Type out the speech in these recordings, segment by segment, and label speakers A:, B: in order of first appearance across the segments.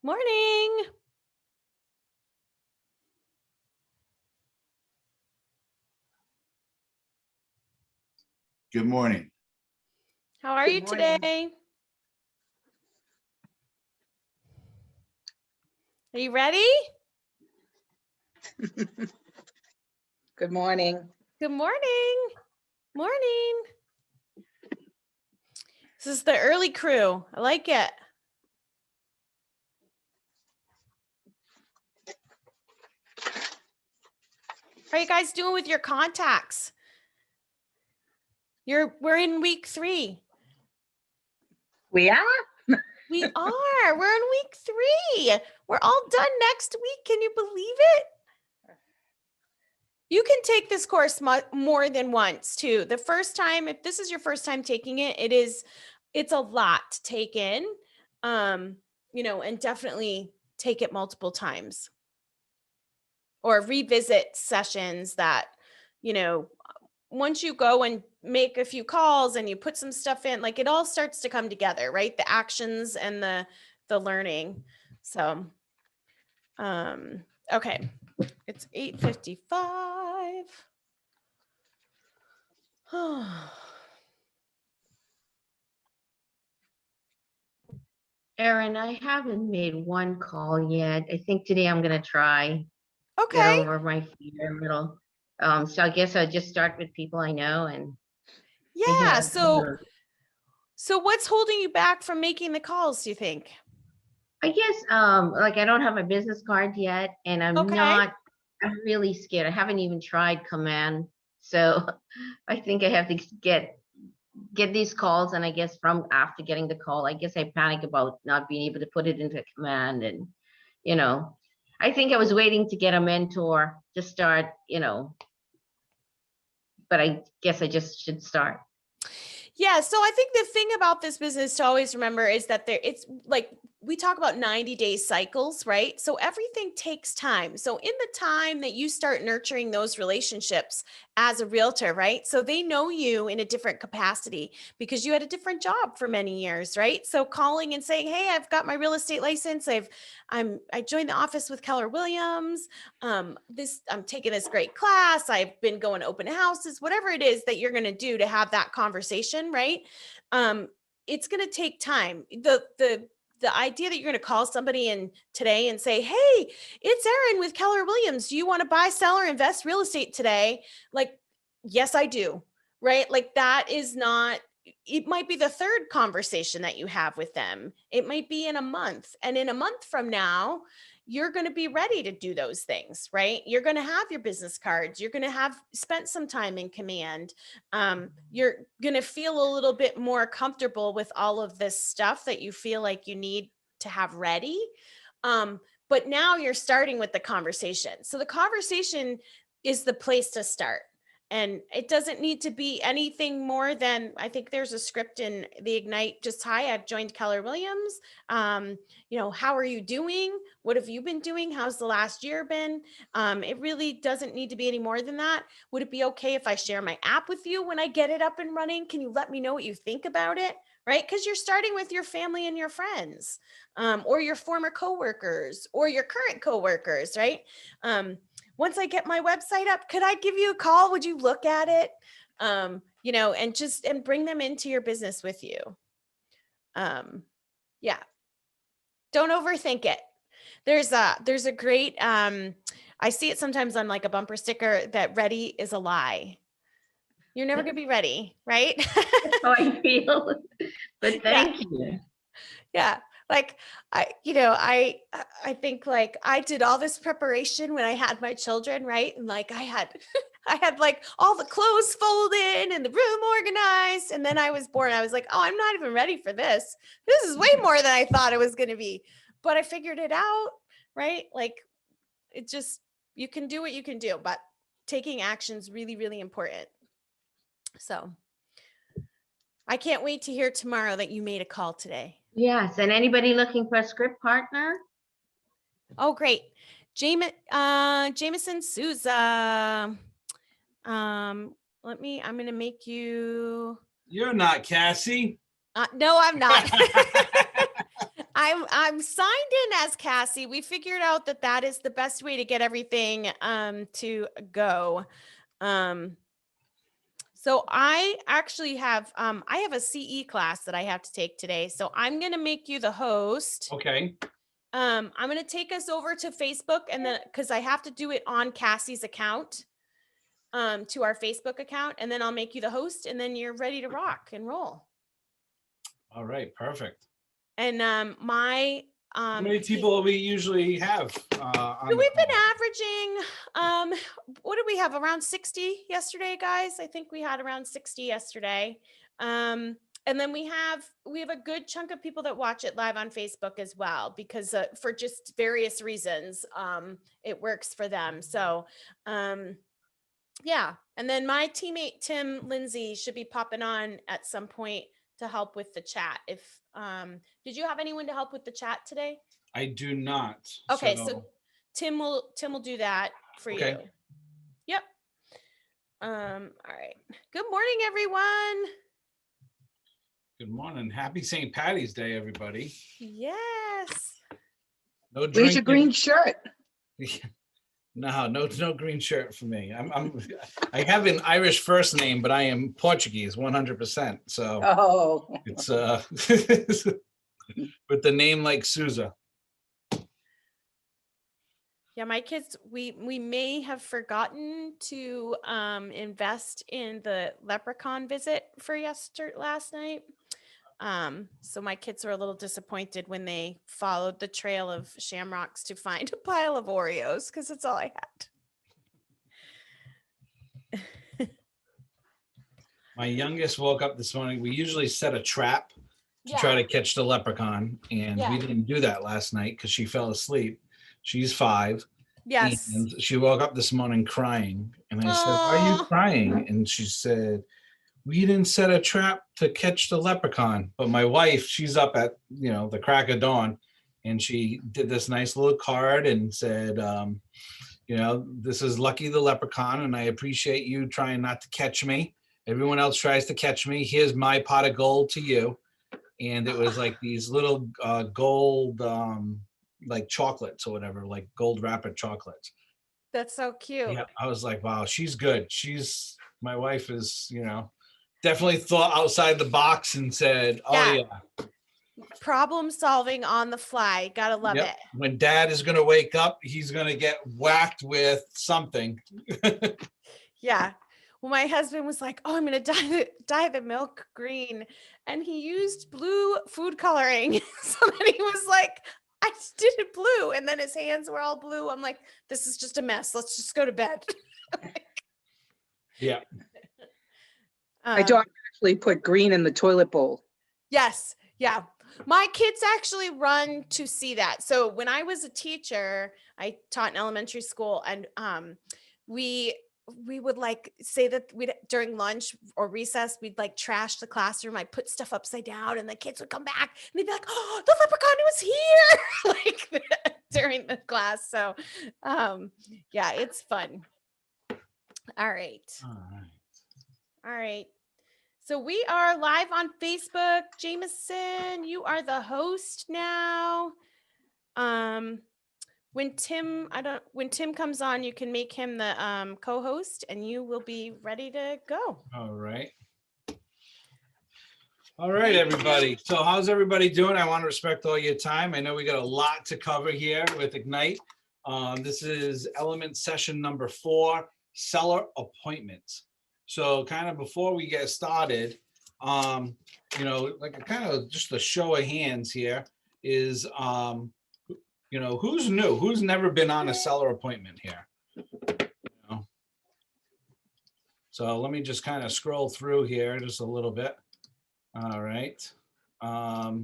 A: Morning.
B: Good morning.
A: How are you today? Are you ready?
C: Good morning.
A: Good morning. Morning. This is the early crew. I like it. How are you guys doing with your contacts? We're in week 3.
C: We are?
A: We are. We're in week 3. We're all done next week. Can you believe it? You can take this course more than once too. The first time, if this is your first time taking it, it's a lot to take in, and definitely take it multiple times or revisit sessions that, once you go and make a few calls and you put some stuff in, like it all starts to come together, right? The actions and the learning. So, okay. It's 8:55.
D: Erin, I haven't made one call yet. I think today I'm going to try get
A: Okay.
D: over my fear a little. So I guess I'll just start with people I know and
A: Yeah. So what's holding you back from making the calls, do you think?
D: I guess like I don't have my business card yet, and I'm really scared. I haven't even tried Command. So I think I have to get these calls, and I guess from after getting the call, I guess I panic about not being able to put it into Command. And I think I was waiting to get a mentor to start, but I guess I just should start.
A: Yeah. So I think the thing about this business to always remember is that it's like we talk about 90-day cycles, right? So everything takes time. So in the time that you start nurturing those relationships as a realtor, right? So they know you in a different capacity because you had a different job for many years, right? So calling and saying, "Hey, I've got my real estate license. I joined the office with Keller Williams. I'm taking this great class. I've been going to open houses," whatever it is that you're going to do to have that conversation, right? It's going to take time. The idea that you're going to call somebody in today and say, "Hey, it's Erin with Keller Williams. Do you want to buy, sell, or invest real estate today?" Like, yes, I do. Right? Like that is not, it might be the third conversation that you have with them. It might be in a month. And in a month from now, you're going to be ready to do those things, right? You're going to have your business cards. You're going to have spent some time in Command. You're going to feel a little bit more comfortable with all of this stuff that you feel like you need to have ready. But now you're starting with the conversation. So the conversation is the place to start. And it doesn't need to be anything more than, I think there's a script in the Ignite, just, "Hi, I've joined Keller Williams. How are you doing? What have you been doing? How's the last year been?" It really doesn't need to be any more than that. "Would it be okay if I share my app with you when I get it up and running? Can you let me know what you think about it?" Right? Because you're starting with your family and your friends, or your former coworkers or your current coworkers, right? "Once I get my website up, could I give you a call? Would you look at it?" And bring them into your business with you. Yeah. Don't overthink it. There's a great, I see it sometimes on like a bumper sticker that ready is a lie. You're never going to be ready, right?
D: That's how I feel. But thank you.
A: Yeah. Like I think like I did all this preparation when I had my children, right? And like I had like all the clothes folded and the room organized. And then I was born. I was like, "Oh, I'm not even ready for this. This is way more than I thought it was going to be." But I figured it out, right? Like it just, you can do what you can do, but taking action is really, really important. So I can't wait to hear tomorrow that you made a call today.
D: Yes. And anybody looking for a script partner?
A: Oh, great. Jameson Souza. I'm going to make you.
B: You're not Cassie.
A: No, I'm not. I'm signed in has, Cassie. We figured out that that is the best way to get everything to go. So I actually have I have a CE class that I have to take today. So I'm going to make you the host.
E: Okay.
A: I'm going to take us over to Facebook, and then because I have to do it on Cassie's account, to our Facebook account, and then I'll make you the host, and then you're ready to rock and roll.
E: All right. Perfect.
A: And my
E: How many people we usually have?
A: So we've been averaging, what did we have? Around 60 yesterday, guys. I think we had around 60 yesterday. And then we have a good chunk of people that watch it live on Facebook as well, because for just various reasons, it works for them. So, yeah. And then my teammate Tim Lindsay should be popping on at some point to help with the chat. If did you have anyone to help with the chat today?
E: I do not.
A: Okay, so Tim will do that for
E: Okay.
A: you. Yep. All right. Good morning, everyone.
E: Good morning. Happy St. Patty's Day, everybody.
A: Yes.
E: No
C: Where's your
E: drinking.
C: green shirt?
E: No green shirt for me. I have an Irish first name, but I am Portuguese 100%. So
C: Oh,
E: it's with the name like Souza.
A: Yeah, my kids, we may have forgotten to invest in the leprechaun visit for last night. So my kids were a little disappointed when they followed the trail of shamrocks to find a pile of Oreos, because that's all I had.
E: My youngest woke up this morning. We usually set a trap to try to catch the leprechaun, and we didn't do that last night because she fell asleep. She's 5.
A: Yes.
E: And she woke up this morning crying, and I said, "Why are you
A: Aw.
E: crying?" And she said, "We didn't set a trap to catch the leprechaun." But my wife, she's up at the crack of dawn, and she did this nice little card and said, "This is Lucky the leprechaun, and I appreciate you trying not to catch me. Everyone else tries to catch me. Here's my pot of gold to you." And it was like these little gold like chocolates or whatever, like gold wrapper chocolates.
A: That's so cute.
E: Yeah, I was like, wow, she's good. My wife is, definitely thought outside the box and said, oh yeah.
A: Problem solving on the fly. Gotta love
E: Yep.
A: it.
E: When dad is going to wake up, he's going to get whacked with something.
A: Yeah. Well, my husband was like, "Oh, I'm going to dye the milk green." And he used blue food coloring. So then he was like, "I just did it blue." And then his hands were all blue. I'm like, "This is just a mess. Let's just go to bed."
E: Yeah.
C: my daughter actually put green in the toilet bowl.
A: Yes. Yeah. My kids actually run to see that. So when I was a teacher, I taught in elementary school, and we would like say that during lunch or recess, we'd like trash the classroom. I'd put stuff upside down, and the kids would come back and they'd be like, "Oh, the leprechaun was here!" like during the class. So yeah, it's fun. All right. All right. So we are live on Facebook. Jameson, you are the host now. When Tim comes on, you can make him the co-host, and you will be ready to go.
E: All right. All right, everybody. So how's everybody doing? I want to respect all your time. I know we got a lot to cover here with Ignite. This is element session number 4, seller appointments. So kind of before we get started, like a kind of just a show of hands here is, who's new? Who's never been on a seller appointment here? So let me just kind of scroll through here just a little bit. All right. All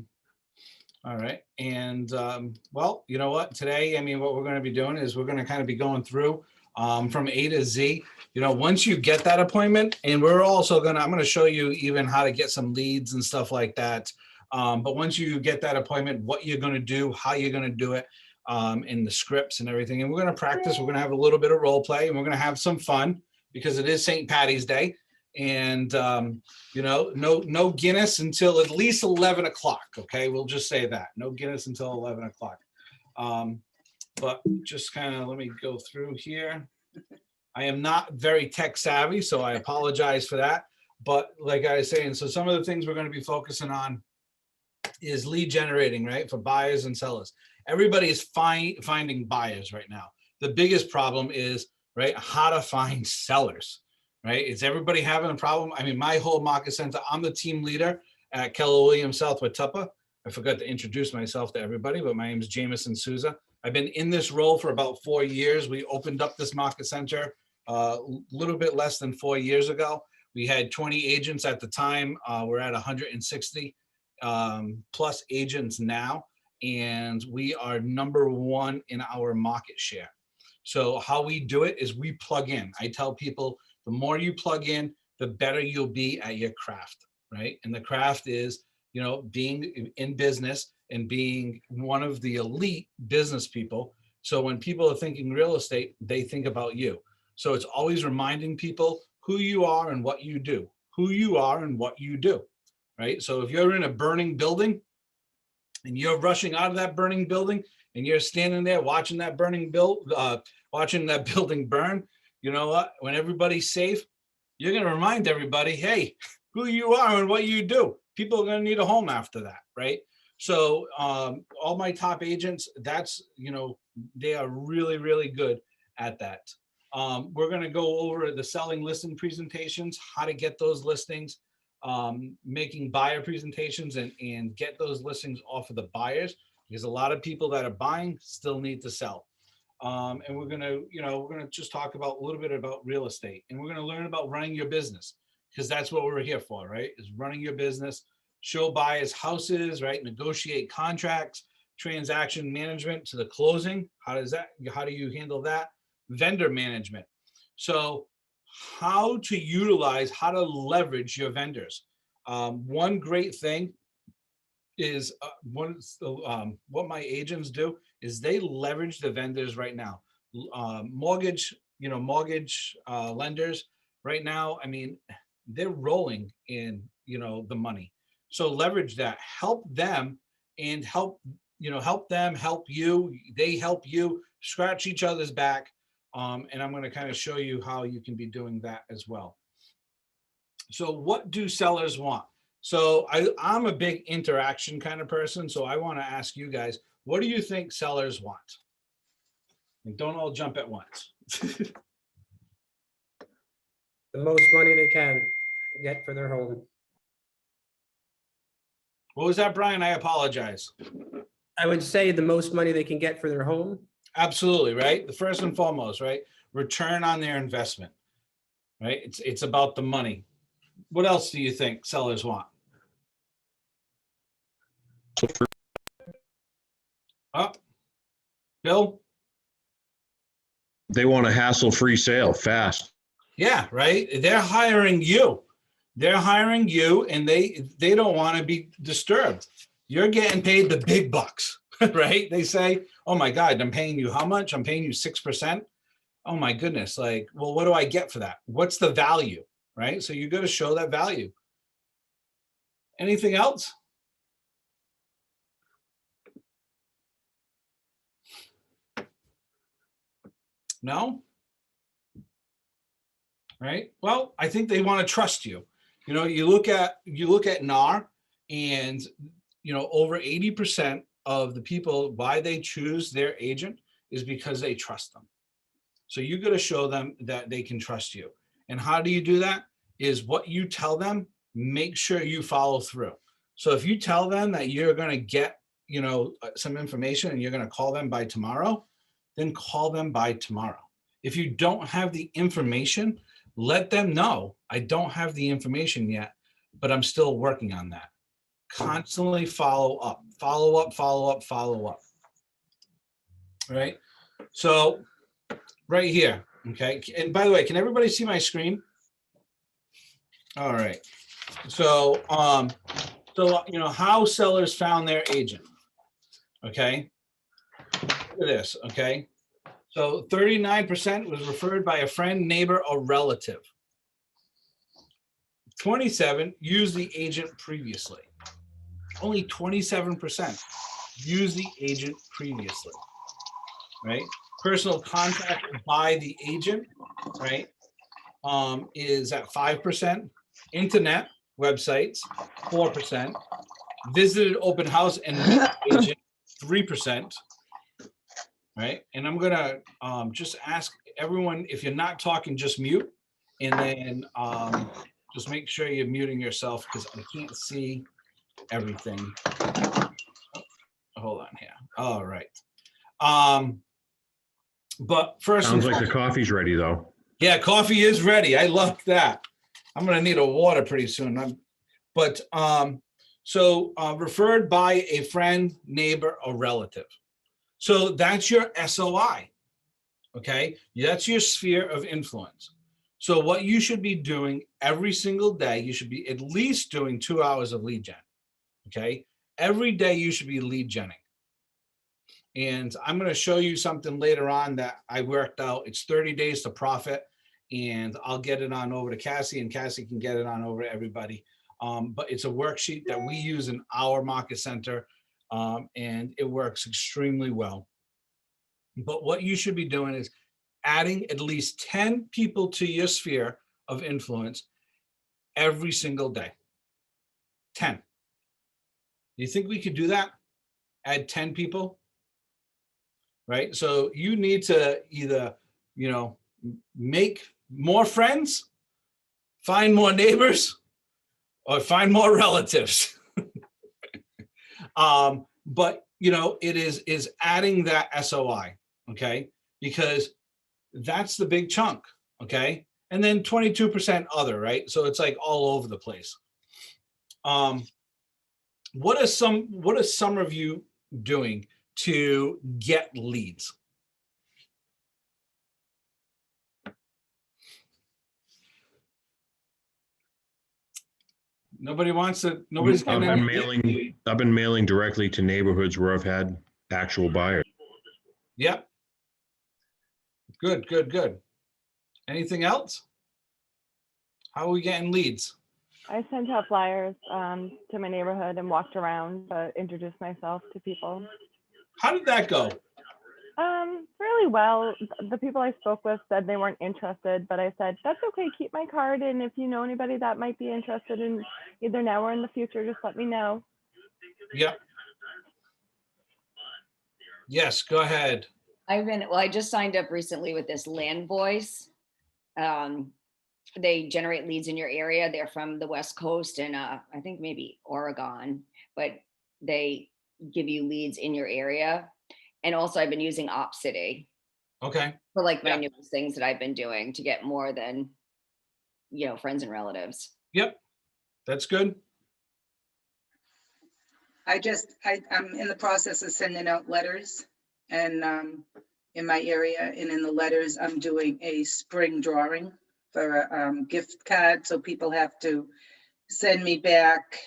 E: right. And well, you know what? Today, what we're going to be doing is we're going to kind of be going through from A to Z. Once you get that appointment, and we're also I'm going to show you even how to get some leads and stuff like that. But once you get that appointment, what you're going to do, how you're going to do it, in the scripts and everything. And we're going to practice. We're going to have a little bit of role play, and we're going to have some fun because it is St. Patty's Day. And, no Guinness until at least 11 o'clock. Okay. We'll just say that. No Guinness until 11 o'clock. But just kind of let me go through here. I am not very tech savvy, so I apologize for that. But like I was saying, so some of the things we're going to be focusing on is lead generating, right? For buyers and sellers. Everybody is finding buyers right now. The biggest problem is, right, how to find sellers, right? Is everybody having a problem? I mean, my whole market center, I'm the team leader at Keller Williams Southwood Tupper. I forgot to introduce myself to everybody, but my name is Jameson Souza. I've been in this role for about 4 years. We opened up this market center a little bit less than 4 years ago. We had 20 agents at the time. We're at 160 plus agents now, and we are #1 in our market share. So how we do it is we plug in. I tell people the more you plug in, the better you'll be at your craft, right? And the craft is, you know, being in business and being one of the elite business people. So when people are thinking real estate, they think about you. So it's always reminding people who you are and what you do, who you are and what you do, right? So if you're in a burning building and you're rushing out of that burning building and you're standing there watching that building burn, you know what? When everybody's safe, you're going to remind everybody, hey, who you are and what you do. People are going to need a home after that, right? So all my top agents, that's, you know, they are really, really good at that. We're going to go over the selling listing presentations, how to get those listings, making buyer presentations and get those listings off of the buyers, because a lot of people that are buying still need to sell. And we're going to, you know, we're going to just talk about a little bit about real estate, and we're going to learn about running your business, because that's what we're here for, right? Is running your business, show buyers houses, right? Negotiate contracts, transaction management to the closing. How do you handle that? Vendor management. So how to leverage your vendors. One great thing is what my agents do is they leverage the vendors right now. Mortgage lenders right now, I mean, they're rolling in, you know, the money. So leverage that, help them and help them help you. They help you, scratch each other's back. And I'm going to kind of show you how you can be doing that as well. So what do sellers want? So I'm a big interaction kind of person. So I want to ask you guys, what do you think sellers want? And don't all jump at once.
F: The most money they can get for their home.
E: What was that, Brian? I apologize.
F: I would say the most money they can get for their home.
E: Absolutely, right? The first and foremost, right? Return on their investment, right? It's about the money. What else do you think sellers want? Oh, Bill?
G: They want a hassle-free sale fast.
E: Yeah, right. They're hiring you. They're hiring you, and they don't want to be disturbed. You're getting paid the big bucks, right? They say, oh my God, I'm paying you how much? I'm paying you 6%. Oh my goodness. Like, well, what do I get for that? What's the value, right? So you got to show that value. Anything else? No? Right? Well, I think they want to trust you. You know, you look at NAR, and, you know, over 80% of the people, why they choose their agent is because they trust them. So you got to show them that they can trust you. And how do you do that? Is what you tell them, make sure you follow through. So if you tell them that you're going to get, you know, some information and you're going to call them by tomorrow, then call them by tomorrow. If you don't have the information, let them know, I don't have the information yet, but I'm still working on that. Constantly follow up, follow up, follow up, follow up. Right? So right here, okay? And by the way, can everybody see my screen? All right. So, you know, how sellers found their agent, okay? Look at this, okay? So 39% was referred by a friend, neighbor, or relative. 27 used the agent previously. Only 27% used the agent previously. right? Personal contact by the agent, right, is at 5%. Internet websites, 4%. Visited open house and meet agent, 3%. Right, and I'm gonna just ask everyone, if you're not talking, just mute, and then just make sure you're muting yourself because I can't see everything. Oh, hold on here. All right. But first,
G: Sounds like the coffee's ready, though.
E: yeah, coffee is ready. I love that. I'm gonna need a water pretty soon. So referred by a friend, neighbor, or relative. So that's your SOI. Okay, that's your sphere of influence. So what you should be doing every single day, you should be at least doing 2 hours of lead gen. Okay, every day you should be lead genning. And I'm going to show you something later on that I worked out. It's 30 days to profit, and I'll get it on over to Cassie, and Cassie can get it on over to everybody. But it's a worksheet that we use in our market center, and it works extremely well. But what you should be doing is adding at least 10 people to your sphere of influence every single day. 10. Do you think we could do that? Add 10 people? Right? So you need to either, make more friends, find more neighbors, or find more relatives. But it is adding that SOI, okay? Because that's the big chunk, okay? And then 22% other, right? So it's like all over the place. What are some of you doing to get leads? Nobody wants to. Nobody's
G: I've
E: getting
G: been mailing directly to neighborhoods where I've had actual buyers.
E: Yep. Good. Anything else? How are we getting leads?
H: I sent out flyers to my neighborhood and walked around to introduce myself to people.
E: How did that go?
H: Really well. The people I spoke with said they weren't interested, but I said, that's okay, keep my card, and if you know anybody that might be interested in either now or in the future, just let me know.
E: Yep. Yes, go ahead.
I: I just signed up recently with this Land Voice. They generate leads in your area. They're from the West Coast and I think maybe Oregon, but they give you leads in your area. And also I've been using Opcity.
E: Okay.
I: For like my newest things that I've been doing to get more than, friends and relatives.
E: Yep. That's good.
C: I'm in the process of sending out letters and in my area, and in the letters, I'm doing a spring drawing for a gift card. So people have to send me back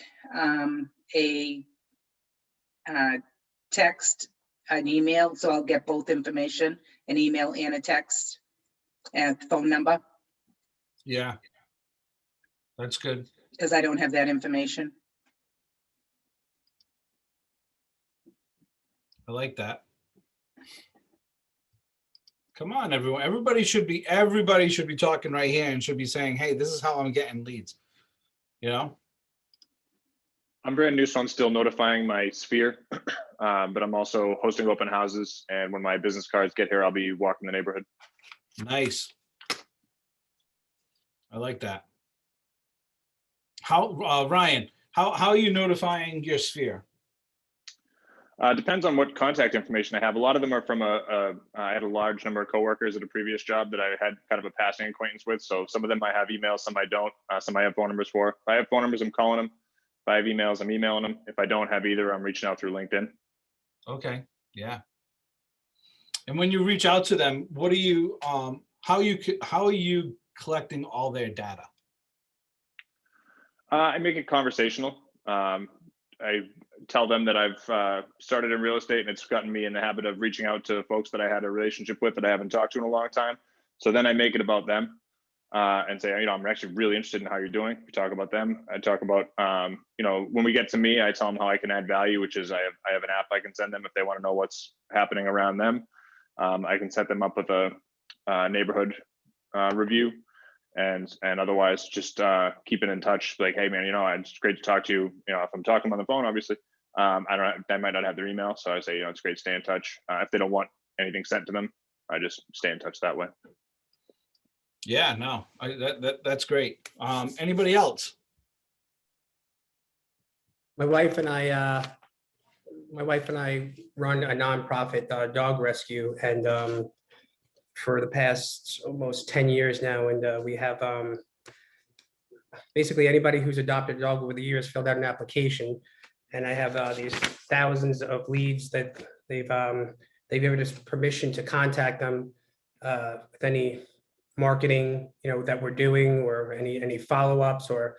C: a text, an email. So I'll get both information, an email and a text and phone number.
E: Yeah. That's good.
C: Because I don't have that information.
E: I like that. Come on, everyone. Everybody should be talking right here and should be saying, hey, this is how I'm getting leads.
J: I'm brand new, so I'm still notifying my sphere, but I'm also hosting open houses. And when my business cards get here, I'll be walking the neighborhood.
E: Nice. I like that. How, Ryan, how are you notifying your sphere?
J: Depends on what contact information I have. A lot of them are from I had a large number of coworkers at a previous job that I had kind of a passing acquaintance with. So some of them I have emails, some I don't, some I have phone numbers for. If I have phone numbers, I'm calling them. If I have emails, I'm emailing them. If I don't have either, I'm reaching out through LinkedIn.
E: Okay. Yeah. And when you reach out to them, what are you, how are you collecting all their data?
J: I make it conversational. I tell them that I've started in real estate and it's gotten me in the habit of reaching out to folks that I had a relationship with that I haven't talked to in a long time. So then I make it about them and say, I'm actually really interested in how you're doing. We talk about them. I talk about, when we get to me, I tell them how I can add value, which is I have an app I can send them if they want to know what's happening around them. I can set them up with a neighborhood review, and otherwise just keeping in touch. Like, hey man, it's great to talk to you. If I'm talking on the phone, obviously, I might not have their email, so I say, it's great to stay in touch. If they don't want anything sent to them, I just stay in touch that way.
E: Yeah, no, that's great. Anybody else?
F: My wife and I run a nonprofit dog rescue, and for the past almost 10 years now, and we have basically anybody who's adopted a dog over the years filled out an application, and I have these thousands of leads that they've given us permission to contact them with any marketing that we're doing, or any follow-ups, or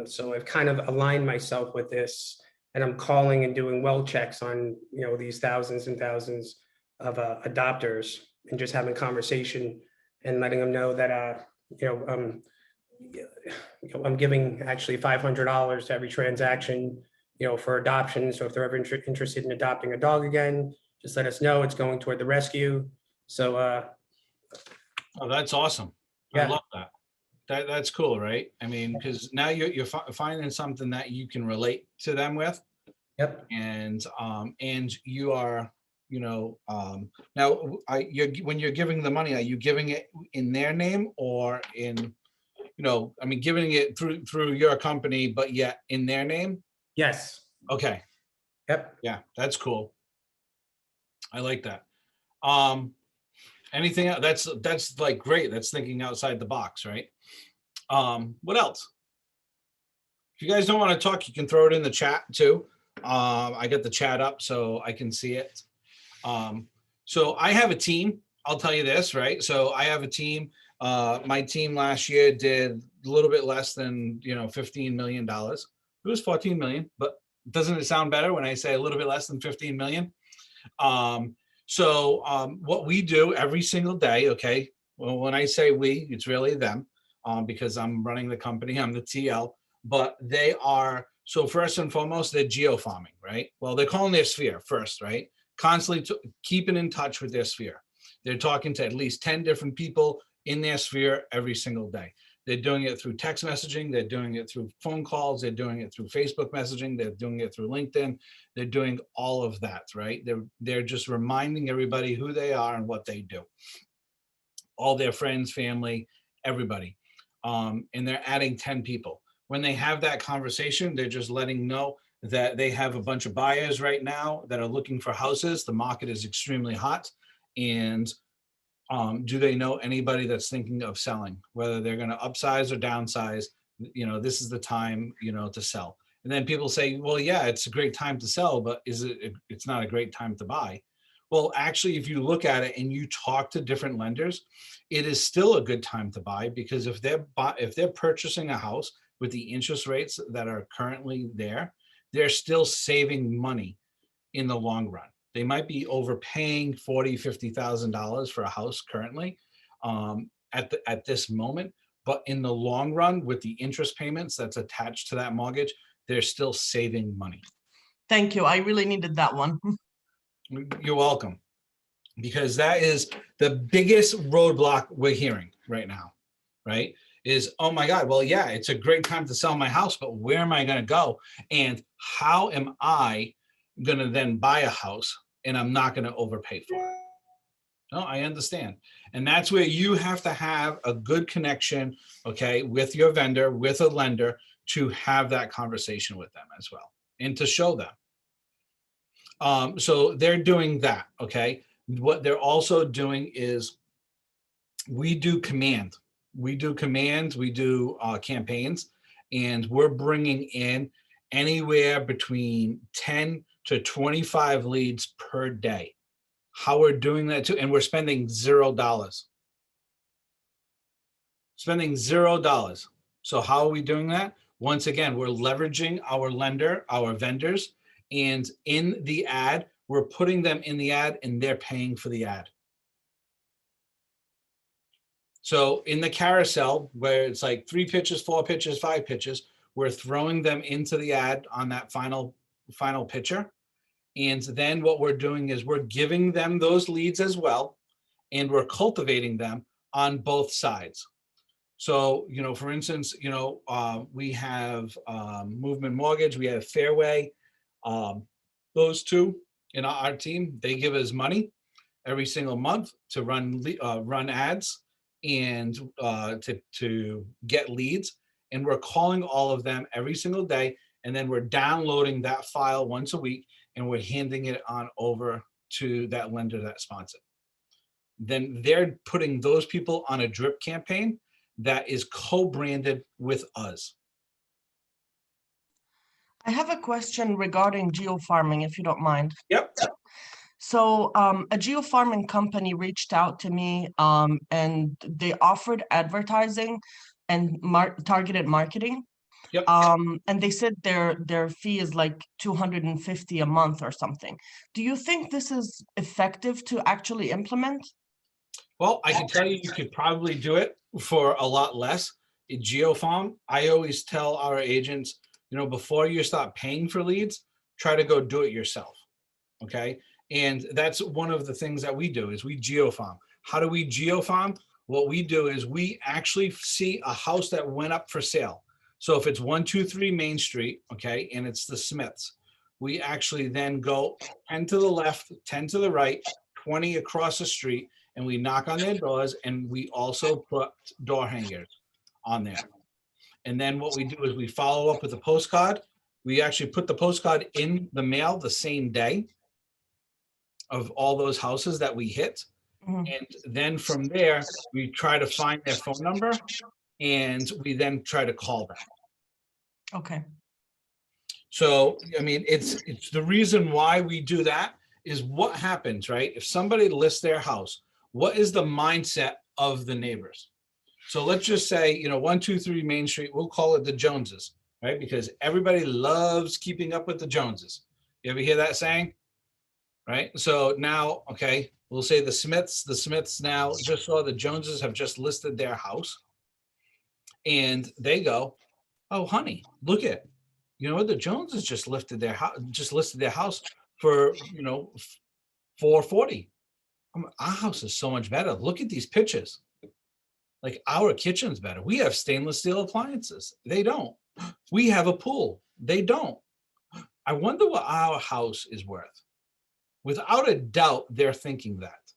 F: so I've kind of aligned myself with this, and I'm calling and doing well checks on these thousands and thousands of adopters, and just having conversation and letting them know that I'm giving actually $500 to every transaction for adoption. So if they're ever interested in adopting a dog again, just let us know. It's going toward the rescue. So
E: Oh, that's awesome.
F: Yeah.
E: I love that. That's cool, right? I mean, because now you're finding something that you can relate to them with.
F: Yep.
E: And you are, now when you're giving the money, are you giving it in their name, or in, giving it through your company, but yet in their name?
F: Yes.
E: Okay.
F: Yep.
E: Yeah, that's cool. I like that. Anything else? That's like great. That's thinking outside the box, right? What else? If you guys don't want to talk, you can throw it in the chat too. I got the chat up so I can see it. So I have a team. I'll tell you this, right? So I have a team. My team last year did a little bit less than $15 million. It was 14 million, but doesn't it sound better when I say a little bit less than 15 million? So what we do every single day, okay? Well, when I say we, it's really them, because I'm running the company, I'm the TL, but they are, so first and foremost, they're geofarming, right? Well, they're calling their sphere first, right? Constantly keeping in touch with their sphere. They're talking to at least 10 different people in their sphere every single day. They're doing it through text messaging. They're doing it through phone calls. They're doing it through Facebook messaging. They're doing it through LinkedIn. They're doing all of that, right? They're just reminding everybody who they are and what they do. All their friends, family, everybody. And they're adding 10 people. When they have that conversation, they're just letting know that they have a bunch of buyers right now that are looking for houses. The market is extremely hot. And do they know anybody that's thinking of selling, whether they're going to upsize or downsize? This is the time, to sell. And then people say, well, yeah, it's a great time to sell, but it's not a great time to buy. Well, actually, if you look at it and you talk to different lenders, it is still a good time to buy, because if they're purchasing a house with the interest rates that are currently there, they're still saving money in the long run. They might be overpaying $40,000, $50,000 for a house currently at this moment, but in the long run, with the interest payments that's attached to that mortgage, they're still saving money.
K: Thank you. I really needed that one.
E: You're welcome, because that is the biggest roadblock we're hearing right now, right? Is, oh my God, well, yeah, it's a great time to sell my house, but where am I going to go? And how am I going to then buy a house and I'm not going to overpay for it? No, I understand. And that's where you have to have a good connection, okay, with your vendor, with a lender, to have that conversation with them as well, and to show them. So they're doing that, okay? What they're also doing is we do commands, we do campaigns, and we're bringing in anywhere between 10 to 25 leads per day. How we're doing that too, and we're spending $0. Spending $0. So how are we doing that? Once again, we're leveraging our lender, our vendors, and in the ad, we're putting them in the ad and they're paying for the ad. So in the carousel, where it's like 3 pitches, 4 pitches, 5 pitches, we're throwing them into the ad on that final picture. And then what we're doing is we're giving them those leads as well, and we're cultivating them on both sides. So, for instance, we have Movement Mortgage, we have Fairway. Those two in our team, they give us money every single month to run ads and to get leads. And we're calling all of them every single day. And then we're downloading that file once a week and we're handing it on over to that lender that sponsored. Then they're putting those people on a drip campaign that is co-branded with us.
K: I have a question regarding geofarming, if you don't mind.
E: Yep.
K: So a geofarming company reached out to me and they offered advertising and targeted marketing.
E: Yep.
K: And they said their fee is like $250 a month or something. Do you think this is effective to actually implement?
E: Well, I can tell you, you could probably do it for a lot less. In GeoFarm, I always tell our agents, before you start paying for leads, try to go do it yourself. Okay. And that's one of the things that we do is we geofarm. How do we geofarm? What we do is we actually see a house that went up for sale. So if it's 123 Main Street, okay, and it's the Smiths, we actually then go 10 to the left, 10 to the right, 20 across the street, and we knock on their doors, and we also put door hangers on there. And then what we do is we follow up with a postcard. We actually put the postcard in the mail the same day of all those houses that we hit.
K: Mhm.
E: And then from there, we try to find their phone number, and we then try to call them.
K: Okay.
E: So, I mean, it's the reason why we do that is what happens, right? If somebody lists their house, what is the mindset of the neighbors? So let's just say, 123 Main Street, we'll call it the Joneses, right? Because everybody loves keeping up with the Joneses. You ever hear that saying? Right? So now, okay, we'll say the Smiths now just saw the Joneses have just listed their house. And they go, oh, honey, look at, what the Joneses just listed their house for, $440. Our house is so much better. Look at these pictures. Like our kitchen's better. We have stainless steel appliances. They don't. We have a pool. They don't. I wonder what our house is worth. Without a doubt, they're thinking that.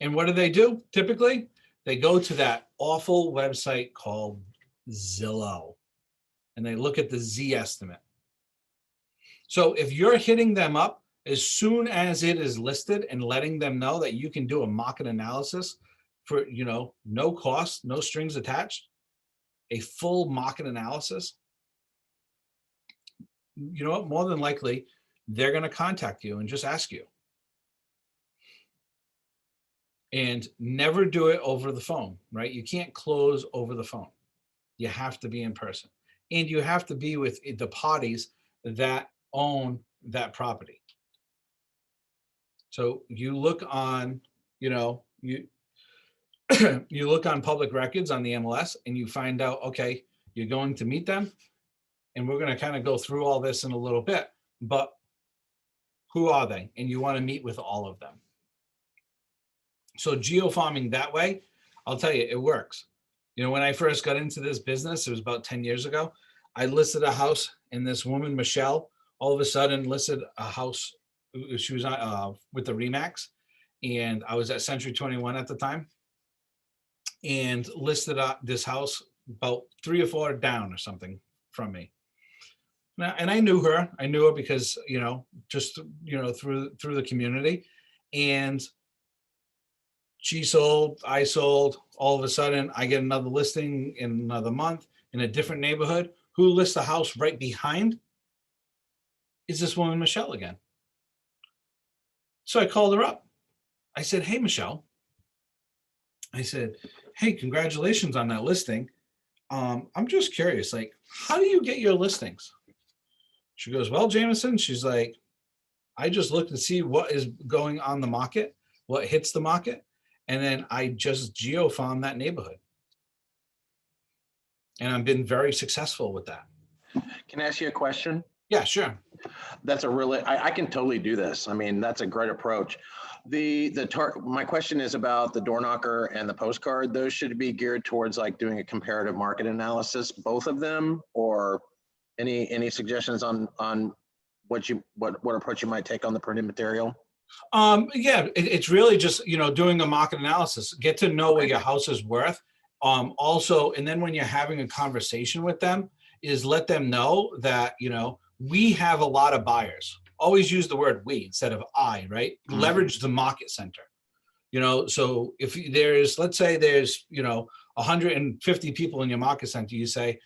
E: And what do? Typically, they go to that awful website called Zillow, and they look at the Z estimate. So if you're hitting them up as soon as it is listed and letting them know that you can do a market analysis for, no cost, no strings attached, a full market analysis, what, more than likely, they're going to contact you and just ask you. And never do it over the phone, right? You can't close over the phone. You have to be in person. And you have to be with the parties that own that property. So you look on, you look on public records on the MLS and you find out, okay, you're going to meet them. And we're going to kind of go through all this in a little bit, but who are they? And you want to meet with all of them. So geofarming that way, I'll tell you, it works. When I first got into this business, it was about 10 years ago, I listed a house and this woman, Michelle, all of a sudden listed a house. She was with the Remax, and I was at Century 21 at the time, and listed this house about 3 or 4 down or something from me. Now, and I knew her because, just, through the community, and she sold, I sold. All of a sudden, I get another listing in another month in a different neighborhood. Who lists the house right behind is this woman, Michelle, again. So I called her up. I said, hey, Michelle. I said, hey, congratulations on that listing. I'm just curious, like, how do you get your listings? She goes, well, Jameson, she's like, I just look to see what is going on the market, what hits the market. And then I just geofarm that neighborhood. And I've been very successful with that.
L: Can I ask you a question?
E: Yeah, sure.
L: That's a really, I can totally do this. I mean, that's a great approach. My question is about the door knocker and the postcard. Those should be geared towards like doing a comparative market analysis, both of them, or any suggestions on what approach you might take on the printed material?
E: Yeah, it's really just, doing a market analysis, get to know what your house is worth. Also, and then when you're having a conversation with them, is let them know that, we have a lot of buyers. Always use the word we instead of I, right? Leverage the market center. So if there's, let's say there's, 150 people in your market center, you say,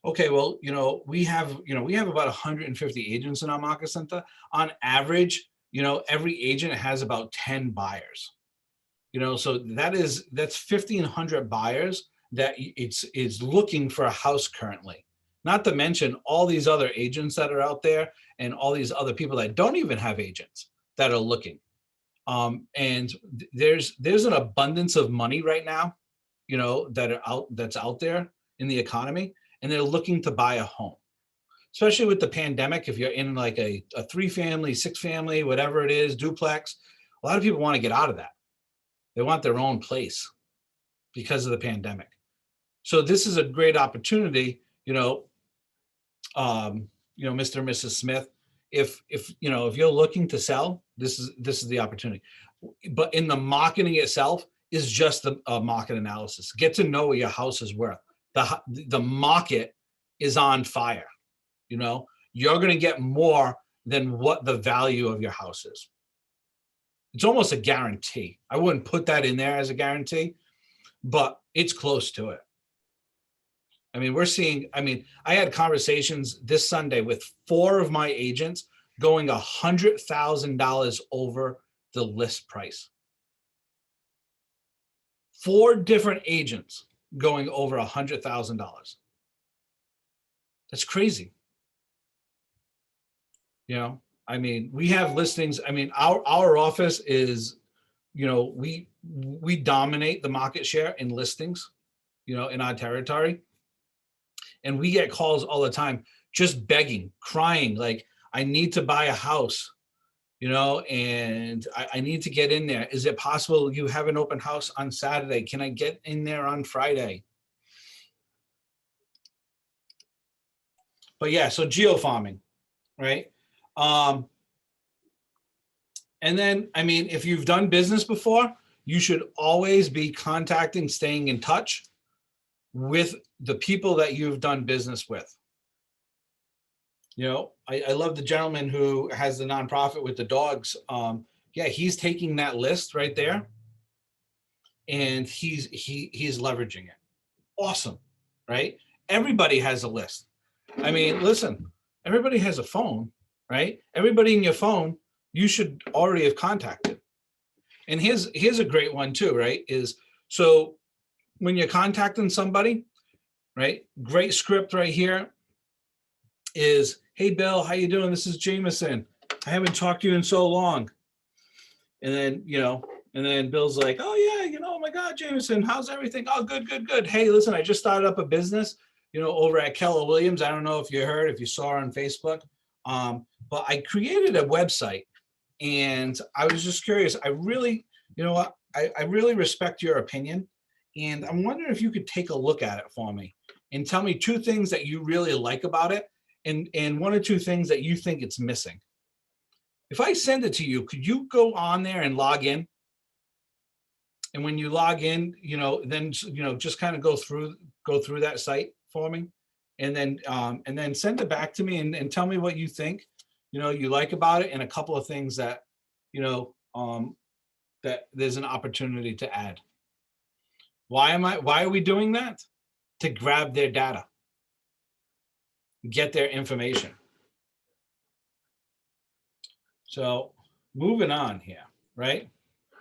E: okay, well, we have about 150 agents in our market center. On average, every agent has about 10 buyers. So that's 1,500 buyers that it's looking for a house currently. Not to mention all these other agents that are out there and all these other people that don't even have agents that are looking. And there's an abundance of money right now, that's out there in the economy, and they're looking to buy a home. Especially with the pandemic, if you're in like a 3-family, 6-family, whatever it is, duplex, a lot of people want to get out of that. They want their own place because of the pandemic. So this is a great opportunity, Mr. and Mrs. Smith, if you're looking to sell, this is the opportunity. But in the marketing itself is just a market analysis. Get to know what your house is worth. The market is on fire. You're going to get more than what the value of your house is. It's almost a guarantee. I wouldn't put that in there as a guarantee, but it's close to it. I mean, I had conversations this Sunday with 4 of my agents going $100,000 over the list price. 4 different agents going over $100,000. That's crazy. We have listings. Our office is, we dominate the market share in listings, in our territory. And we get calls all the time, just begging, crying, like, I need to buy a house, and I need to get in there. Is it possible you have an open house on Saturday? Can I get in there on Friday? But yeah, so geofarming, right? And then, if you've done business before, you should always be staying in touch with the people that you've done business with. I love the gentleman who has the nonprofit with the dogs. He's taking that list right there and he's leveraging it. Awesome, right? Everybody has a list. Listen, everybody has a phone, right? Everybody in your phone, you should already have contacted. And here's a great one too, right? So when you're contacting somebody, right? Great script right here is, hey, Bill, how you doing? This is Jameson. I haven't talked to you in so long. And then, Bill's like, oh yeah, oh my God, Jameson, how's everything? Oh, good. Hey, listen, I just started up a business, over at Keller Williams. I don't know if you saw on Facebook, but I created a website and I was just curious. I really, I really respect your opinion. And I'm wondering if you could take a look at it for me and tell me 2 things that you really like about it and 1 or 2 things that you think it's missing. If I send it to you, could you go on there and log in? And when you log in, then, just kind of go through that site for me and then send it back to me and tell me what you think, you like about it and a couple of things that, that there's an opportunity to add. Why are we doing that? To grab their data, get their information. So moving on here, right?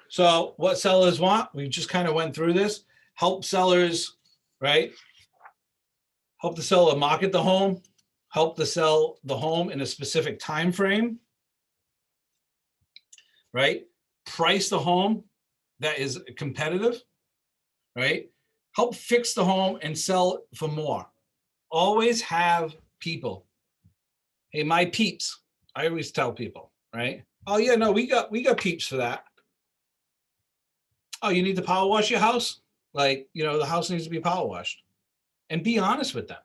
E: So what sellers want, we just kind of went through this. Help sellers, right? Help the seller market the home, help to sell the home in a specific time frame, right? Price the home that is competitive, right? Help fix the home and sell for more. Always have people Hey, my peeps. I always tell people, right? Oh yeah, no, we got peeps for that. Oh, you need to power wash your house? Like, the house needs to be power washed. And be honest with them.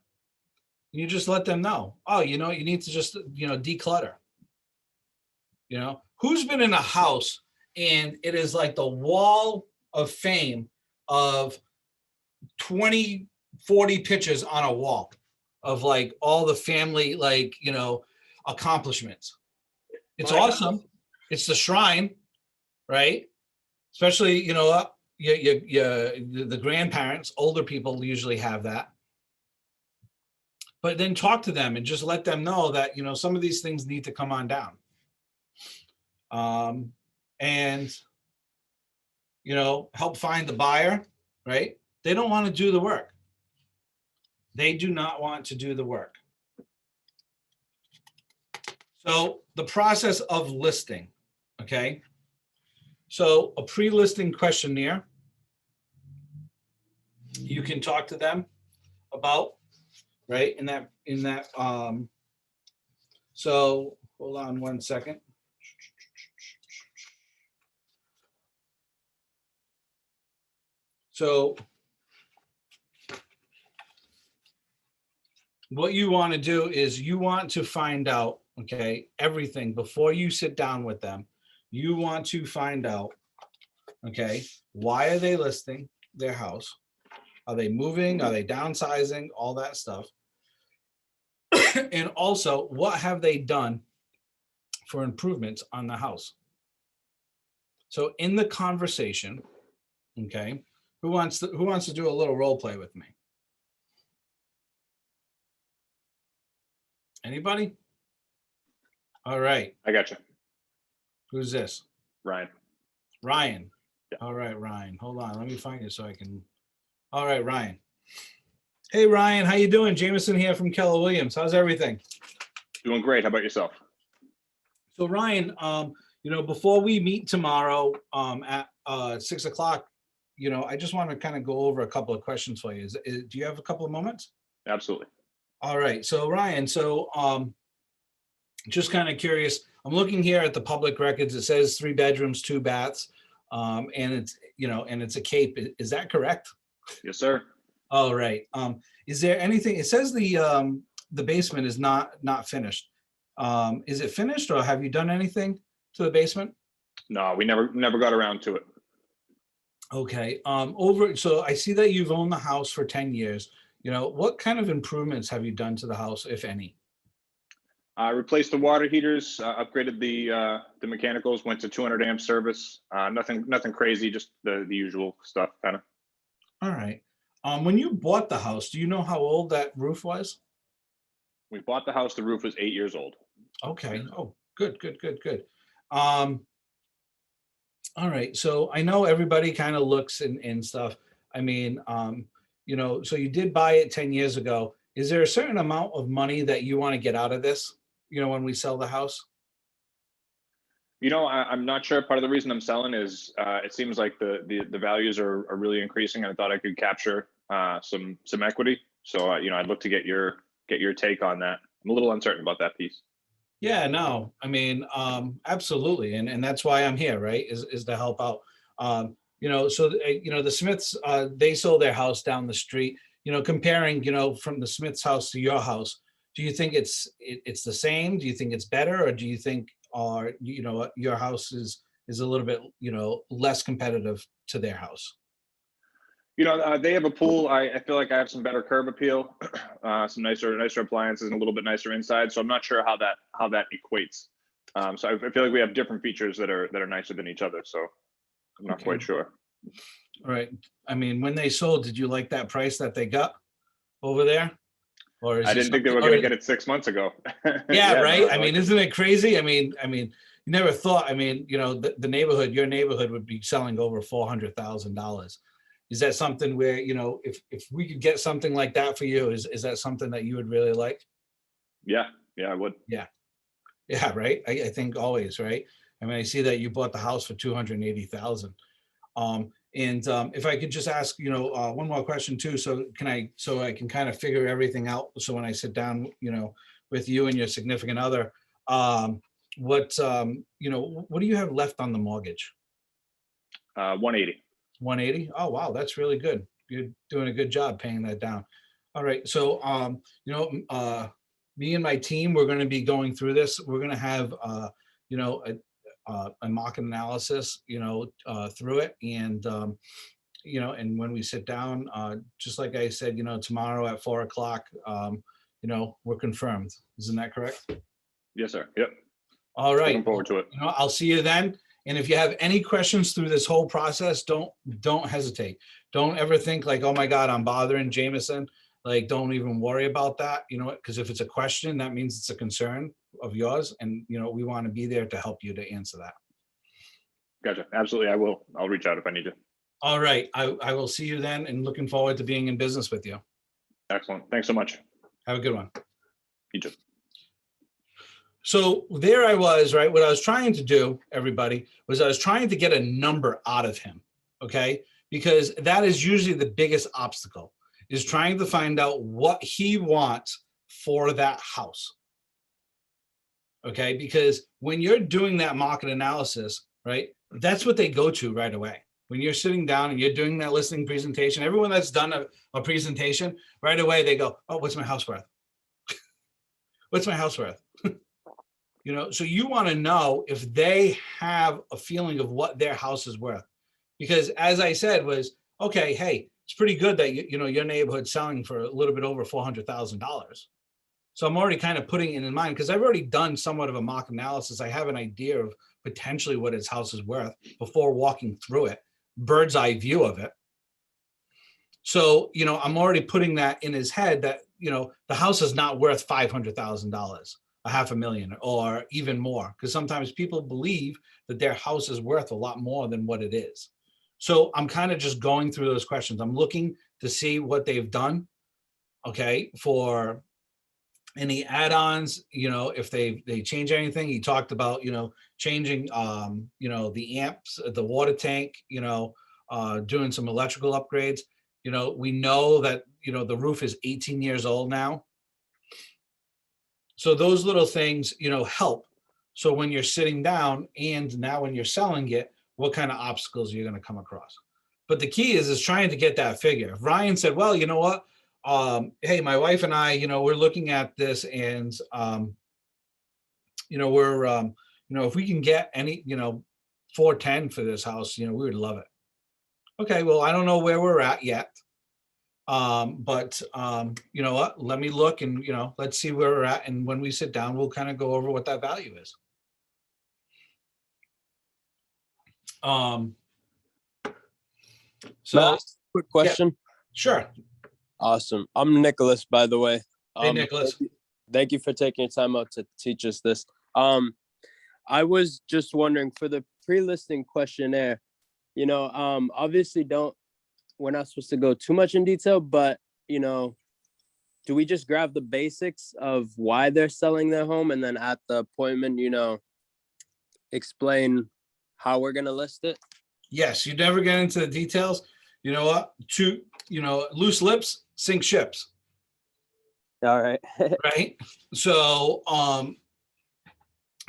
E: You just let them know. Oh, you need to just, declutter. Who's been in a house and it is like the wall of fame of 20, 40 pictures on a wall of like all the family, like, accomplishments. It's awesome. It's the shrine, right? Especially, the grandparents, older people usually have that. But then talk to them and just let them know that, some of these things need to come on down. And, help find the buyer, right? They don't want to do the work. They do not want to do the work. So the process of listing, okay? So a pre-listing questionnaire, you can talk to them about, right? So hold on one second. So what you want to do is you want to find out, okay, everything before you sit down with them. You want to find out, okay, why are they listing their house? Are they moving? Are they downsizing? All that stuff. And also, what have they done for improvements on the house? So in the conversation, okay, who wants to do a little role play with me? Anybody? All right.
J: I got you.
E: Who's this?
J: Ryan.
E: Ryan.
J: Yeah.
E: All right, Ryan. Hold on. Let me find you so I can. All right, Ryan. Hey, Ryan. How you doing? Jameson here from Keller Williams. How's everything?
J: Doing great. How about yourself?
E: So, Ryan, before we meet tomorrow at 6 o'clock, I just want to kind of go over a couple of questions for you. Do you have a couple of moments?
J: Absolutely.
E: All right. So, Ryan, just kind of curious. I'm looking here at the public records. It says 3 bedrooms, 2 baths, and it's a cape. Is that correct?
J: Yes, sir.
E: All right. Is there anything? It says the basement is not finished. Is it finished, or have you done anything to the basement?
J: No, we never got around to it.
E: Okay. So I see that you've owned the house for 10 years. What kind of improvements have you done to the house, if any?
J: I replaced the water heaters, upgraded the mechanicals, went to 200 amp service. Nothing crazy, just the usual stuff, kind of.
E: All right. When you bought the house, do you know how old that roof was?
J: We bought the house. The roof was 8 years old.
E: Okay. Oh, good. All right. So I know everybody kind of looks and stuff. I mean, so you did buy it 10 years ago. Is there a certain amount of money that you want to get out of this, when we sell the house?
J: I'm not sure. Part of the reason I'm selling is it seems like the values are really increasing, and I thought I could capture some equity. So I'd look to get your take on that. I'm a little uncertain about that piece.
E: Yeah, no, I mean, absolutely, and that's why I'm here, right? Is to help out. The Smiths, they sold their house down the street. Comparing, from the Smiths' house to your house, do you think it's the same? Do you think it's better, or do you think, your house is a little bit, less competitive to their house?
J: They have a pool. I feel like I have some better curb appeal, some nicer appliances, and a little bit nicer inside. So I'm not sure how that equates. So I feel like we have different features that are nicer than each other. So I'm not quite sure.
E: All right. I mean, when they sold, did you like that price that they got over there? Or
J: I didn't think they were going to get it 6 months ago.
E: Yeah, right.
J: No,
E: I mean, isn't it crazy? I mean, you never thought. I mean, the neighborhood, your neighborhood would be selling over $400,000. Is that something where, if we could get something like that for you, is that something that you would really like?
J: Yeah, I would.
E: Yeah, right. I think always, right. I mean, I see that you bought the house for $280,000. And if I could just ask, one more question too, so I can kind of figure everything out. So when I sit down, with you and your significant other, what do you have left on the mortgage?
J: 180.
E: 180. Oh, wow, that's really good. You're doing a good job paying that down. All right, so me and my team, we're going to be going through this. We're going to have a market analysis, through it, and and when we sit down, just like I said, tomorrow at 4 o'clock, we're confirmed. Isn't that correct?
J: Yes, sir. Yep.
E: All right.
J: Looking forward to it.
E: I'll see you then. And if you have any questions through this whole process, don't hesitate. Don't ever think like, oh my God, I'm bothering Jameson. Like, don't even worry about that. Because if it's a question, that means it's a concern of yours. And, we want to be there to help you to answer that.
J: Gotcha. Absolutely. I will. I'll reach out if I need to.
E: All right. I will see you then, and looking forward to being in business with you.
J: Excellent. Thanks so much.
E: Have a good one.
J: You too.
E: So there I was, right? What I was trying to do, everybody, was I was trying to get a number out of him, okay? Because that is usually the biggest obstacle, is trying to find out what he wants for that house, okay? Because when you're doing that market analysis, right, that's what they go to right away. When you're sitting down and you're doing that listing presentation, everyone that's done a presentation, right away they go, oh, what's my house worth? What's my house worth? So you want to know if they have a feeling of what their house is worth. Because as I said was, okay, hey, it's pretty good that your neighborhood's selling for a little bit over $400,000. So I'm already kind of putting it in mind, because I've already done somewhat of a market analysis. I have an idea of potentially what his house is worth before walking through it, bird's eye view of it. So, I'm already putting that in his head that, the house is not worth $500,000, $500,000, or even more, because sometimes people believe that their house is worth a lot more than what it is. So I'm kind of just going through those questions. I'm looking to see what they've done, okay, for any add-ons, if they change anything. He talked about, changing, the amps, the water tank, doing some electrical upgrades. We know that, the roof is 18 years old now. So those little things, help. So when you're sitting down and now when you're selling it, what kind of obstacles you're going to come across. But the key is trying to get that figure. If Ryan said, well, you know what? Hey, my wife and I, we're looking at this, and, we're, if we can get any, 410 for this house, we would love it. Okay, well, I don't know where we're at yet. But you know what, let me look, and let's see where we're at, and when we sit down, we'll kind of go over what that value is.
M: So
E: Matt,
M: quick question.
E: Yeah, sure.
M: Awesome. I'm Nicholas, by the way.
E: Hey, Nicholas.
M: Thank you for taking your time out to teach us this. I was just wondering, for the pre-listing questionnaire, obviously we're not supposed to go too much in detail, but, do we just grab the basics of why they're selling their home, and then at the appointment, explain how we're going to list it?
E: Yes, you never get into the details. You know what? Loose lips sink ships.
M: All right.
E: Right. So,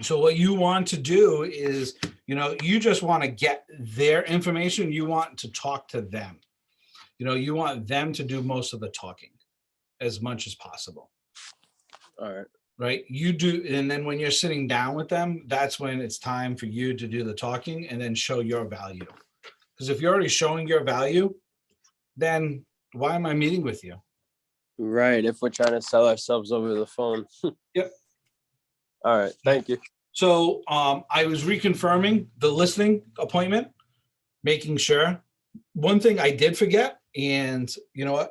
E: so what you want to do is, you just want to get their information. You want to talk to them. You want them to do most of the talking as much as possible.
M: All right.
E: Right. You do. And then when you're sitting down with them, that's when it's time for you to do the talking and then show your value. Because if you're already showing your value, then why am I meeting with you?
M: Right. If we're trying to sell ourselves over the phone.
E: Yep.
M: All right. Thank you.
E: So I was reconfirming the listing appointment, making sure. One thing I did forget, and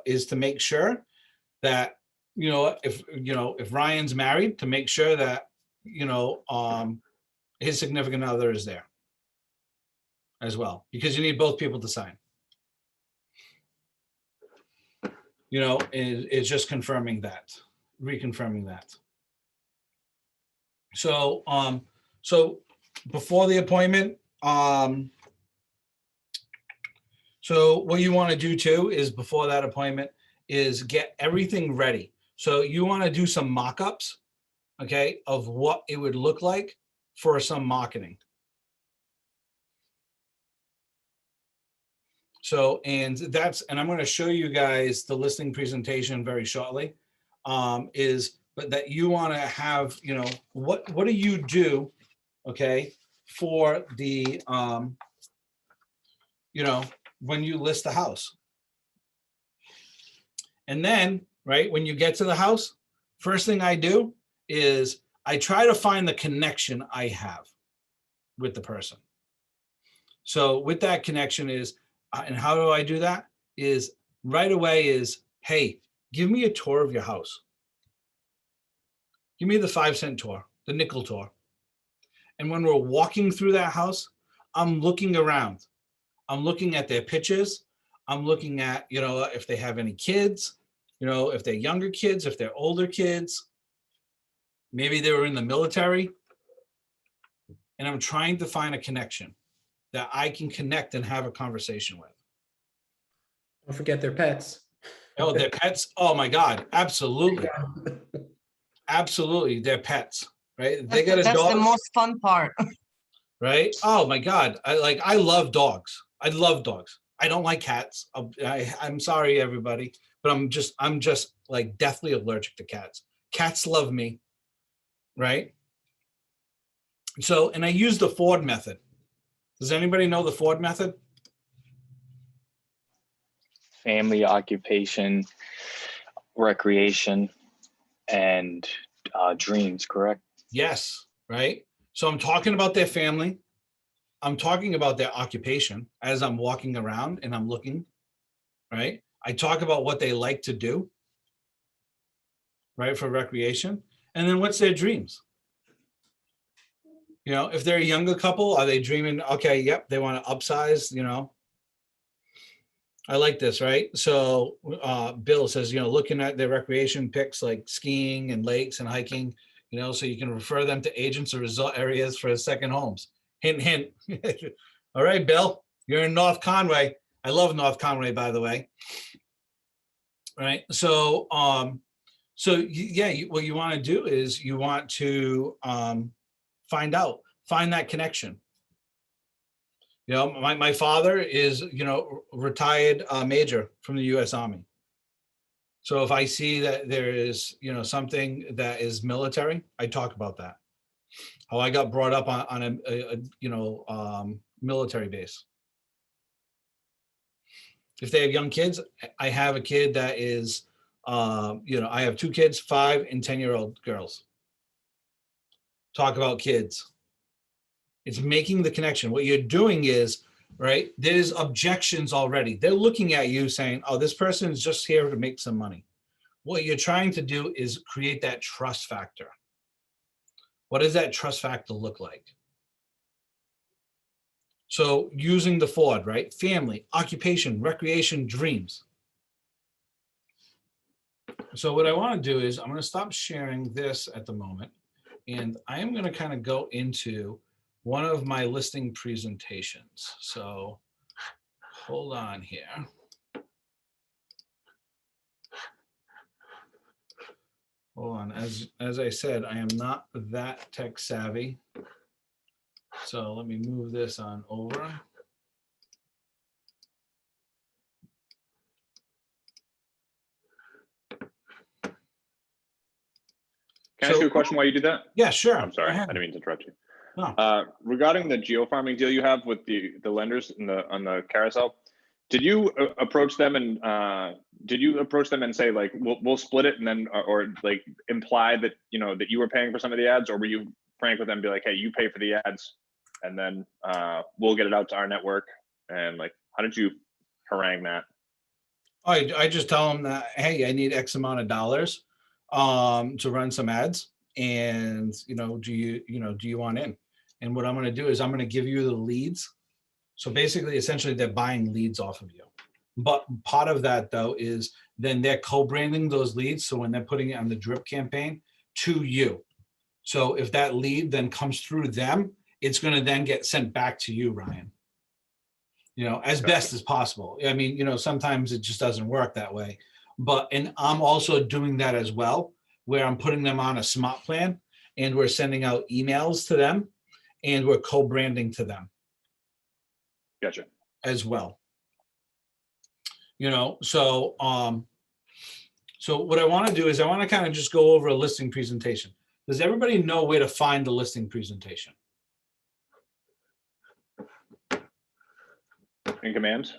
E: is to make sure that, if Ryan's married, to make sure that, his significant other is there as well, because you need both people to sign. It's just confirming that, reconfirming that. So, so before the appointment, so what you want to do too is before that appointment is get everything ready. So you want to do some mock-ups okay, of what it would look like for some marketing. So, and I'm going to show you guys the listing presentation very shortly, but that you want to have, you know, what do you do, okay, for the, you know, when you list the house. And then, right, when you get to the house, first thing I do is I try to find the connection I have with the person. So with that connection is, and how do I do that? Is right away is, hey, give me a tour of your house. Give me the 5-cent tour, the nickel tour. And when we're walking through that house, I'm looking around. I'm looking at their pictures. I'm looking at, you know, if they have any kids, you know, if they're younger kids, if they're older kids, maybe they were in the military. And I'm trying to find a connection that I can connect and have a conversation with.
F: Don't forget their pets.
E: Oh, their pets. Oh my God. Absolutely. Absolutely. Their pets, right? They got a dog.
K: That's the most fun part.
E: Right? Oh my God. I love dogs. I love dogs. I don't like cats. I'm sorry, everybody, but I'm just like deathly allergic to cats. Cats love me. Right? So, and I use the Ford method. Does anybody know the Ford method?
N: Family, occupation, recreation, and dreams, correct?
E: Yes, right? So I'm talking about their family. I'm talking about their occupation as I'm walking around and I'm looking, right? I talk about what they like to do, right, for recreation. And then what's their dreams? You know, if they're a younger couple, are they dreaming, okay, yep, they want to upsize, you know? I like this, right? So Bill says, you know, looking at their recreation picks like skiing and lakes and hiking, you know, so you can refer them to agents or resort areas for second homes. Hint, hint. All right, Bill, you're in North Conway. I love North Conway, by the way. Right. So, what you want to do is you want to find that connection. You know, my father is, you know, retired major from the U.S. Army. So if I see that there is, you know, something that is military, I talk about that. How I got brought up on a military base. If they have young kids, I have a kid that is, you know, I have 2 kids, 5 and 10-year-old girls. Talk about kids. It's making the connection. What you're doing is, right, there's objections already. They're looking at you saying, oh, this person is just here to make some money. What you're trying to do is create that trust factor. What does that trust factor look like? So using the Ford, right? Family, occupation, recreation, dreams. So what I want to do is I'm going to stop sharing this at the moment. And I am going to kind of go into one of my listing presentations. So hold on here. Hold on. As I said, I am not that tech savvy. So let me move this on over.
J: Can I ask you a question while you do that?
E: Yeah, sure.
J: I'm sorry, I didn't mean to interrupt you.
E: No.
J: Regarding the geofarming deal you have with the lenders on the carousel, did you approach them and say like we'll split it and then or like imply that you know that you were paying for some of the ads, or were you frank with them and be like, hey, you pay for the ads and then we'll get it out to our network? And like, how did you harangue that?
E: I just tell them that, hey, I need X amount of dollars to run some ads, and do you want in? And what I'm going to do is I'm going to give you the leads. So basically, essentially, they're buying leads off of you. But part of that, though, is then they're co-branding those leads. So when they're putting it on the drip campaign to you. So if that lead then comes through them, it's going to then get sent back to you, Ryan. As best as possible. I mean, sometimes it just doesn't work that way. And I'm also doing that as well, where I'm putting them on a smart plan. and we're sending out emails to them, and we're co-branding to them
J: Gotcha.
E: as well. You know, so so what I want to do is I want to kind of just go over a listing presentation. Does everybody know where to find the listing presentation?
J: In command?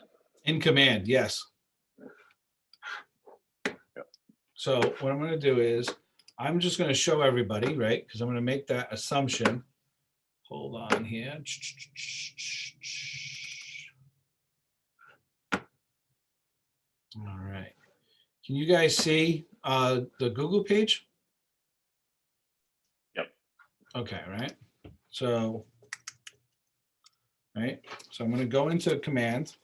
E: In command, yes. So what I'm going to do is I'm just going to show everybody, right? Because I'm going to make that assumption. Hold on here. All right. Can you guys see the Google page?
J: Yep.
E: Okay, right. So, right. So I'm going to go into command.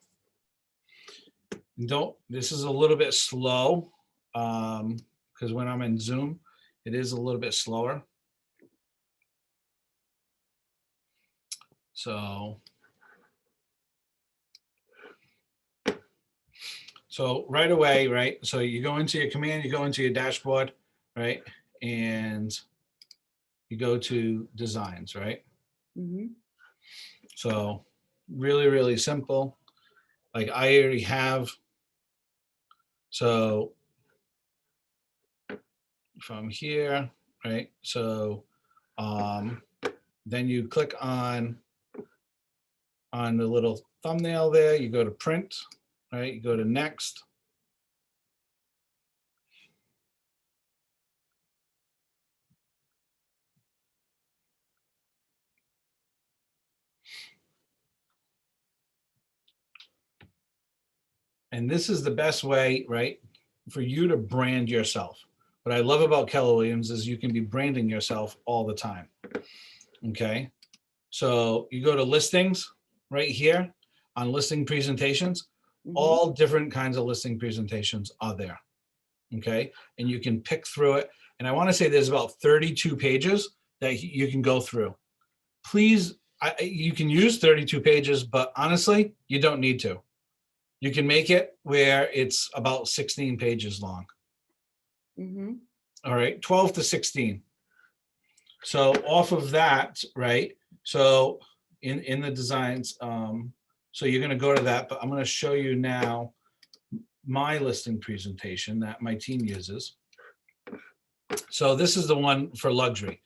E: This is a little bit slow because when I'm in Zoom, it is a little bit slower. So right away, right? So you go into your command, you go into your dashboard, right? And you go to designs, right? So really, really simple. Like I already have. So from here, right? So then you click on the little thumbnail there, you go to print, right? You go to next. And this is the best way, right, for you to brand yourself. What I love about Keller Williams is you can be branding yourself all the time. Okay. So you go to listings right here on listing presentations. All different kinds of listing presentations are there. Okay. And you can pick through it. And I want to say there's about 32 pages that you can go through. Please, you can use 32 pages, but honestly, you don't need to. You can make it where it's about 16 pages long. All right, 12 to 16. So off of that, right? So in the designs, so you're going to go to that, but I'm going to show you now my listing presentation that my team uses. So this is the one for luxury.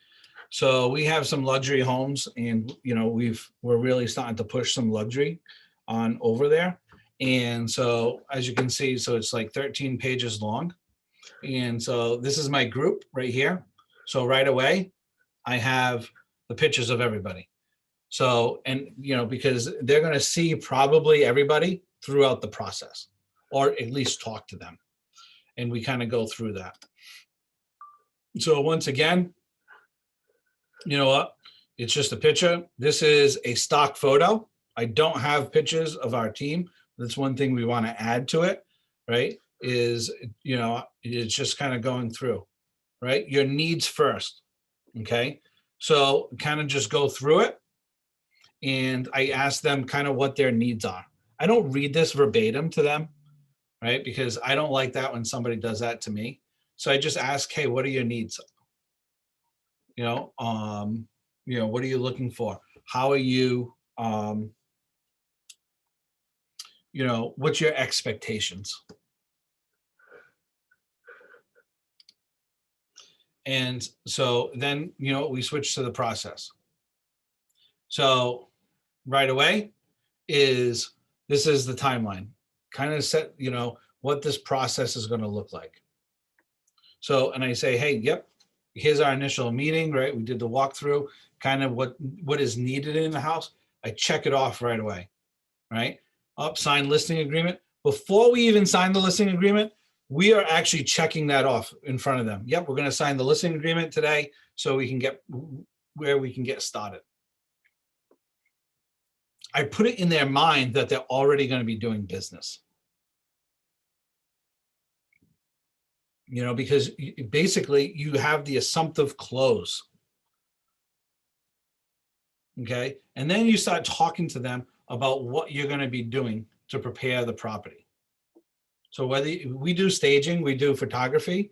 E: So we have some luxury homes, and you know we're really starting to push some luxury on over there. And so as you can see, so it's like 13 pages long. And so this is my group right here. So right away, I have the pictures of everybody. So, and you know, because they're going to see probably everybody throughout the process, or at least talk to them. And we kind of go through that. So once again, you know what? It's just a picture. This is a stock photo. I don't have pictures of our team. That's one thing we want to add to it, right? Is, you know, it's just kind of going through, right? Your needs first, okay? So kind of just go through it. And I ask them kind of what their needs are. I don't read this verbatim to them, right? Because I don't like that when somebody does that to me. So I just ask, hey, what are your needs? You know, what are you looking for? How are you, you know, what's your expectations? And so then, you know, we switch to the process. So right away this is the timeline, kind of set, you know, what this process is going to look like. So, and I say, hey, yep, here's our initial meeting, right? We did the walkthrough, kind of what is needed in the house. I check it off right away, right? Sign listing agreement. Before we even sign the listing agreement, we are actually checking that off in front of them. Yep, we're going to sign the listing agreement today so we can get where we can get started. I put it in their mind that they're already going to be doing business. You know, because basically you have the assumptive close. Okay. And then you start talking to them about what you're going to be doing to prepare the property. So whether we do staging, we do photography,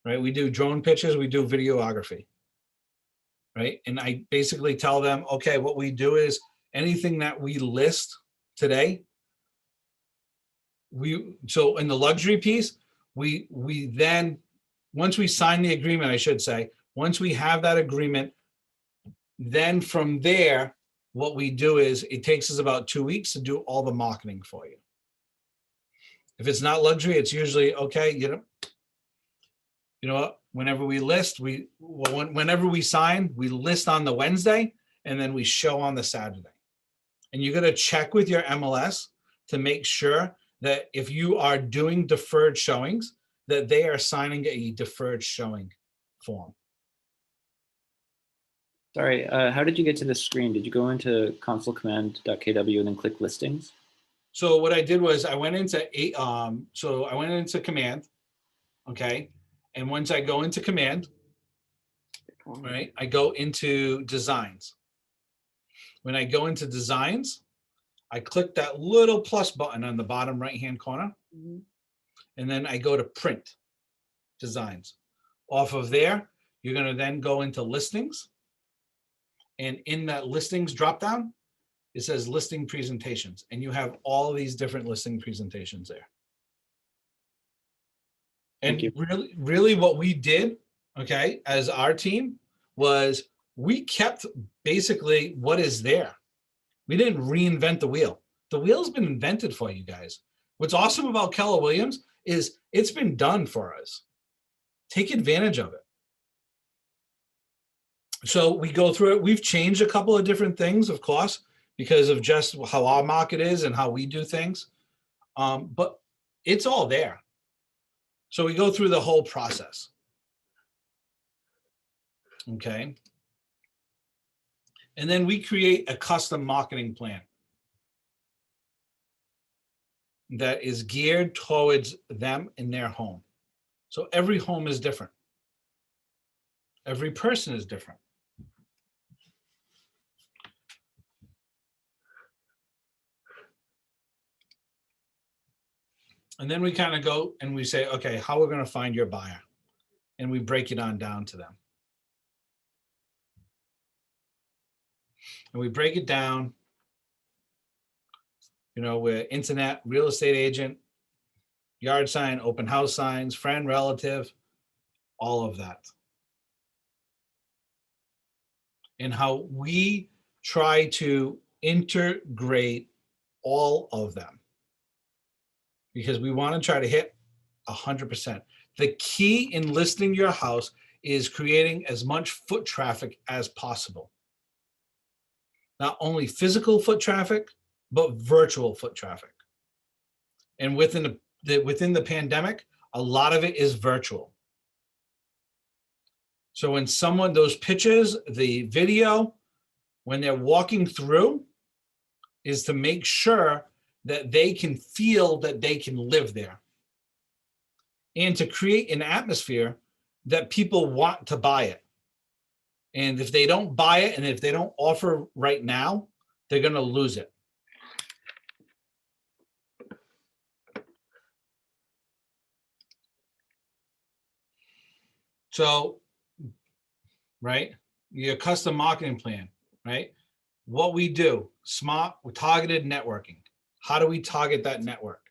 E: right? We do drone pictures, we do videography. right? And I basically tell them, okay, what we do is anything that we list today, so in the luxury piece, we then, once we sign the agreement, I should say, once we have that agreement, then from there, what we do is it takes us about 2 weeks to do all the marketing for you. If it's not luxury, it's usually, okay, you know what, whenever we list, whenever we sign, we list on the Wednesday and then we show on the Saturday. And you got to check with your MLS to make sure that if you are doing deferred showings, that they are signing a deferred showing form.
O: Sorry, how did you get to this screen? Did you go into consolecommand.kw and then click listings?
E: So what I did was I went into command, okay? And once I go into command, right, I go into designs. When I go into designs, I click that little plus button on the bottom right-hand corner. And then I go to print designs. Off of there, you're going to then go into listings. And in that listings dropdown, it says listing presentations. And you have all these different listing presentations there. And really what we did, okay, as our team was we kept basically what is there. We didn't reinvent the wheel. The wheel's been invented for you guys. What's awesome about Keller Williams is it's been done for us. Take advantage of it. So we go through it. We've changed a couple of different things, of course, because of just how our market is and how we do things. But it's all there. So we go through the whole process. Okay. And then we create a custom marketing plan that is geared towards them in their home. So every home is different. Every person is different. And then we kind of go and we say, okay, how we're going to find your buyer. And we break it on down to them. And we break it down, you know, with internet, real estate agent, yard sign, open house signs, friend, relative, all of that. And how we try to integrate all of them. Because we want to try to hit 100%. The key in listing your house is creating as much foot traffic as possible. Not only physical foot traffic, but virtual foot traffic. And within the pandemic, a lot of it is virtual. So when someone, those pictures, the video, when they're walking through, is to make sure that they can feel that they can live there. And to create an atmosphere that people want to buy it. And if they don't buy it, and if they don't offer right now, they're going to lose it. So, right, your custom marketing plan, right? What we do, smart, targeted networking. How do we target that network?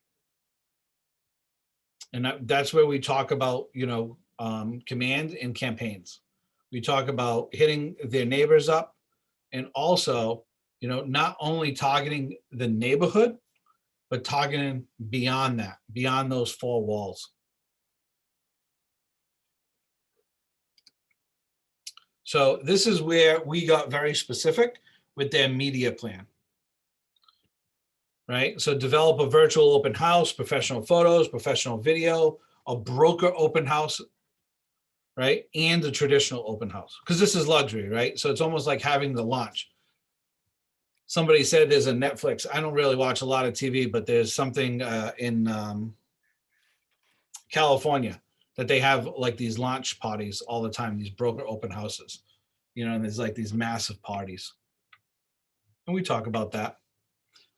E: And that's where we talk about, you know, command and campaigns. We talk about hitting their neighbors up, and also, you know, not only targeting the neighborhood, but targeting beyond that, beyond those four walls. So this is where we got very specific with their media plan. Right? So develop a virtual open house, professional photos, professional video, a broker open house, right? And a traditional open house, because this is luxury, right? So it's almost like having the launch. Somebody said there's a Netflix. I don't really watch a lot of TV, but there's something in California that they have like these launch parties all the time, these broker open houses, you know, and there's like these massive parties. And we talk about that.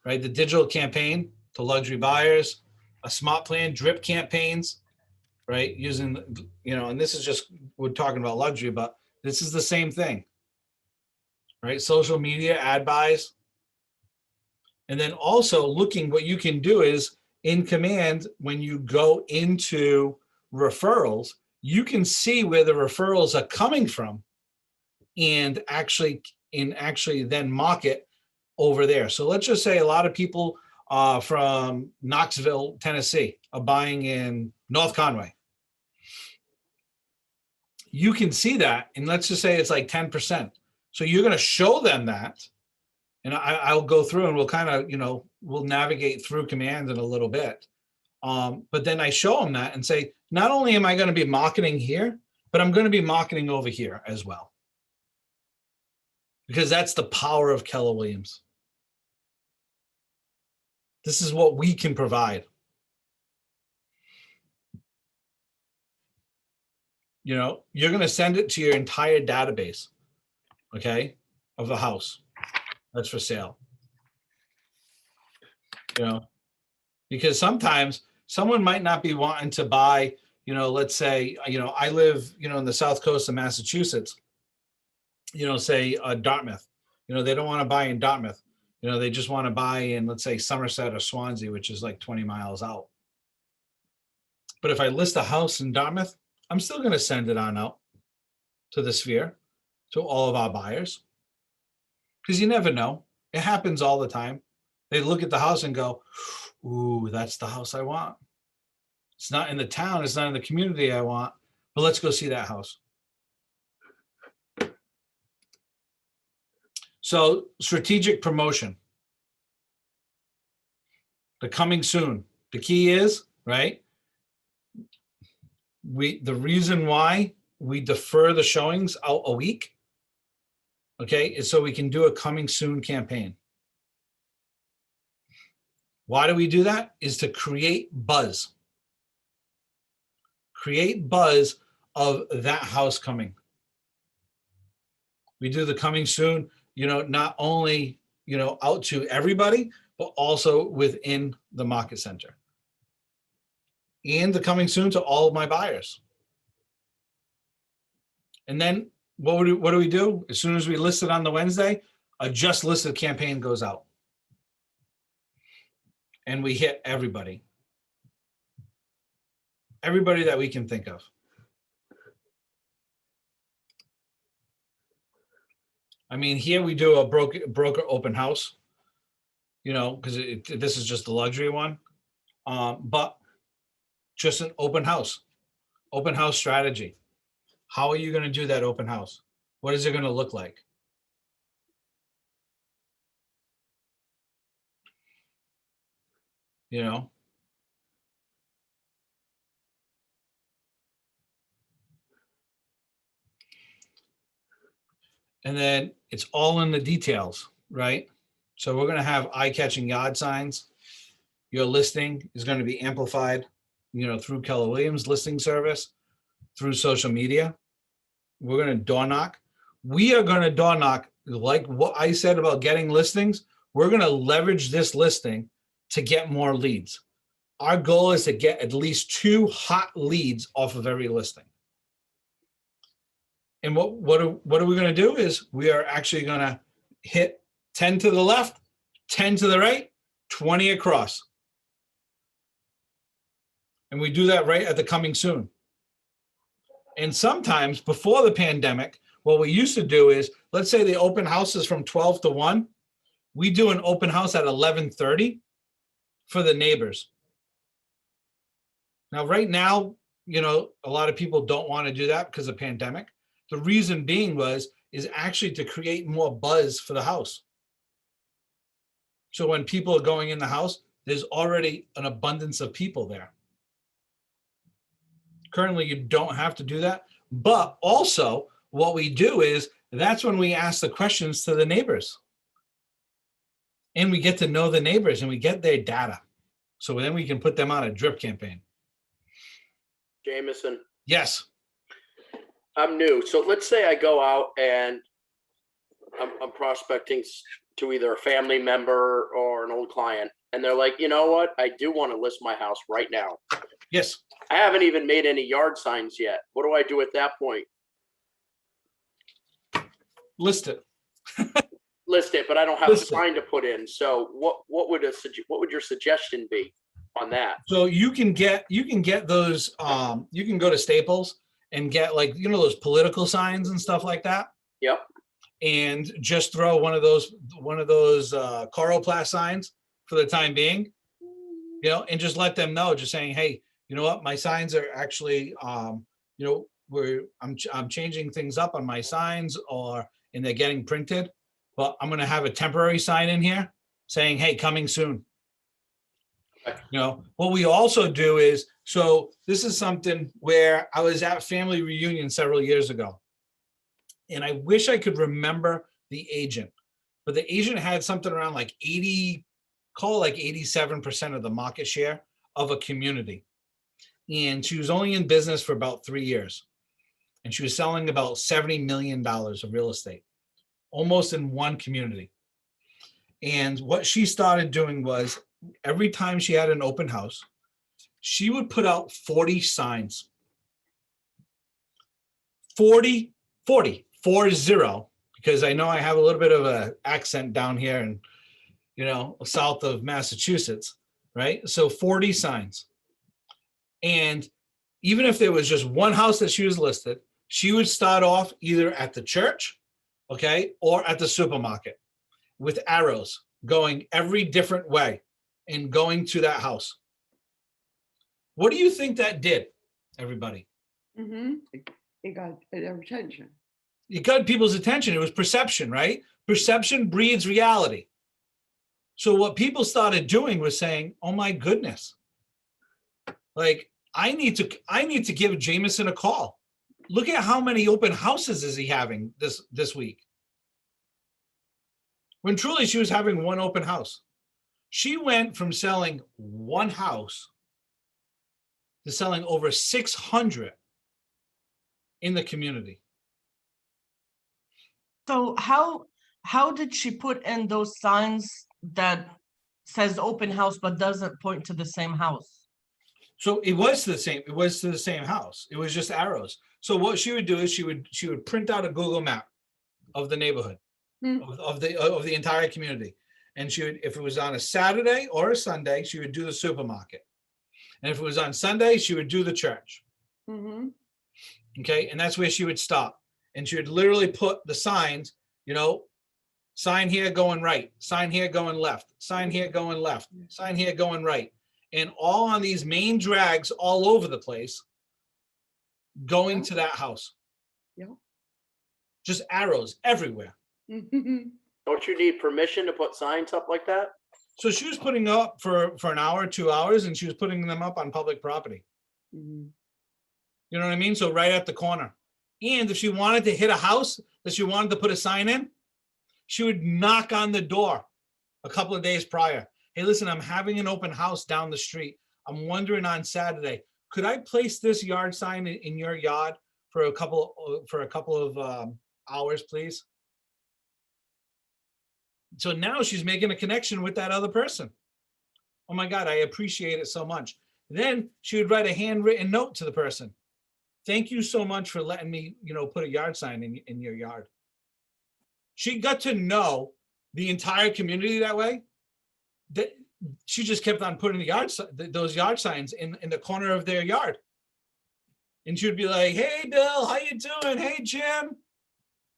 E: Right, the digital campaign to luxury buyers, a smart plan, drip campaigns, right? Using, you know, and this is just, we're talking about luxury, but this is the same thing. right? Social media ad buys. And then also looking, what you can do is in Command, when you go into referrals, you can see where the referrals are coming from and actually then market over there. So let's just say a lot of people from Knoxville, Tennessee are buying in North Conway. You can see that, and let's just say it's like 10%. So you're going to show them that, and I'll go through and we'll kind of, we'll navigate through Command in a little bit. But then I show them that and say, not only am I going to be marketing here, but I'm going to be marketing over here as well. Because that's the power of Keller Williams. This is what we can provide. You're going to send it to your entire database, okay, of the house that's for sale. Because sometimes someone might not be wanting to buy, let's say, I live, in the South Coast of Massachusetts, say Dartmouth, they don't want to buy in Dartmouth. They just want to buy in, let's say, Somerset or Swansea, which is like 20 miles out. But if I list a house in Dartmouth, I'm still going to send it on out to the sphere, to all of our buyers. Because you never know. It happens all the time. They look at the house and go, ooh, that's the house I want. It's not in the town. It's not in the community I want. But let's go see that house. So strategic promotion. The coming soon. The key is, right? The reason why we defer the showings out a week, okay, is so we can do a coming soon campaign. Why do we do that? Is to create buzz. Create buzz of that house coming. We do the coming soon, not only, out to everybody, but also within the market center. And the coming soon to all of my buyers. And then what do we do? As soon as we list it on the Wednesday, a just listed campaign goes out. And we hit everybody. Everybody that we can think of. I mean, here we do a broker open house, because this is just the luxury one. But just an open house strategy. How are you going to do that open house? What is it going to look like? And then it's all in the details, right? So we're going to have eye-catching yard signs. Your listing is going to be amplified, through Keller Williams listing service, through social media. We're going to door knock. We are going to door knock, like what I said about getting listings. We're going to leverage this listing to get more leads. Our goal is to get at least 2 hot leads off of every listing. And what are we going to do is we are actually going to hit 10 to the left, 10 to the right, 20 across. And we do that right at the coming soon. And sometimes before the pandemic, what we used to do is, let's say the open house is from 12 to 1. We do an open house at 11:30 for the neighbors. Now, right now, a lot of people don't want to do that because of pandemic. The reason being is actually to create more buzz for the house. So when people are going in the house, there's already an abundance of people there. Currently, you don't have to do that. But also, what we do is that's when we ask the questions to the neighbors. And we get to know the neighbors and we get their data. So then we can put them on a drip campaign.
P: Jameson.
E: Yes.
P: I'm new. So let's say I go out and I'm prospecting to either a family member or an old client. And they're like, you know what? I do want to list my house right now.
E: Yes.
P: I haven't even made any yard signs yet. What do I do at that point?
E: List it.
P: List it, but I don't have
E: List
P: a
E: it.
P: sign to put in. So what would your suggestion be on that?
E: So you can get those, you can go to Staples and get, like, you know, those political signs and stuff like that.
P: Yep.
E: And just throw one of those Coroplast signs for the time being, you know, and just let them know, just saying, hey, you know what, my signs are actually, you know, I'm changing things up on my signs, and they're getting printed, but I'm gonna have a temporary sign in here saying, hey, coming soon. You know, what we also do is, so this is something where I was at family reunion several years ago, and I wish I could remember the agent, but the agent had something around like 87% of the market share of a community. And she was only in business for about 3 years. And she was selling about $70 million of real estate, almost in one community. And what she started doing was, every time she had an open house, she would put out 40 signs. 40, because I know I have a little bit of an accent down here in, you know, south of Massachusetts, right? So 40 signs. And even if there was just one house that she was listed, she would start off either at the church, okay, or at the supermarket with arrows going every different way and going to that house. What do you think that did, everybody?
Q: It got their attention.
E: It got people's attention. It was perception, right? Perception breeds reality. So what people started doing was saying, oh my goodness, like, I need to give Jameson a call. Look at how many open houses is he having this week. When truly she was having one open house. She went from selling one house to selling over 600 in the community.
K: So how did she put in those signs that says open house but doesn't point to the same house?
E: So it was the same. It was to the same house. It was just arrows. So what she would do is she would print out a Google map of the neighborhood, of the entire community, and she would, if it was on a Saturday or a Sunday, she would do the supermarket, and if it was on Sunday, she would do the church. Okay, and that's where she would stop, and she would literally put the signs, you know, sign here going right, sign here going left, sign here going left, sign here going right. And all on these main drags all over the place, going to that house.
Q: Yeah.
E: Just arrows everywhere.
P: Don't you need permission to put signs up like that?
E: So she was putting up for an hour, 2 hours, and she was putting them up on public property. You know what I mean? So right at the corner. And if she wanted to hit a house that she wanted to put a sign in, she would knock on the door a couple of days prior. Hey, listen, I'm having an open house down the street. I'm wondering on Saturday, could I place this yard sign in your yard for a couple of hours, please? So now she's making a connection with that other person. Oh my God, I appreciate it so much. Then she would write a handwritten note to the person. Thank you so much for letting me, you know, put a yard sign in your yard. She got to know the entire community that way. That she just kept on putting those yard signs in the corner of their yard. And she would be like, hey, Bill, how you doing? Hey, Jim.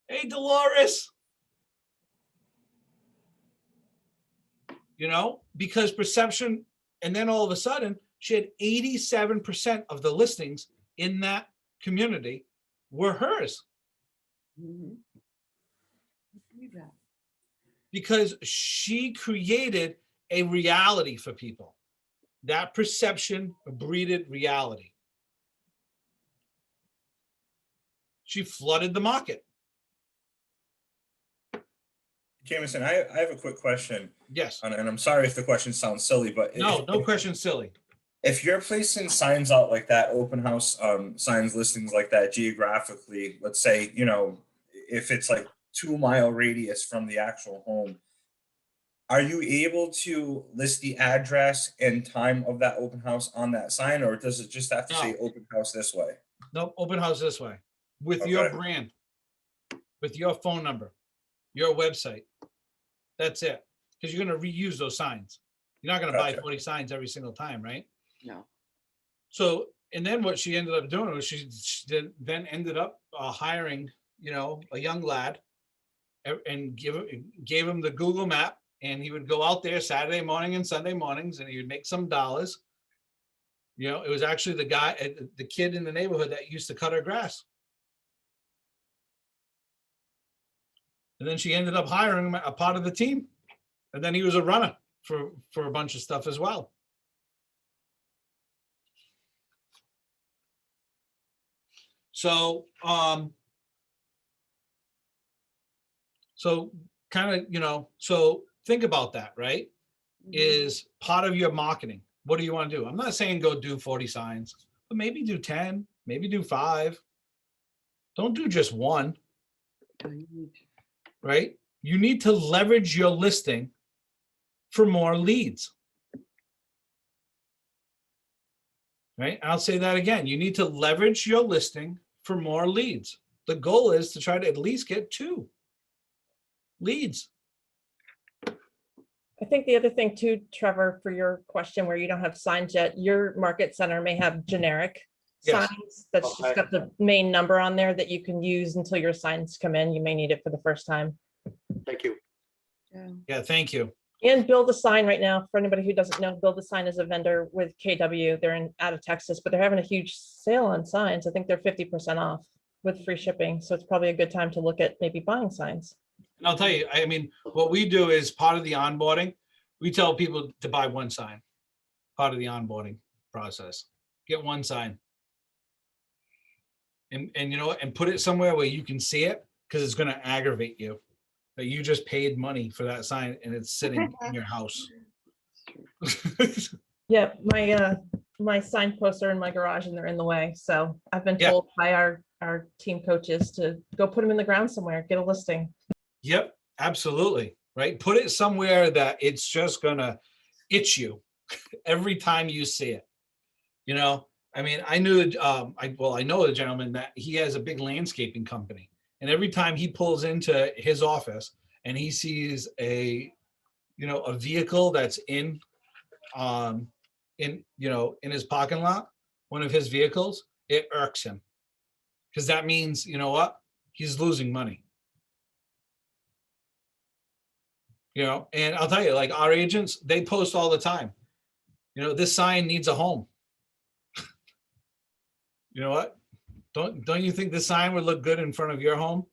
E: Hey, Dolores. You know, because perception, and then all of a sudden, she had 87% of the listings in that community were hers. Because she created a reality for people. That perception breeded reality. She flooded the market.
R: Jameson, I have a quick question.
E: Yes.
R: And I'm sorry if the question sounds silly, but
E: no question silly.
R: If you're placing signs out like that, open house signs, listings like that geographically, let's say, you know, if it's like 2 mile radius from the actual home, are you able to list the address and time of that open house on that sign, or does it just have to say open house this way?
E: Nope, open house this way with your brand, with your phone number. your website. That's it. Because you're going to reuse those signs. You're not going to buy
R: Gotcha.
E: 40 signs every single time, right?
Q: No.
E: So, and then what she ended up doing was she then ended up hiring, you know, a young lad and gave him the Google map, and he would go out there Saturday morning and Sunday mornings, and he would make some dollars. You know, it was actually the kid in the neighborhood that used to cut her grass. And then she ended up hiring him a part of the team. And then he was a runner for a bunch of stuff as well. So, so kind of, you know, so think about that, right? Is part of your marketing. What do you want to do? I'm not saying go do 40 signs, but maybe do 10, maybe do 5. Don't do just one, right? You need to leverage your listing for more leads. Right? I'll say that again. You need to leverage your listing for more leads. The goal is to try to at least get 2 leads.
S: I think the other thing too, Trevor, for your question where you don't have signs yet, your market center may have generic
E: Yes.
S: signs that's just got the main number on there that you can use until your signs come in. You may need it for the first time.
P: Thank you.
E: Yeah, thank you.
S: And Build a Sign right now, for anybody who doesn't know, Build a Sign is a vendor with KW. They're out of Texas, but they're having a huge sale on signs. I think they're 50% off with free shipping. So it's probably a good time to look at maybe buying signs.
E: And I'll tell you, I mean, what we do is part of the onboarding. We tell people to buy 1 sign, part of the onboarding process. Get 1 sign. And you know what? And put it somewhere where you can see it, because it's going to aggravate you that you just paid money for that sign and it's sitting in your house.
S: Yeah, my sign posts are in my garage and they're in the way. So I've been
E: Yeah.
S: told by our team coaches to go put them in the ground somewhere, get a listing.
E: Yep, absolutely. Right. Put it somewhere that it's just gonna itch you every time you see it. You know, I mean, I knew, I know a gentleman that he has a big landscaping company, and every time he pulls into his office and he sees a vehicle that's in his parking lot, one of his vehicles, it irks him, because that means, you know what, he's losing money. You know, and I'll tell you, like our agents, they post all the time. You know, this sign needs a home. You know what? Don't you think this sign would look good in front of your home?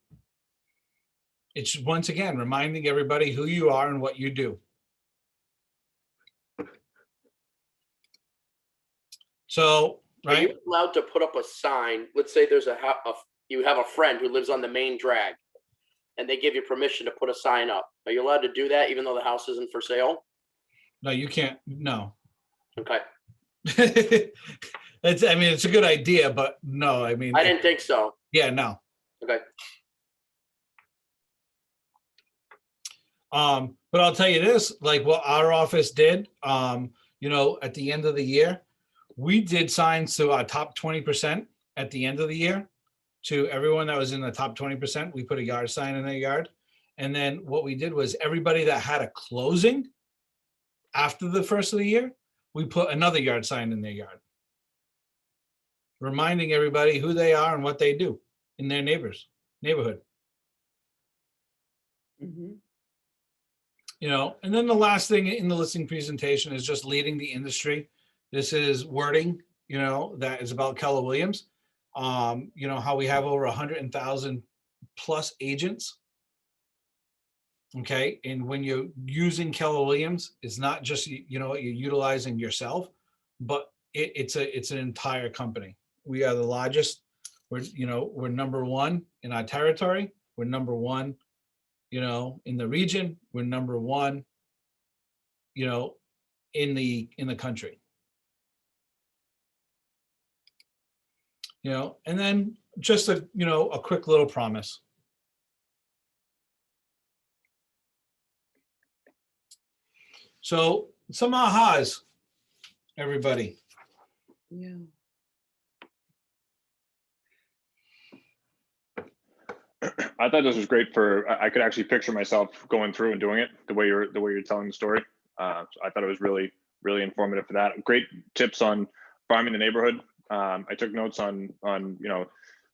E: It's once again reminding everybody who you are and what you do. So,
P: Are
E: right?
P: you allowed to put up a sign? Let's say there's you have a friend who lives on the main drag, and they give you permission to put a sign up. Are you allowed to do that even though the house isn't for sale?
E: No, you can't. No.
P: Okay.
E: It's a good idea, but no, I mean.
P: I didn't think so.
E: Yeah, no.
P: Okay.
E: But I'll tell you this, like what our office did, at the end of the year, we did signs to our top 20% at the end of the year. To everyone that was in the top 20%, we put a yard sign in their yard. And then what we did was everybody that had a closing after the first of the year, we put another yard sign in their yard, reminding everybody who they are and what they do in their neighborhood. You know, and then the last thing in the listing presentation is just leading the industry. This is wording, that is about Keller Williams. How we have over 100,000 plus agents. Okay. And when you're using Keller Williams, it's not just, you're utilizing yourself, but it's an entire company. We are the largest. We're number 1 in our territory. We're number 1, in the region. We're number 1, in the country. And then just a quick little promise. So some ahas, everybody.
Q: Yeah.
J: I thought this was great for, I could actually picture myself going through and doing it the way you're telling the story. So I thought it was really, really informative for that. Great tips on farming the neighborhood. I took notes on,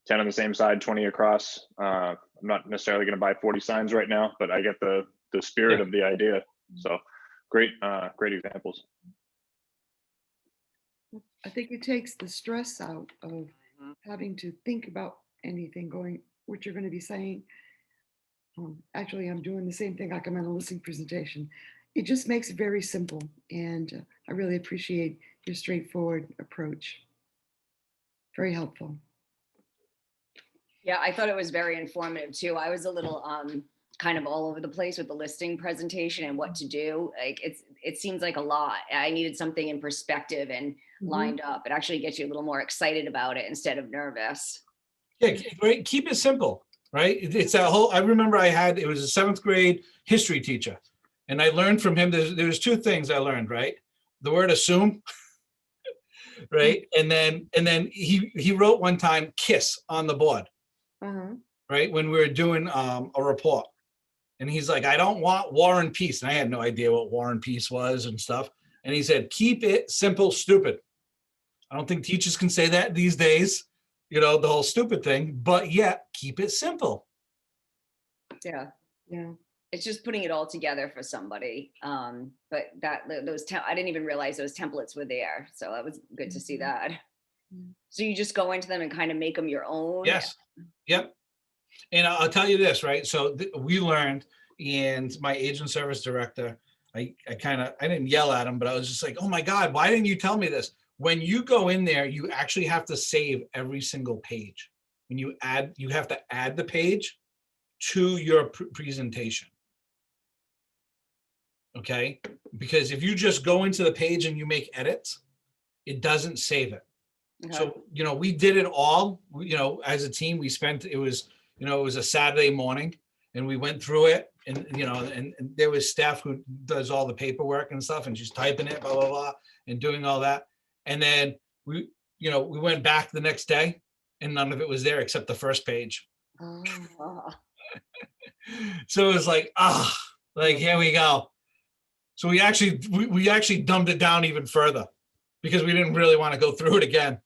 J: 10 on the same side, 20 across. I'm not necessarily going to buy 40 signs right now, but I get the spirit of the idea. So great examples.
Q: I think it takes the stress out of having to think about anything what you're going to be saying. Actually, I'm doing the same thing like I'm on a listening presentation. It just makes it very simple. And I really appreciate your straightforward approach. Very helpful.
I: Yeah, I thought it was very informative too. I was a little kind of all over the place with the listing presentation and what to do. Like it seems like a lot. I needed something in perspective and lined up. It actually gets you a little more excited about it instead of nervous.
E: Yeah, great. Keep it simple, right? It's that whole, I remember it was a 7th grade history teacher. And I learned from him, there's 2 things I learned, right? The word assume, right? And then he wrote one time, kiss on the board, right? When we were doing a report. And he's like, I don't want war and peace. And I had no idea what war and peace was and stuff. And he said, keep it simple, stupid. I don't think teachers can say that these days, the whole stupid thing, but yet keep it simple.
I: Yeah. It's just putting it all together for somebody. But I didn't even realize those templates were there. So that was good to see that. So you just go into them and kind of make them your own.
E: Yes. Yep. And I'll tell you this, right? So we learned, and my agent service director, I didn't yell at him, but I was just like, oh my God, why didn't you tell me this? When you go in there, you actually have to save every single page. When you have to add the page to your presentation. Okay? Because if you just go into the page and you make edits, it doesn't save it.
I: Okay.
E: So, we did it all, as a team. It was a Saturday morning and we went through it, and, and there was Steph who does all the paperwork and stuff, and she's typing it, blah, blah, blah, and doing all that. And then we went back the next day and none of it was there except the first page. So it was like, here we go. So we actually dumbed it down even further because we didn't really want to go through it again.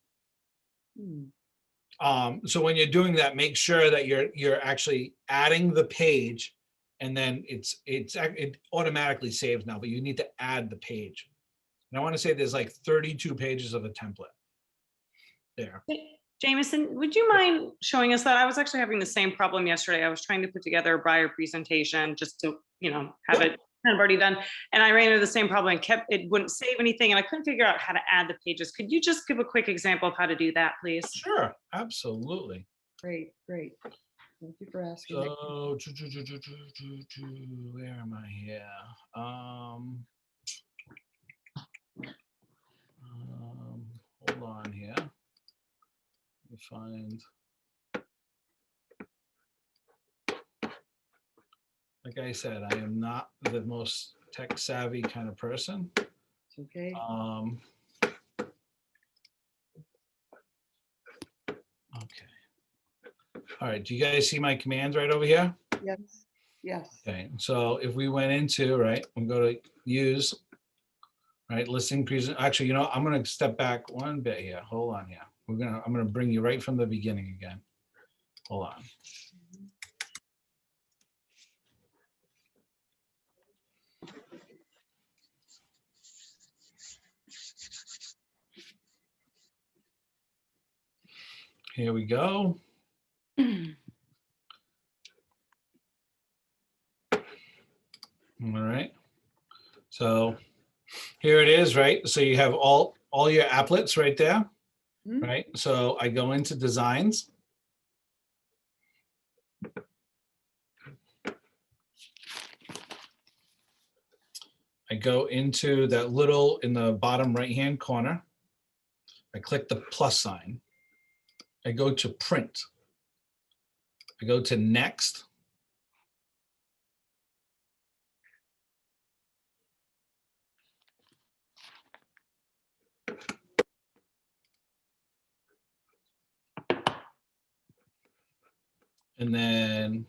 E: So when you're doing that, make sure that you're actually adding the page, and then it automatically saves now, but you need to add the page. And I want to say there's like 32 pages of a template there.
T: Jameson, would you mind showing us that? I was actually having the same problem yesterday. I was trying to put together a buyer presentation just to, have it kind of already done. And I ran into the same problem and it wouldn't save anything. And I couldn't figure out how to add the pages. Could you just give a quick example of how to do that, please?
E: Sure, absolutely.
Q: Great. Thank you for asking.
E: So, where am I here? Hold on here. Let me find. Like I said, I am not the most tech savvy kind of person.
Q: It's okay.
E: Okay. All right. Do you guys see my commands right over here?
Q: Yes.
E: Okay. So if we went into, right, we'll go to use, right, listing present. Actually, I'm going to step back one bit here. Hold on here. I'm going to bring you right from the beginning again. Hold on. Here we go. All right. So here it is, right? So you have all your applets right there, right? So I go into designs. I go into that little in the bottom right-hand corner. I click the plus sign. I go to print. I go to next. And then,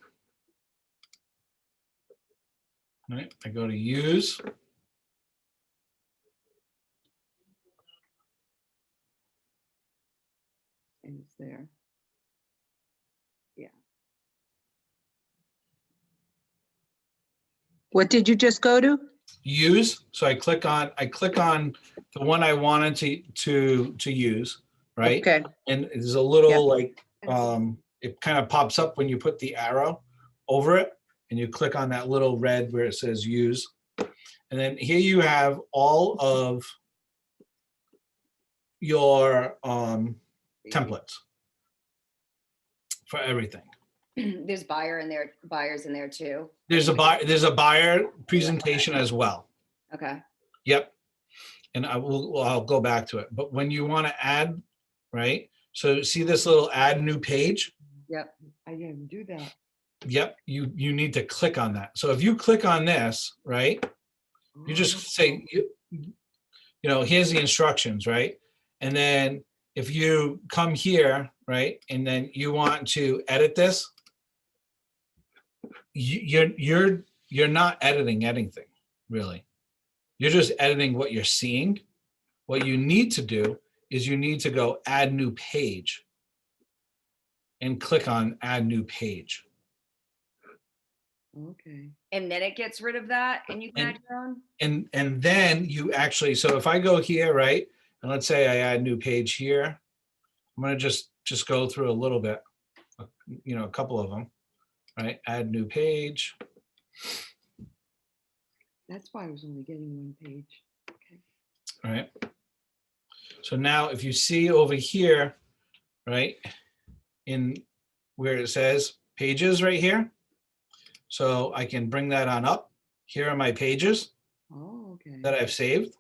E: all right, I go to use.
Q: And it's there. Yeah.
C: What did you just go to?
E: Use. So I click on the one I wanted to use, right?
C: Okay.
E: And there's a little
C: Yep.
E: like it kind of pops up when you put the arrow over it, and you click on that little red where it says use. And then here you have all of your templates for everything.
I: There's buyers in there too.
E: There's a buyer presentation as well.
I: Okay.
E: Yep. And I'll go back to it. But when you want to add, right? So see this little add new page?
I: Yep.
Q: I didn't even do that.
E: Yep. You need to click on that. So if you click on this, right? You just say, here's the instructions, right? And then if you come here, right? And then you want to edit this, you're not editing anything, really. You're just editing what you're seeing. What you need to do is you need to go add new page and click on add new page.
Q: Okay.
I: And then it gets rid of that and you can add your own?
E: And then you actually, so if I go here, right? And let's say I add new page here. I'm going to just go through a little bit, a couple of them, right? Add new page.
Q: That's why I was only getting one page. Okay.
E: All right. So now if you see over here, right, in where it says pages right here, so I can bring that on up. Here are my pages that I've saved.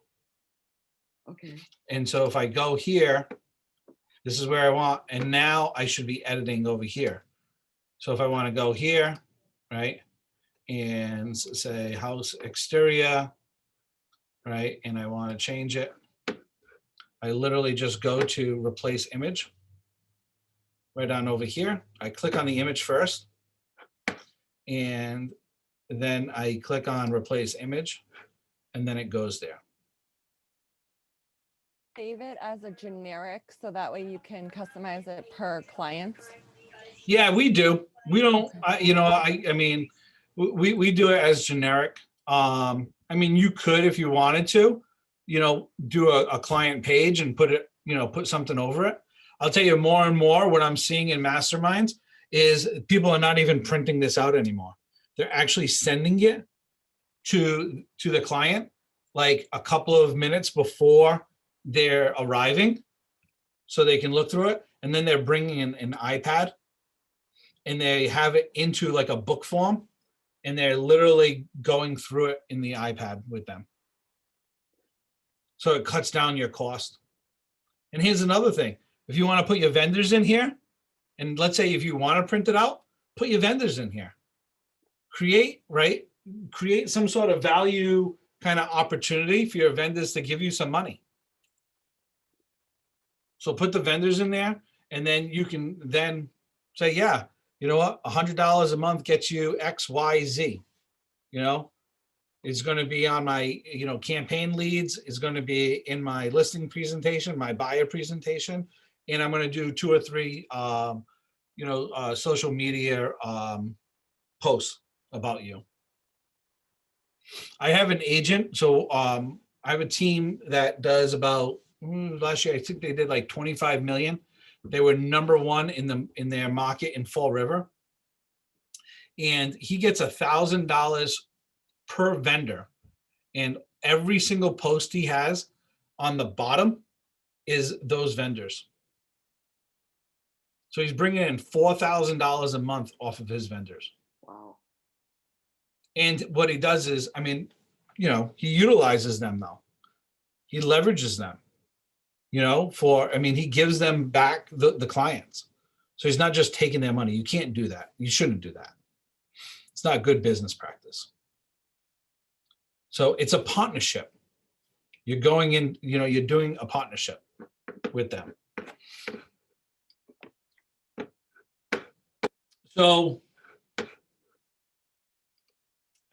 Q: Okay.
E: And so if I go here, this is where I want, and now I should be editing over here. So if I want to go here, right, and say house exterior, right, and I want to change it, I literally just go to replace image right on over here. I click on the image first, and then I click on replace image, and then it goes there.
U: Save it as a generic so that way you can customize it per client.
E: Yeah, we do. We don't, I mean, we do it as generic. I mean, you could, if you wanted to, do a client page and put it, put something over it. I'll tell you more and more what I'm seeing in masterminds is people are not even printing this out anymore. They're actually sending it to the client like a couple of minutes before they're arriving so they can look through it. And then they're bringing in an iPad and they have it into like a book form and they're literally going through it in the iPad with them. So it cuts down your cost. And here's another thing. If you want to put your vendors in here, and let's say if you want to print it out, put your vendors in here. Create some sort of value kind of opportunity for your vendors to give you some money. So put the vendors in there, and then you can then say, yeah, you know what, $100 a month gets you X, Y, Z. It's going to be on my, campaign leads. It's going to be in my listing presentation, my buyer presentation, and I'm going to do 2 or 3, social media posts about you. I have an agent, so I have a team that does about last year. I think they did like 25 million. They were #1 in their market in Fall River, and he gets $1,000 per vendor, and every single post he has on the bottom is those vendors. So he's bringing in $4,000 a month off of his vendors.
Q: Wow.
E: And what he does is, he utilizes them though. He leverages them, he gives them back the clients. So he's not just taking their money. You can't do that. You shouldn't do that. It's not good business practice. So it's a partnership. You're going in, you're doing a partnership with them. So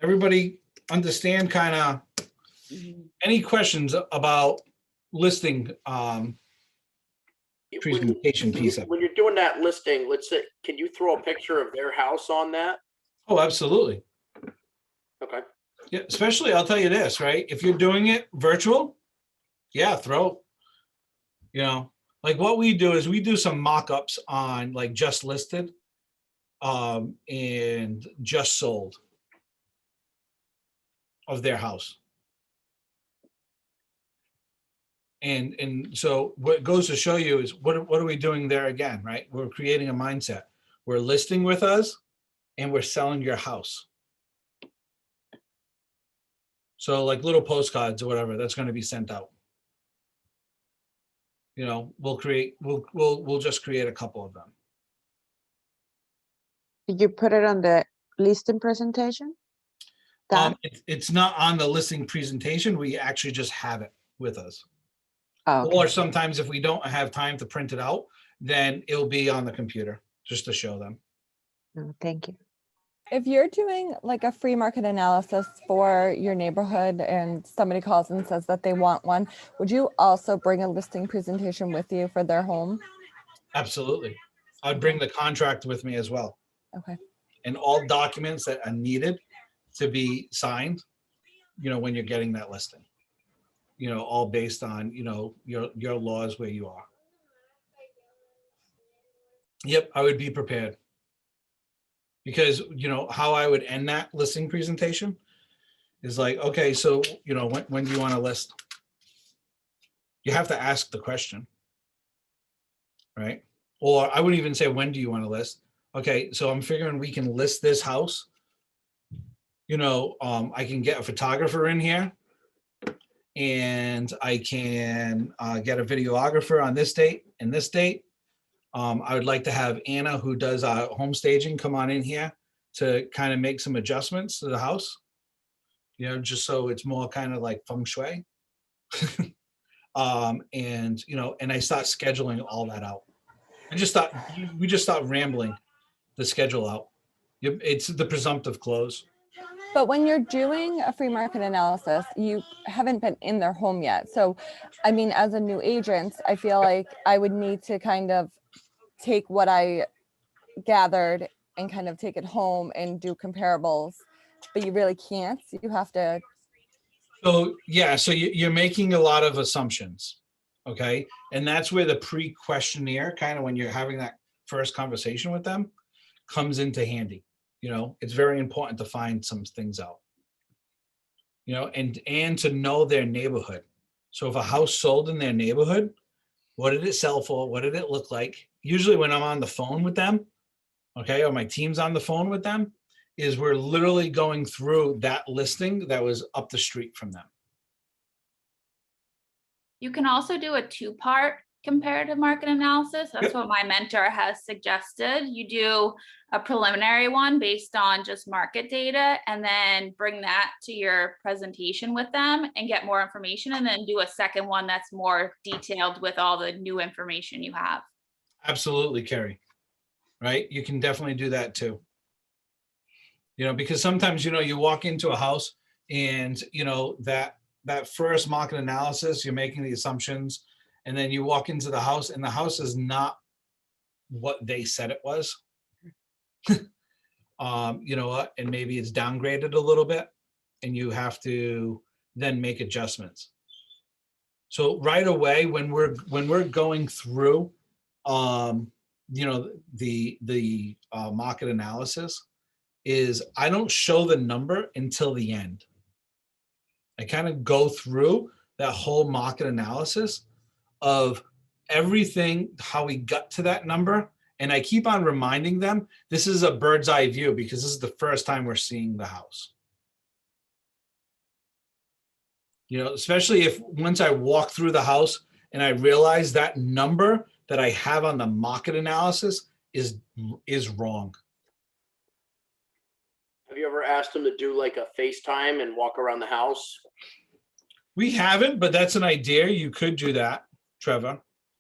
E: everybody understand kind of any questions about listing presentation piece of it?
P: When you're doing that listing, let's say, can you throw a picture of their house on that?
E: Oh, absolutely.
P: Okay.
E: Yeah, especially I'll tell you this, right? If you're doing it virtual, yeah, throw, like what we do is we do some mock-ups on like just listed and just sold of their house. And so what goes to show you is what are we doing there again, right? We're creating a mindset. We're listing with us and we're selling your house. So like little postcards or whatever, that's going to be sent out. We'll just create a couple of them.
D: Did you put it on the listing presentation?
E: It's not on the listing presentation. We actually just have it with us.
D: Oh, okay.
E: Or sometimes if we don't have time to print it out, then it'll be on the computer just to show them.
D: No, thank you.
U: If you're doing like a free market analysis for your neighborhood and somebody calls and says that they want one, would you also bring a listing presentation with you for their home?
E: Absolutely. I'd bring the contract with me as well.
U: Okay.
E: And all documents that are needed to be signed, when you're getting that listing. All based on, your laws where you are. Yep, I would be prepared. Because, how I would end that listing presentation is like, okay, so, when do you want to list? You have to ask the question, right? Or I would even say, when do you want to list? Okay, so I'm figuring we can list this house. I can get a photographer in here. And I can get a videographer on this date and this date. I would like to have Anna, who does home staging, come on in here to kind of make some adjustments to the house, just so it's more kind of like feng shui. And I start scheduling all that out. We just start rambling the schedule out. It's the presumptive close.
U: But when you're doing a free market analysis, you haven't been in their home yet. So, I mean, as a new agent, I feel like I would need to kind of take what I gathered and kind of take it home and do comparables, but you really can't. You have to.
E: So, yeah, so you're making a lot of assumptions, okay? And that's where the pre-questionnaire, kind of when you're having that first conversation with them, comes into handy. It's very important to find some things out, and to know their neighborhood. So if a house sold in their neighborhood, what did it sell for? What did it look like? Usually when I'm on the phone with them, okay, or my team's on the phone with them, is we're literally going through that listing that was up the street from them.
V: You can also do a two-part comparative market analysis. That's what my mentor has suggested. You do a preliminary one based on just market data, and then bring that to your presentation with them and get more information, and then do a second one that's more detailed with all the new information you have.
E: Absolutely, Carrie. Right? You can definitely do that too. Because sometimes, you walk into a house and, that first market analysis, you're making the assumptions, and then you walk into the house and the house is not what they said it was. And maybe it's downgraded a little bit and you have to then make adjustments. So right away, when we're going through, the market analysis, is I don't show the number until the end. I kind of go through that whole market analysis of everything, how we got to that number. And I keep on reminding them, this is a bird's eye view because this is the first time we're seeing the house. Especially if once I walk through the house and I realize that number that I have on the market analysis is wrong.
P: Have you ever asked them to do like a FaceTime and walk around the house?
E: We haven't, but that's an idea. You could do that, Trevor.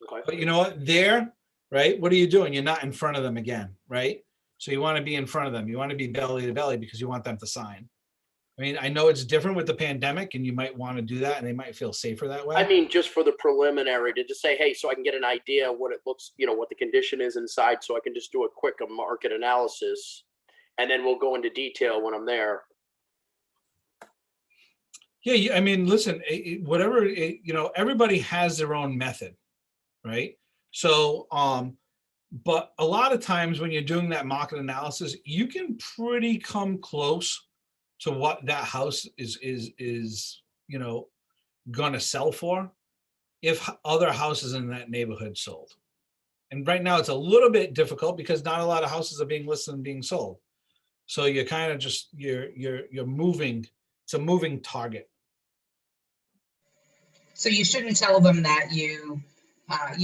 P: Okay.
E: But you know what? There, right? What are you doing? You're not in front of them again, right? So you want to be in front of them. You want to be belly to belly because you want them to sign. I mean, I know it's different with the pandemic and you might want to do that and they might feel safer that way.
P: I mean, just for the preliminary to just say, hey, so I can get an idea what it looks, what the condition is inside, so I can just do a quick market analysis, and then we'll go into detail when I'm there.
E: Yeah, I mean, listen, whatever, everybody has their own method, right? So, but a lot of times when you're doing that market analysis, you can pretty come close to what that house is going to sell for if other houses in that neighborhood sold. And right now it's a little bit difficult because not a lot of houses are being listed and being sold. So you're kind of just, you're moving, it's a moving target.
C: So you shouldn't tell them that you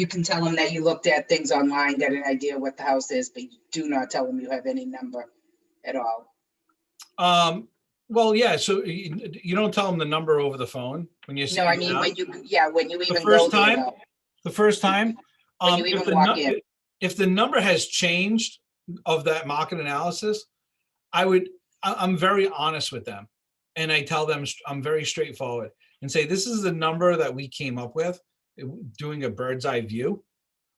C: can tell them that you looked at things online, got an idea what the house is, but you do not tell them you have any number at all.
E: Well, yeah. So you don't tell them the number over the phone when you.
C: No, I mean when you even
E: the first
C: go there,
E: time.
C: though.
E: The first time.
C: When you even walk in.
E: If the number has changed of that market analysis, I'm very honest with them, and I tell them I'm very straightforward and say this is the number that we came up with, doing a bird's eye view.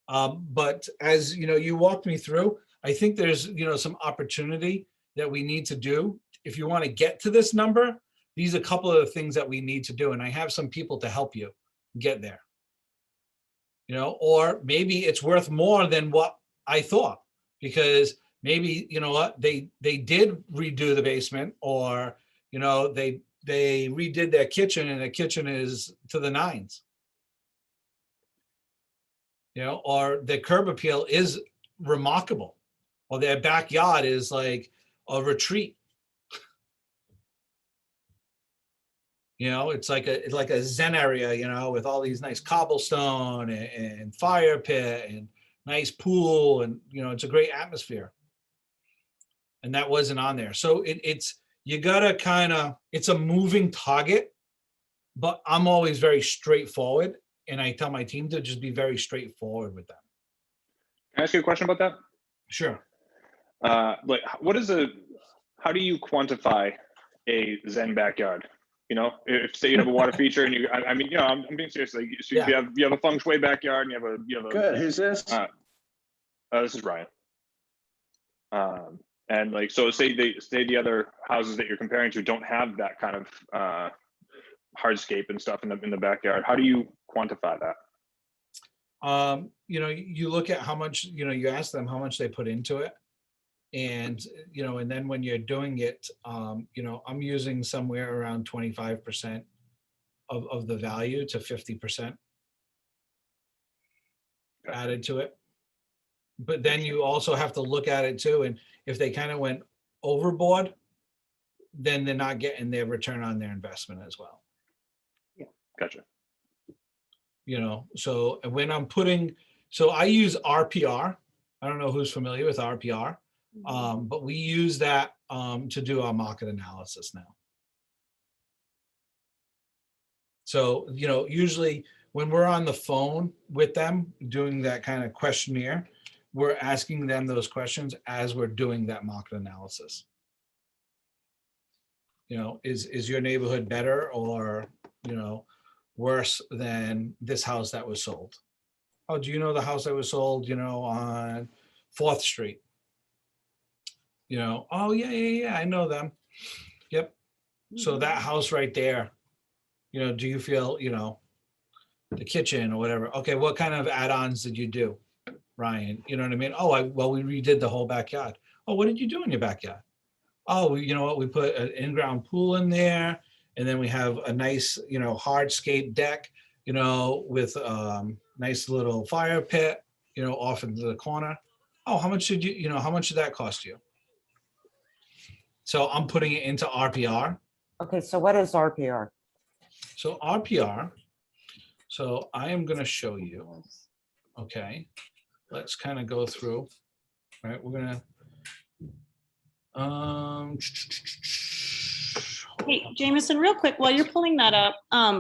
E: But as you walked me through, I think there's some opportunity that we need to do. If you want to get to this number, these are a couple of the things that we need to do. And I have some people to help you get there. Or maybe it's worth more than what I thought, because maybe, they did redo the basement, or, they redid their kitchen and the kitchen is to the nines. Or the curb appeal is remarkable, or their backyard is like a retreat. It's like a Zen area, with all these nice cobblestone and fire pit and nice pool, and it's a great atmosphere. And that wasn't on there. So you gotta it's a moving target, but I'm always very straightforward, and I tell my team to just be very straightforward with them.
J: Can I ask you a question about that?
E: Sure.
J: Like, how do you quantify a Zen backyard? If say you have a water feature and I'm being serious. Like, so you have a feng shui backyard and you have a
L: Good. Who's this?
J: This is Ryan. And like, so say the other houses that you're comparing to don't have that kind of hardscape and stuff in the backyard. How do you quantify that?
E: You look at how much, you ask them how much they put into it. And, and then when you're doing it, I'm using somewhere around 25% of the value to 50% added to it. But then you also have to look at it too. And if they kind of went overboard, then they're not getting their return on their investment as well.
J: Yeah. Gotcha.
E: So when I'm so I use RPR. I don't know who's familiar with RPR. But we use that to do our market analysis now. So, usually when we're on the phone with them doing that kind of questionnaire, we're asking them those questions as we're doing that market analysis. Is your neighborhood better or, worse than this house that was sold? Oh, do you know the house that was sold, on 4th Street? Oh yeah, I know them. Yep. So that house right there, do you feel, the kitchen or whatever? Okay, what kind of add-ons did you do, Ryan? You know what I mean? Oh, we redid the whole backyard. Oh, what did you do in your backyard? Oh, you know what? We put an in-ground pool in there, and then we have a nice, hardscape deck, with nice little fire pit, off into the corner. Oh, how much did how much did that cost you? So I'm putting it into RPR.
A: Okay, so what is RPR?
E: So RPR, so I am going to show you. Okay, let's kind of go through. All right, we're going to.
T: Hey, Jameson, real quick, while you're pulling that up,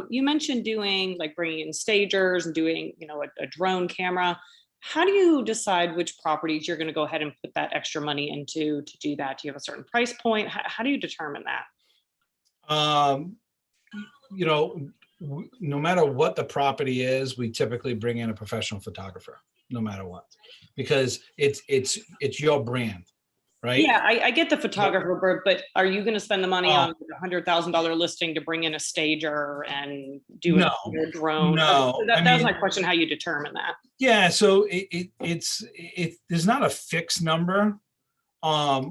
T: you mentioned bringing in stagers and doing, a drone camera. how do you decide which properties you're going to go ahead and put that extra money into to do that? Do you have a certain price point? How do you determine that?
E: You know, no matter what the property is, we typically bring in a professional photographer, no matter what, because it's your brand, right?
T: Yeah, I get the photographer, but are you going to spend the money on a $100,000 listing to bring in a stager and do
E: No,
T: a drone?
E: no,
T: So that
E: I
T: was my
E: mean-
T: question, how you determine that.
E: Yeah, so there's not a fixed number.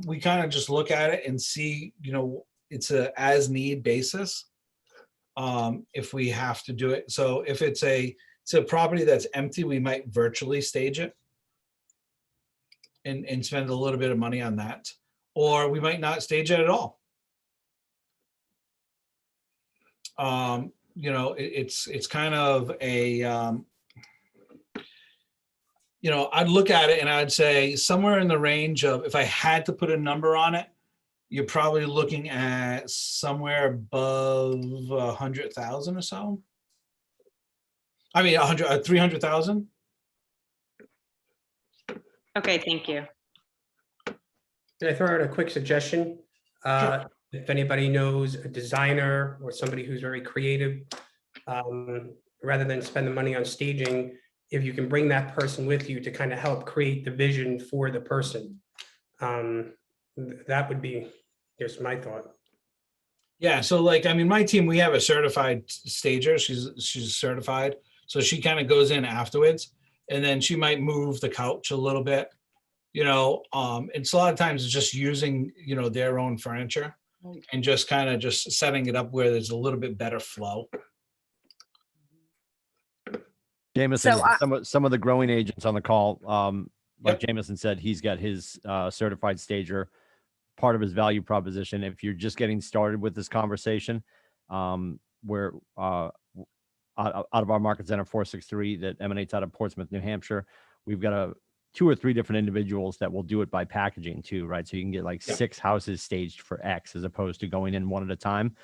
E: We kind of just look at it and see, you know, it's a as need basis. If we have to do it. So if it's a property that's empty, we might virtually stage it and spend a little bit of money on that. Or we might not stage it at all. You know, it's kind of a, you know, I'd look at it and I'd say somewhere in the range of, if I had to put a number on it, you're probably looking at somewhere above 100,000 or so. I mean, 300,000.
T: Okay, thank you.
F: Can I throw out a quick suggestion? If anybody knows a designer or somebody who's very creative, rather than spend the money on staging, if you can bring that person with you to kind of help create the vision for the person, that would be just my thought.
E: Yeah, so like, I mean, my team, we have a certified stager. She's certified. So she kind of goes in afterwards, and then she might move the couch a little bit, you know, it's a lot of times it's just using, you know, their own furniture and just kind of just setting it up where there's a little bit better flow.
B: Jameson,
U: So
B: some of the growing agents on the call, like Jameson said, he's got his certified stager, part of his value proposition. If you're just getting started with this conversation, we're out of our market center 463 that emanates out of Portsmouth, New Hampshire. We've got 2 or 3 different individuals that will do it by packaging too, right? So you can get like 6 houses staged for X as opposed to going in one at a time.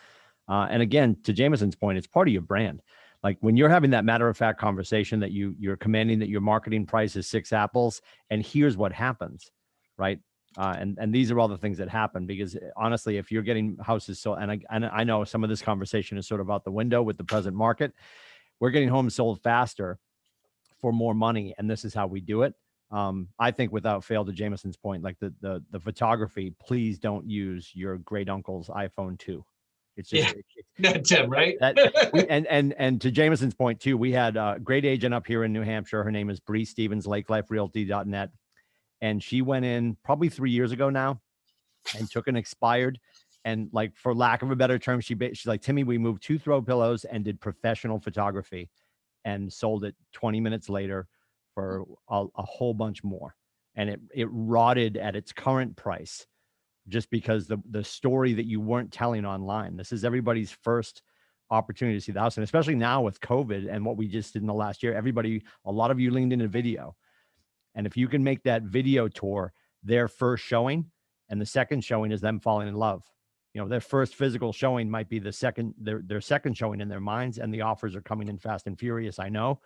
B: And again, to Jameson's point, it's part of your brand. Like when you're having that matter of fact conversation that you're commanding that your marketing price is 6 apples, and here's what happens, right? And these are all the things that happen, because honestly, if you're getting houses sold, and I know some of this conversation is sort of out the window with the present market, we're getting homes sold faster for more money, and this is how we do it. I think without fail, to Jameson's point, like the photography, please don't use your great uncle's iPhone 2. It's just
E: That's it, right?
B: And to Jameson's point too, we had a great agent up here in New Hampshire. Her name is Bree Stevens, LakeLifeRealty.net. And she went in probably 3 years ago now and took an expired, and like, for lack of a better term, she's like, Timmy, we moved 2 throw pillows and did professional photography and sold it 20 minutes later for a whole bunch more. And it rotted at its current price just because the story that you weren't telling online. This is everybody's first opportunity to see the house. And especially now with COVID and what we just did in the last year, a lot of you leaned into video. And if you can make that video tour their first showing, and the second showing is them falling in love, you know, their first physical showing might be their second showing in their minds, and the offers are coming in fast and furious, I know,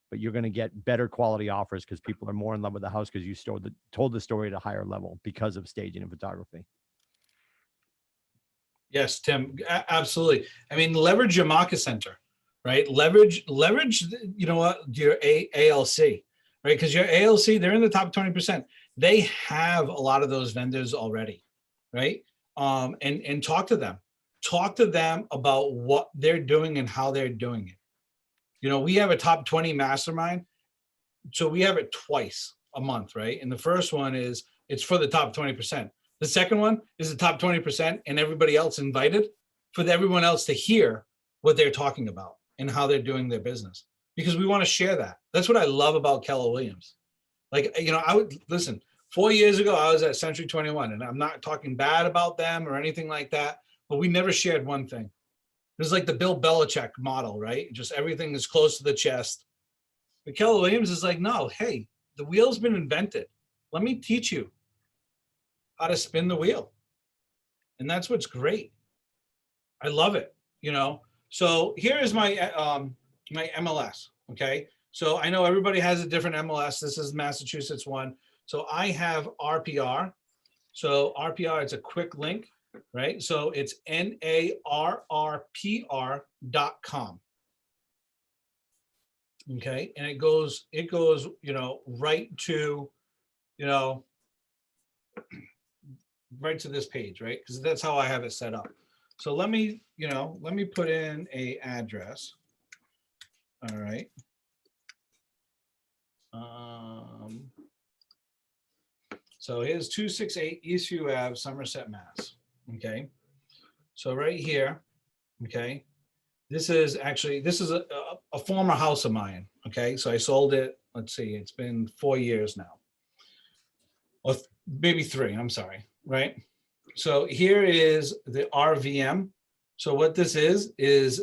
B: but you're going to get better quality offers because people are more in love with the house because you told the story at a higher level because of staging and photography.
E: Yes, Tim, absolutely. I mean, leverage your market center, right? Leverage, you know what, your ALC, right? Because your ALC, they're in the top 20%. They have a lot of those vendors already, right? And talk to them. Talk to them about what they're doing and how they're doing it. You know, we have a top 20 mastermind. So we have it twice a month, right? And the first one it's for the top 20%. The second one is the top 20% and everybody else invited, for everyone else to hear what they're talking about and how they're doing their business, because we want to share that. That's what I love about Keller Williams. Like, you know, I would listen, 4 years ago, I was at Century 21, and I'm not talking bad about them or anything like that, but we never shared one thing. It was like the Bill Belichick model, right? Just everything is close to the chest. But Keller Williams is like, no, hey, the wheel's been invented. Let me teach you how to spin the wheel. And that's what's great. I love it, you know? So here is my my MLS, okay? So I know everybody has a different MLS. This is Massachusetts one. So I have RPR. So RPR, it's a quick link, right? So it's NARRPR.com. Okay, and it goes, right to, right to this page, right? Because that's how I have it set up. So let me put in a address. All right. So here's 268 Eastview Ave, Somerset, Mass. Okay. So right here, okay, this is a former house of mine. Okay. So I sold it. Let's see, it's been 4 years now. Or maybe 3, I'm sorry. Right. So here is the RVM. So what this is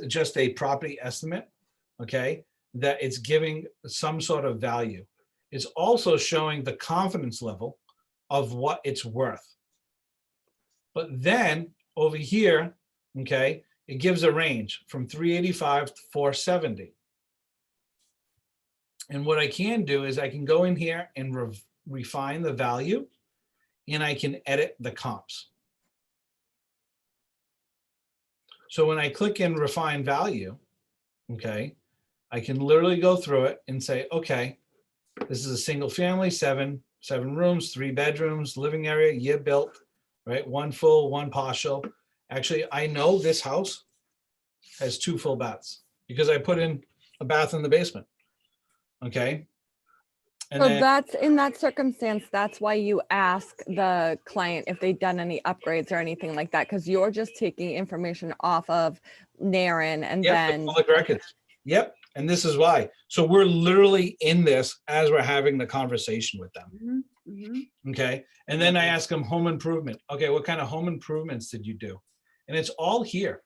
E: just a property estimate. Okay. That it's giving some sort of value. It's also showing the confidence level of what it's worth. But then over here, okay, it gives a range from 385 to 470. And what I can do is I can go in here and refine the value, and I can edit the comps. So when I click in refine value, okay, I can literally go through it and say, okay, this is a single family, seven rooms, 3 bedrooms, living area, year built, right? 1 full, 1 partial. Actually, I know this house has 2 full baths because I put in a bath in the basement. Okay. And
U: So
E: then,
U: that's in that circumstance, that's why you ask the client if they've done any upgrades or anything like that, because you're just taking information off of Naren and
E: yep,
U: then
E: the public records. Yep. And this is why. So we're literally in this as we're having the conversation with them. Okay. And then I ask them home improvement. Okay. What kind of home improvements did you do? And it's all here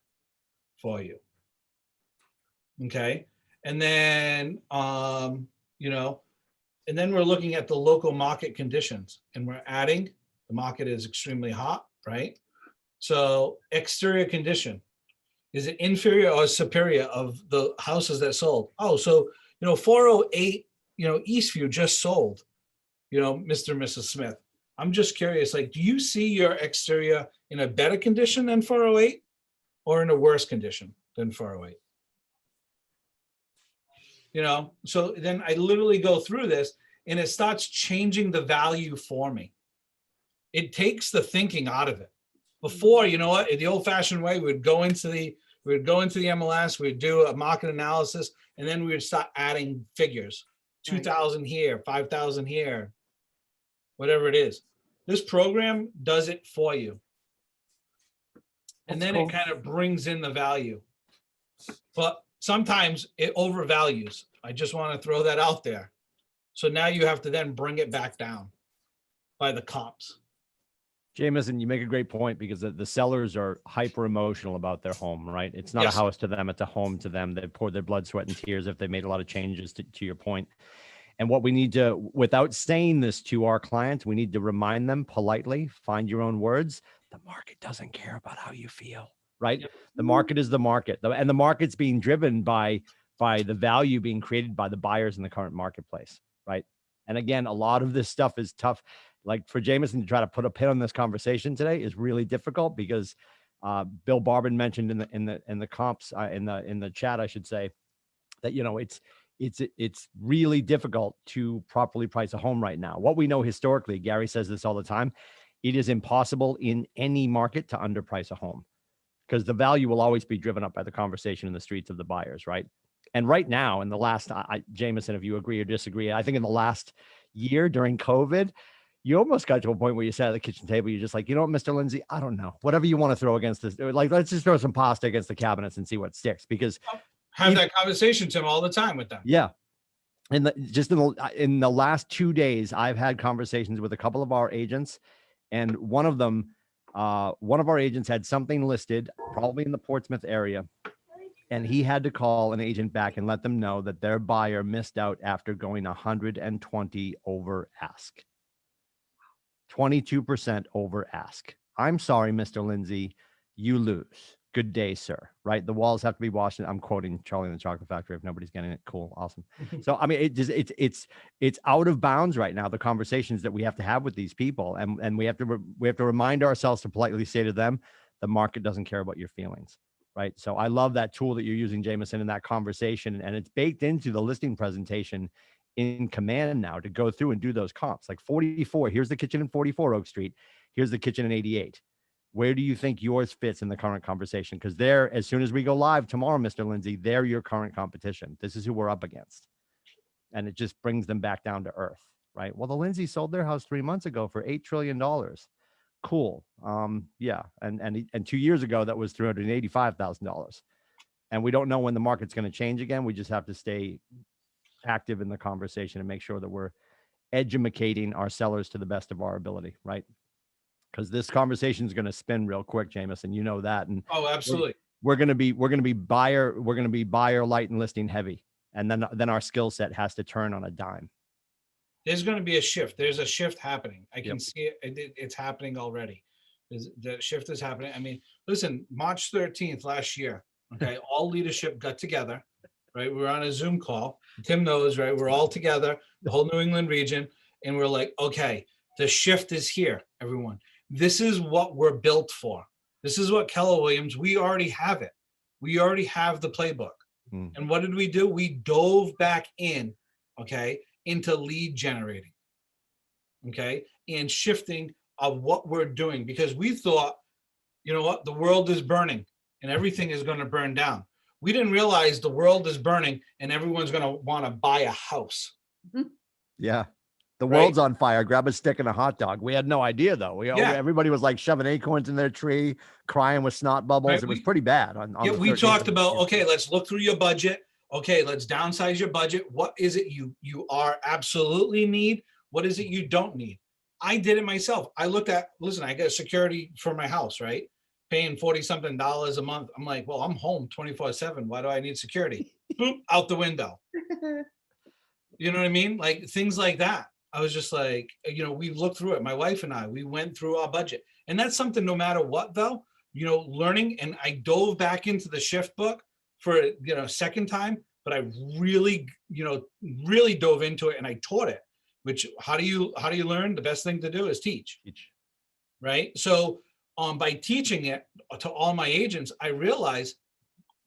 E: for you. Okay. And then, and then we're looking at the local market conditions, and we're adding, the market is extremely hot, right? So exterior condition, is it inferior or superior of the houses that sold? Oh, so, 408, Eastview just sold, Mr. and Mrs. Smith. I'm just curious, like, do you see your exterior in a better condition than 408 or in a worse condition than 408? So then I literally go through this and it starts changing the value for me. It takes the thinking out of it. Before, in the old fashioned way, we would go into the MLS, we'd do a market analysis, and then we would start adding figures, 2,000 here, 5,000 here, whatever it is. This program does it for you. And then it kind of brings in the value. But sometimes it overvalues. I just want to throw that out there. So now you have to then bring it back down by the comps.
B: Jameson, you make a great point, because the sellers are hyper emotional about their home, right? It's not a house to them, it's a home to them. They poured their blood, sweat, and tears if they made a lot of changes, to your point. And what we need to, without saying this to our clients, we need to remind them politely, find your own words. The market doesn't care about how you feel, right? Yep. The market is the market, and the market's being driven by the value being created by the buyers in the current marketplace, right? And again, a lot of this stuff is tough. Like for Jameson to try to put a pin on this conversation today is really difficult, because Bill Barbin mentioned in the comps in the chat, I should say, that it's really difficult to properly price a home right now. What we know historically, Gary says this all the time, it is impossible in any market to underprice a home, because the value will always be driven up by the conversation in the streets of the buyers, right? And right now, in the last, Jameson, if you agree or disagree, I think in the last year during COVID, you almost got to a point where you sat at the kitchen table, you're just like, you know what, Mr. Lindsay, I don't know, whatever you want to throw against this, like, let's just throw some pasta against the cabinets and see what sticks. Because
E: have that conversation, Tim, all the time with them.
B: Yeah. And in the last 2 days, I've had conversations with a couple of our agents, and one of our agents had something listed probably in the Portsmouth area, and he had to call an agent back and let them know that their buyer missed out after going 120 over ask. 22% over ask. I'm sorry, Mr. Lindsay, you lose. Good day, sir. Right? The walls have to be washed. I'm quoting Charlie and the Chocolate Factory. If nobody's getting it, cool, awesome. So I mean, it's out of bounds right now. The conversations that we have to have with these people, and we have to remind ourselves to politely say to them, the market doesn't care about your feelings, right? So I love that tool that you're using, Jameson, in that conversation, and it's baked into the listing presentation in Command now to go through and do those comps. Like 44, here's the kitchen in 44 Oak Street. Here's the kitchen in 88. Where do you think yours fits in the current conversation? Because they're, as soon as we go live tomorrow, Mr. Lindsay, they're your current competition. This is who we're up against. And it just brings them back down to earth, right? Well, the Lindsay sold their house 3 months ago for $8 trillion. Cool. Yeah. And 2 years ago, that was $385,000. And we don't know when the market's going to change again. We just have to stay active in the conversation and make sure that we're educating our sellers to the best of our ability, right? Because this conversation is going to spin real quick, Jameson. You know that. And
E: Oh, absolutely.
B: we're going to be buyer light and listing heavy. And then our skill set has to turn on a dime.
E: There's going to be a shift. There's a shift happening. I can see it. It's happening already. The shift is happening. I mean, listen, March 13th last year, okay, all leadership got together, right? We were on a Zoom call. Tim knows, right? We're all together, the whole New England region. And we're like, okay, the shift is here, everyone. This is what we're built for. This is what Keller Williams, we already have it. We already have the playbook. And what did we do? We dove back in, okay, into lead generating, okay, and shifting of what we're doing, because we thought, you know what, the world is burning and everything is going to burn down. We didn't realize the world is burning and everyone's going to want to buy a house.
B: Yeah. The world's on fire. Grab a stick and a hot dog. We had no idea, though. Everybody was like shoving acorns in their tree, crying with snot bubbles.
E: Right,
B: it was pretty bad.
E: We talked about, okay, let's look through your budget. Okay, let's downsize your budget. What is it you are absolutely need? What is it you don't need? I did it myself. I looked at, listen, I got security for my house, right? Paying $40-something a month. I'm like, well, I'm home 24/7. Why do I need security? Boop, out the window. You know what I mean? Like things like that. I was just like, you know, we looked through it. My wife and I, we went through our budget. And that's something, no matter what, though, you know, learning. And I dove back into the shift book for, you know, second time, but I really, you know, really dove into it and I taught it, which how do you learn? The best thing to do is teach. Right. So by teaching it to all my agents, I realized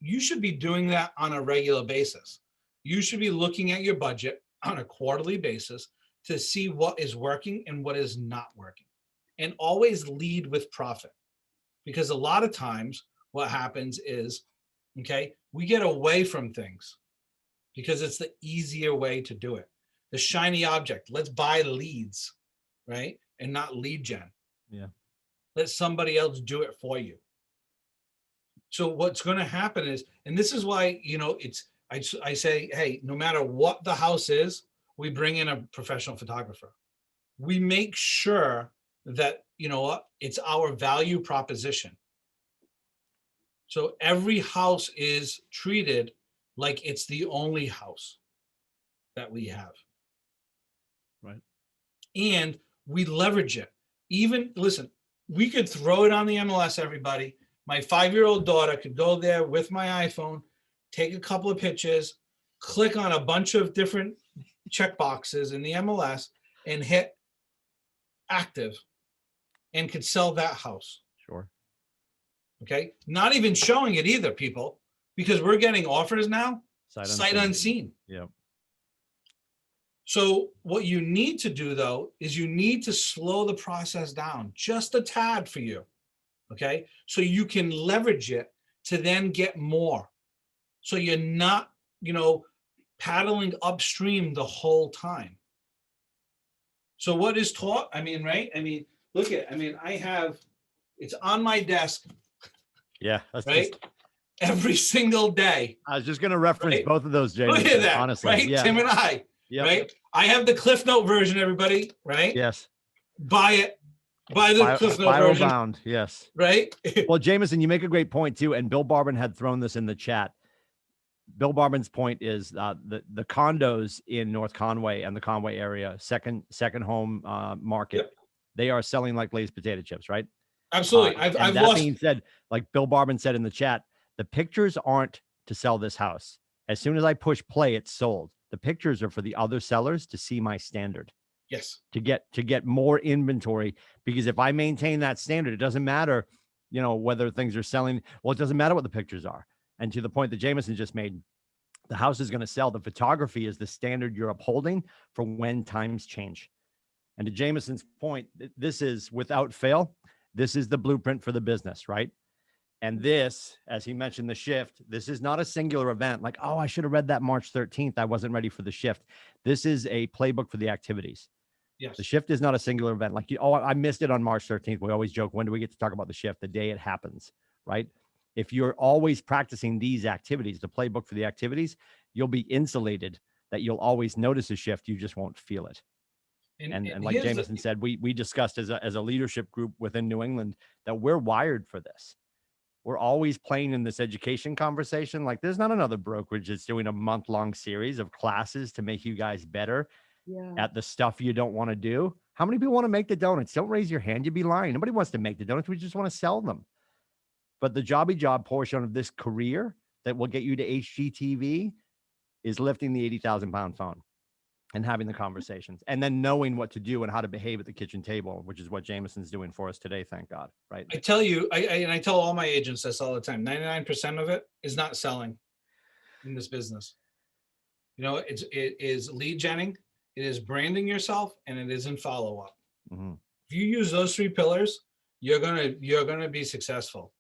E: you should be doing that on a regular basis. You should be looking at your budget on a quarterly basis to see what is working and what is not working, and always lead with profit. Because a lot of times what happens is, okay, we get away from things because it's the easier way to do it. The shiny object, let's buy leads, right? And not lead gen.
B: Yeah.
E: Let somebody else do it for you. So what's going to happen is, and this is why, you know, I say, hey, no matter what the house is, we bring in a professional photographer. We make sure that, you know what, it's our value proposition. So every house is treated like it's the only house that we have.
B: Right.
E: And we leverage it. Even, listen, we could throw it on the MLS, everybody. My 5-year-old daughter could go there with my iPhone, take a couple of pictures, click on a bunch of different check boxes in the MLS and hit active and could sell that house.
B: Sure.
E: Okay. Not even showing it either, people, because we're getting offers now, sight unseen.
B: Yeah.
E: So what you need to do, though, is you need to slow the process down just a tad for you. Okay. So you can leverage it to then get more. So you're not, you know, paddling upstream the whole time. So what is taught? I mean, right? I mean, look at, I mean, I have, it's on my desk.
B: Yeah. That's
E: right. Every single day.
B: I was just going to reference both of those, James.
E: Look at that.
B: Honestly.
E: Right.
B: Yeah.
E: Tim and I.
B: Yep.
E: Right. I have the Cliff Note version, everybody. Right.
B: Yes.
E: Buy it. Buy the Cliff Note
B: Viral
E: version.
B: bound. Yes.
E: Right.
B: Well, Jameson, you make a great point too. And Bill Barbin had thrown this in the chat. Bill Barbin's point is the condos in North Conway and the Conway area, second home market, they are selling like Lay's potato chips, right?
E: Absolutely.
B: And
E: I've
B: that
E: lost.
B: being said, like Bill Barban said in the chat, the pictures aren't to sell this house. As soon as I push play, it's sold. The pictures are for the other sellers to see my standard,
E: Yes.
B: to get more inventory. Because if I maintain that standard, it doesn't matter, you know, whether things are selling. Well, it doesn't matter what the pictures are. And to the point that Jameson just made, the house is going to sell. The photography is the standard you're upholding for when times change. And to Jameson's point, this is without fail, this is the blueprint for the business, right? And this, as he mentioned, the shift, this is not a singular event like, oh, I should have read that March 13th. I wasn't ready for the shift. This is a playbook for the activities.
E: Yes.
B: The shift is not a singular event. Like, oh, I missed it on March 13th. We always joke, when do we get to talk about the shift? The day it happens, right? If you're always practicing these activities, the playbook for the activities, you'll be insulated that you'll always notice a shift. You just won't feel it. And like Jameson said, we discussed as a leadership group within New England that we're wired for this. We're always playing in this education conversation. Like, there's not another brokerage that's doing a month-long series of classes to make you guys better at the stuff you don't want to do. How many people want to make the donuts? Don't raise your hand. You'd be lying. Nobody wants to make the donuts. We just want to sell them. But the jobby job portion of this career that will get you to HGTV is lifting the 80,000 pound phone and having the conversations, and then knowing what to do and how to behave at the kitchen table, which is what Jameson's doing for us today. Thank God. Right.
E: I tell you, I tell all my agents this all the time. 99% of it is not selling in this business. You know, it is lead genning, it is branding yourself, and it is in follow-up.
B: Mm-hmm.
E: If you use those three pillars, you're gonna be successful,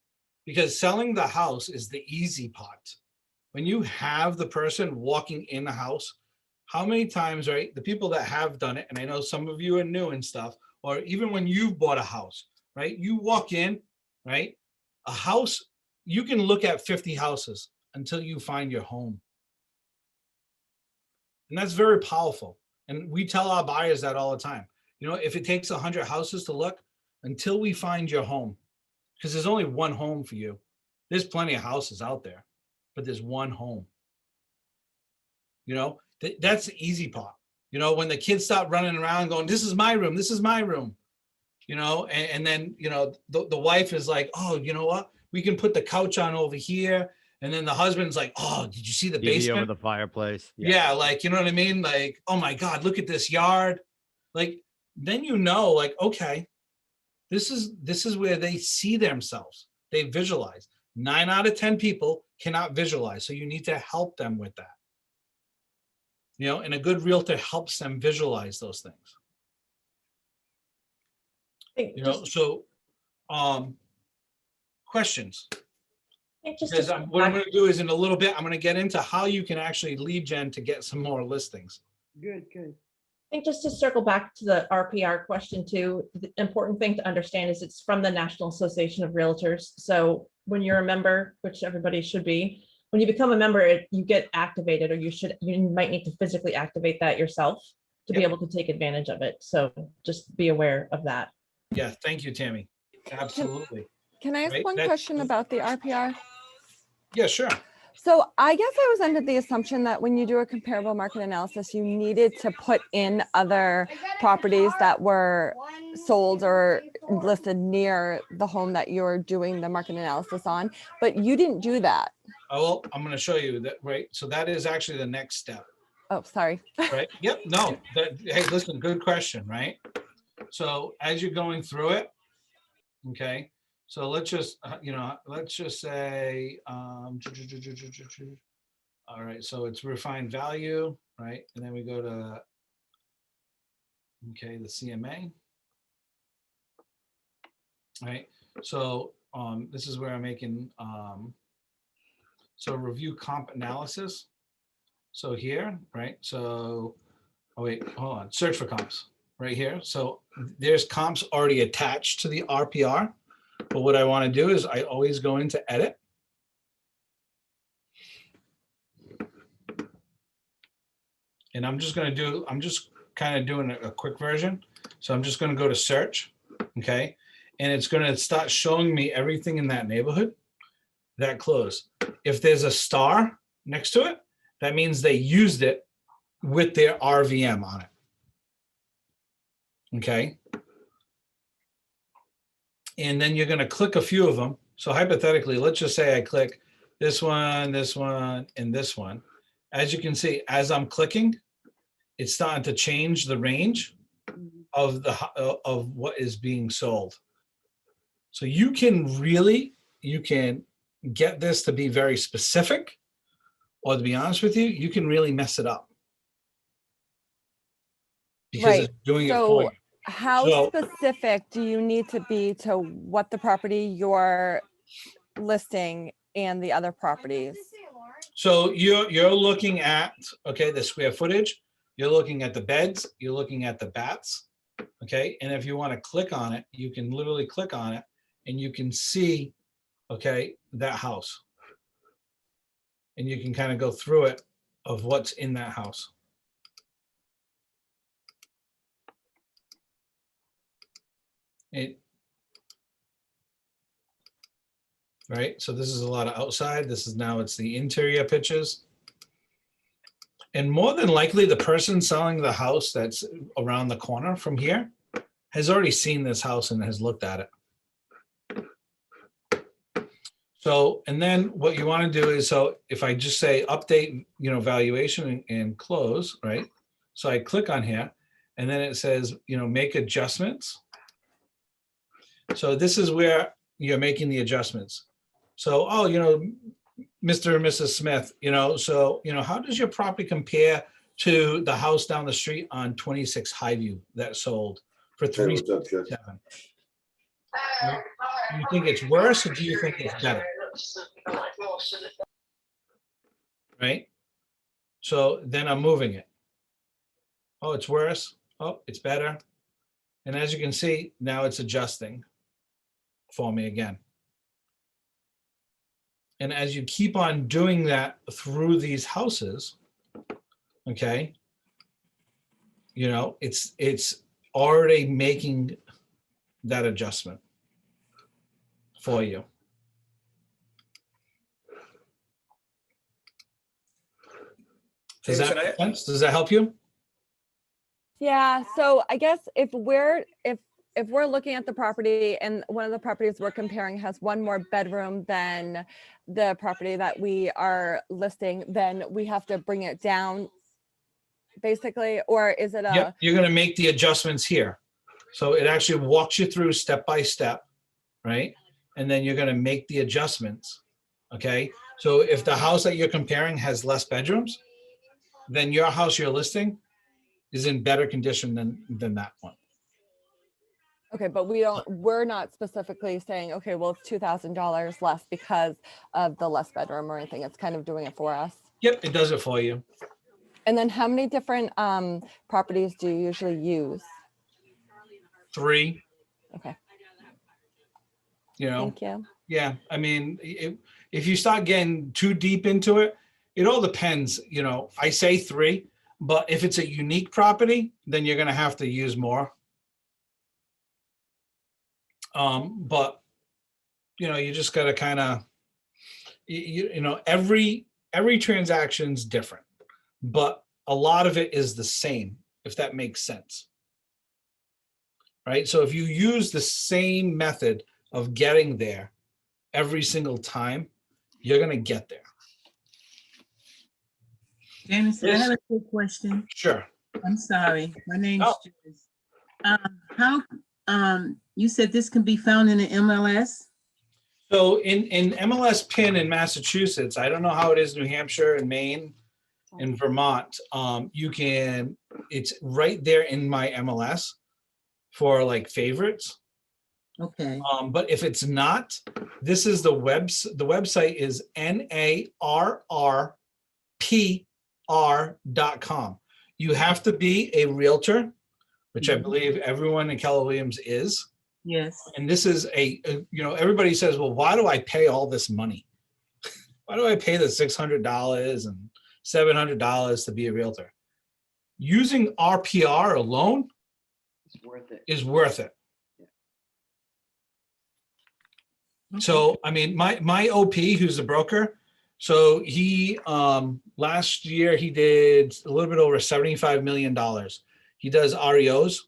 E: because selling the house is the easy part. When you have the person walking in the house, how many times, right? The people that have done it, and I know some of you are new and stuff, or even when you've bought a house, right? You walk in, right? A house, you can look at 50 houses until you find your home. And that's very powerful. And we tell our buyers that all the time. You know, if it takes 100 houses to look, until we find your home, because there's only one home for you. There's plenty of houses out there, but there's one home. You know, that's the easy part. You know, when the kids start running around going, this is my room, this is my room, you know, and then, you know, the wife is like, oh, you know what? We can put the couch on over here. And then the husband's like, oh, did you see the
B: TV
E: basement?
B: over the fireplace.
E: Yeah, like, you know what I mean? Like, oh my God, look at this yard. Like, then you know, like, okay, this is where they see themselves. They visualize. 9 out of 10 people cannot visualize. So you need to help them with that. You know, and a good realtor helps them visualize those things. You know, so questions. Because what I'm going to do is in a little bit, I'm going to get into how you can actually lead gen to get some more listings.
Q: Good.
S: I think just to circle back to the RPR question too, the important thing to understand is it's from the National Association of Realtors. So when you're a member, which everybody should be, when you become a member, you get activated, or you might need to physically activate that yourself to be able to take advantage of it. So just be aware of that.
E: Yeah, thank you, Tammy. Absolutely.
U: Can I ask
E: Right,
U: one question about the RPR?
E: Yeah, sure.
U: So I guess I was under the assumption that when you do a comparable market analysis, you needed to put in other properties that were sold or listed near the home that you're doing the market analysis on, but you didn't do that.
E: Oh, well, I'm going to show you that, right? So that is actually the next step.
U: Oh, sorry.
E: Right? Yep. No. Hey, listen, good question, right? So as you're going through it, okay. So let's just, let's just say, all right. So it's refined value, right? And then we go to, okay, the CMA. Right. So this is where I'm making, so review comp analysis. So here, right? So, oh wait, hold on. Search for comps right here. So there's comps already attached to the RPR. But what I want to do is I always go into edit. And I'm just kind of doing a quick version. So I'm just going to go to search. Okay. And it's going to start showing me everything in that neighborhood that closed. If there's a star next to it, that means they used it with their RVM on it. Okay. And then you're going to click a few of them. So hypothetically, let's just say I click this one, and this one. As you can see, as I'm clicking, it's starting to change the range of what is being sold. So you can get this to be very specific, or to be honest with you, you can really mess it up. Because it's doing it for you.
U: How specific do you need to be to what the property you're listing and the other properties?
E: So you're looking at, okay, the square footage, you're looking at the beds, you're looking at the baths, okay? And if you want to click on it, you can literally click on it and you can see, okay, that house. And you can kind of go through it of what's in that house. Right, so this is a lot of outside. This is now it's the interior pictures. And more than likely, the person selling the house that's around the corner from here has already seen this house and has looked at it. So, and then what you want to do is, so if I just say update, valuation and close, right? So I click on here and then it says, make adjustments. So this is where you're making the adjustments. So, Mr. and Mrs. Smith, how does your property compare to the house down the street on 26 Highview that sold for $367? Do you think it's worse or do you think it's better? Right? So then I'm moving it. Oh, it's worse. Oh, it's better. And as you can see, now it's adjusting for me again. And as you keep on doing that through these houses, okay, it's already making that adjustment for you. Does that make sense? Does that help you?
U: Yeah, so I guess if we're looking at the property and one of the properties we're comparing has one more bedroom than the property that we are listing, then we have to bring it down basically, or is it a?
E: Yep, you're going to make the adjustments here. So it actually walks you through step by step, right? And then you're going to make the adjustments, okay? So if the house that you're comparing has less bedrooms, then your house you're listing is in better condition than that one.
U: Okay, but we're not specifically saying, okay, well, it's $2,000 less because of the less bedroom or anything. It's kind of doing it for us.
E: Yep, it does it for you.
U: And then how many different properties do you usually use?
E: 3.
U: Okay.
E: Thank
U: you.
E: Yeah, I mean, if you start getting too deep into it, it all depends. I say 3, but if it's a unique property, then you're going to have to use more. But you just got to kind of, every transaction's different, but a lot of it is the same, if that makes sense. Right? So if you use the same method of getting there every single time, you're going to get there.
G: James, I have a quick question.
E: Sure.
G: I'm sorry. My name's James. How you said this can be found in the MLS?
E: So in MLS PIN in Massachusetts, I don't know how it is in New Hampshire and Maine and Vermont. It's right there in my MLS for like favorites.
G: Okay.
E: But if it's not, this is the website is NARRPR.com. You have to be a realtor, which I believe everyone in Keller Williams is.
G: Yes.
E: And this is everybody says, well, why do I pay all this money? Why do I pay the $600 and $700 to be a realtor? Using RPR alone is worth it.
G: Okay.
E: So, I mean, my OP, who's a broker, so he, last year he did a little bit over $75 million. He does REOs.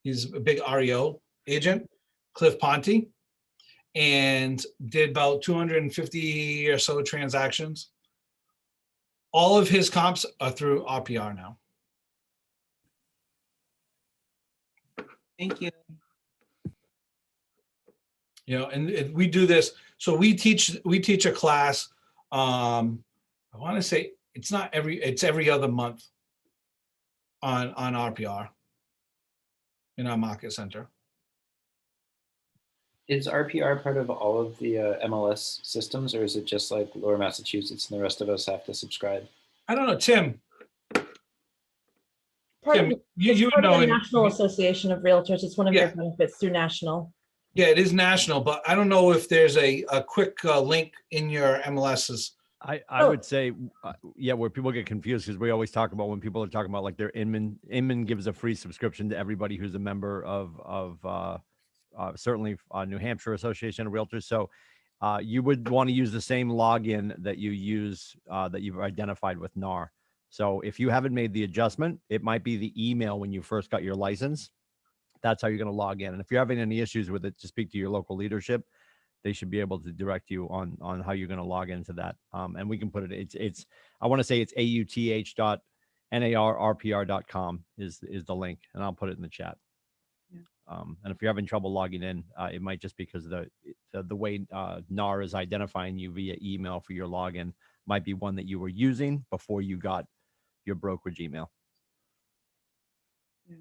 E: He's a big REO agent, Cliff Ponte. and did about 250 or so transactions. All of his comps are through RPR now.
G: Thank you.
E: You know, and we do this. So we teach a class. I want to say it's every other month on RPR in our market center.
O: Is RPR part of all of the MLS systems, or is it just like Lower Massachusetts and the rest of us have to subscribe?
E: I don't know, Tim.
S: Part
E: Tim,
S: of,
E: you
S: it's part
E: know,
S: of the National Association of Realtors. It's one of
E: Yeah.
S: their benefits through national.
E: Yeah, it is national, but I don't know if there's a quick link in your MLSs.
B: I would say, yeah, where people get confused because we always talk about when people are talking about like their Inman gives a free subscription to everybody who's a member of certainly New Hampshire Association of Realtors. So you would want to use the same login that you use that you've identified with NAR. So if you haven't made the adjustment, it might be the email when you first got your license. That's how you're going to log in. And if you're having any issues with it, just speak to your local leadership. They should be able to direct you on how you're going to log into that. And we can put it, it's I want to say it's auth.narrpr.com is the link, and I'll put it in the chat.
Q: Yeah.
B: And if you're having trouble logging in, it might just because the way NAR is identifying you via email for your login might be one that you were using before you got your brokerage email.
Q: Yeah.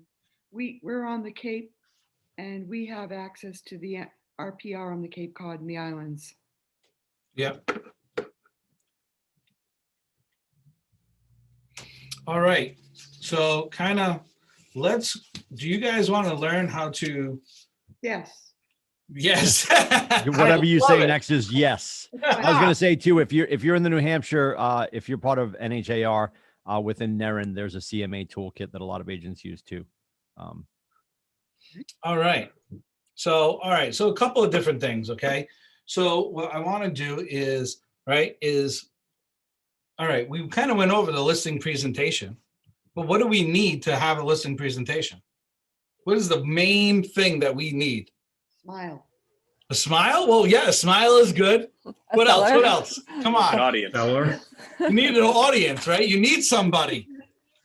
Q: We're on the Cape and we have access to the RPR on the Cape Cod and the islands.
E: Yeah. All right. So do you guys want to learn how to?
Q: Yes.
E: Yes.
B: Whatever you
E: love
B: say
E: it.
B: next is yes. I was going to say too, if you're in the New Hampshire, if you're part of NHAR within NERIN, there's a CMA toolkit that a lot of agents use too.
E: All right. So a couple of different things. Okay. So what I want to do is we kind of went over the listing presentation, but what do we need to have a listing presentation? What is the main thing that we need?
Q: Smile.
E: A smile? Well, yeah, a smile is good. What else? What else? Come on.
J: An audience.
E: You need an audience, right? You need somebody.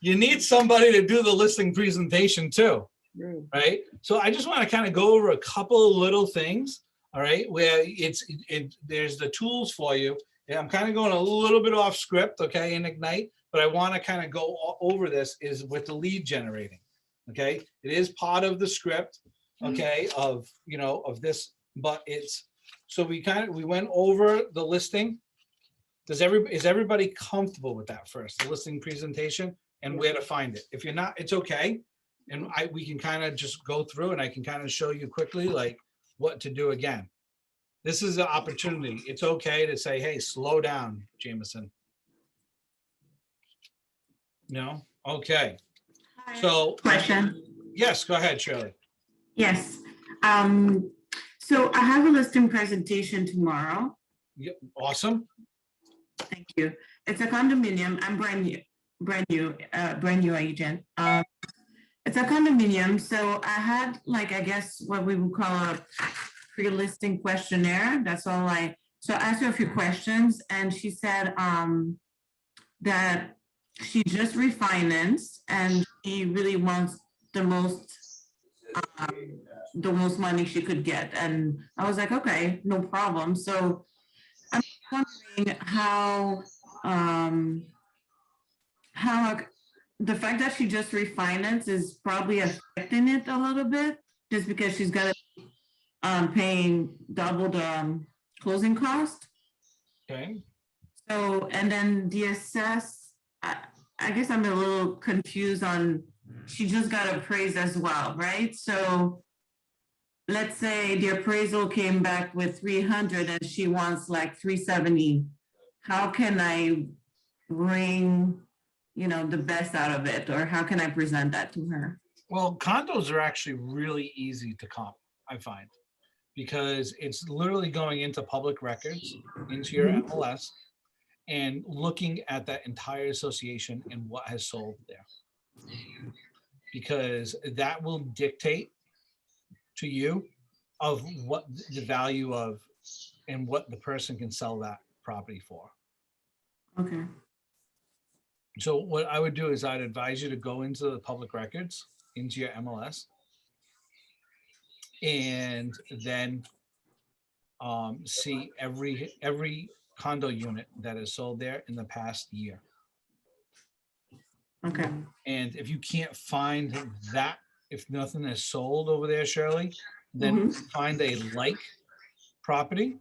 E: You need somebody to do the listing presentation too, right? So I just want to kind of go over a couple of little things, all right, where there's the tools for you. And I'm kind of going a little bit off script, okay, in Ignite, but I want to kind of go over this is with the lead generating, okay? It is part of the script, okay, of this, but so we went over the listing. Is everybody comfortable with that first, the listing presentation and where to find it? If you're not, it's okay. And we can kind of just go through and I can kind of show you quickly like what to do again. This is an opportunity. It's okay to say, hey, slow down, Jameson. No? Okay. So
H: Question.
E: Yes, go ahead, Shirley.
H: Yes. So I have a listing presentation tomorrow.
E: Yep. Awesome.
H: Thank you. It's a condominium. I'm brand new agent. It's a condominium. So I had I guess what we would call a pre-listing questionnaire. That's all so I asked her a few questions and she said that she just refinanced and she really wants the most money she could get. And I was like, okay, no problem. So I'm wondering how the fact that she just refinanced is probably affecting it a little bit, just because she's got to paying double the closing cost.
E: Okay.
H: So, and then the assess, I guess I'm a little confused on, she just got appraised as well, right? So let's say the appraisal came back with 300 and she wants like 370. How can I bring, the best out of it? Or how can I present that to her?
E: Well, condos are actually really easy to comp, I find, because it's literally going into public records, into your MLS, and looking at that entire association and what has sold there. Because that will dictate to you of what the value of and what the person can sell that property for.
H: Okay.
E: So what I would do is I'd advise you to go into the public records, into your MLS, and then see every condo unit that is sold there in the past year.
H: Okay.
E: And if you can't find that, if nothing is sold over there, Shirley, then find a like property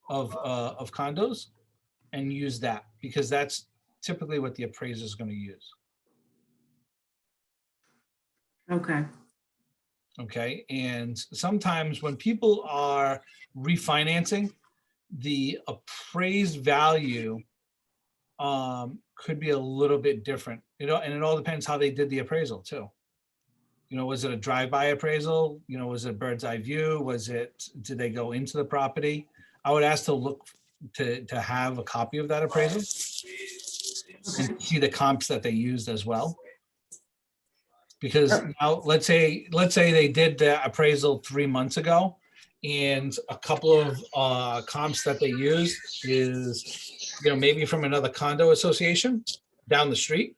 E: of condos and use that, because that's typically what the appraiser is going to use.
H: Okay.
E: Okay. And sometimes when people are refinancing, the appraised value could be a little bit different, and it all depends how they did the appraisal too. Was it a drive-by appraisal? Was it a bird's eye view? Did they go into the property? I would ask to look to have a copy of that appraisal and see the comps that they used as well. Because now let's say they did the appraisal 3 months ago, and a couple of comps that they used is, maybe from another condo association down the street.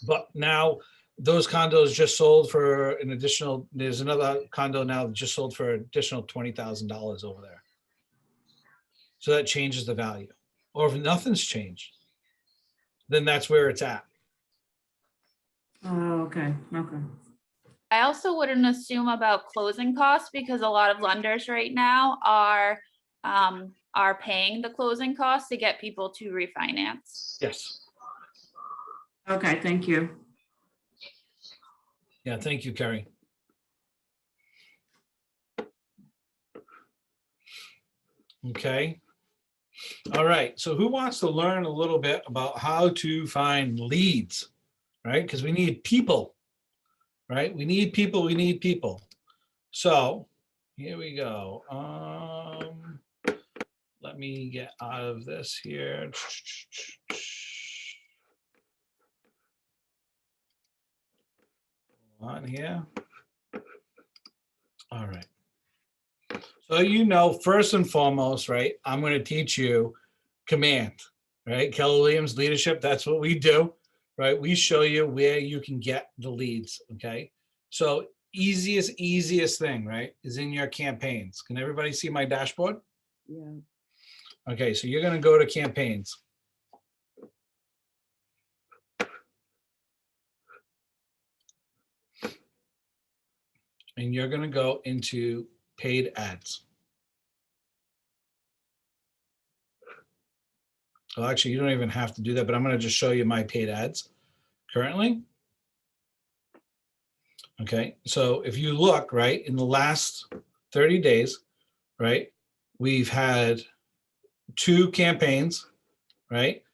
E: But now those condos just sold for an additional, there's another condo now that just sold for an additional $20,000 over there. So that changes the value. Or if nothing's changed, then that's where it's at.
H: Oh, okay. Okay.
V: I also wouldn't assume about closing costs, because a lot of lenders right now are paying the closing costs to get people to refinance.
E: Yes.
H: Okay, thank you.
E: Yeah, thank you, Carrie. Okay. All right. So who wants to learn a little bit about how to find leads, right? Because we need people, right? We need people. We need people. So here we go. Let me get out of this here. On here. All right. So, first and foremost, right, I'm going to teach you command, right? Keller Williams leadership. That's what we do, right? We show you where you can get the leads. Okay. So easiest thing, right, is in your campaigns. Can everybody see my dashboard?
Q: Yeah.
E: Okay. So you're going to go to campaigns. And you're going to go into paid ads. Well, actually, you don't even have to do that, but I'm going to just show you my paid ads currently. Okay, so if you look, right, in the last 30 days, right, we've had 2 campaigns, right,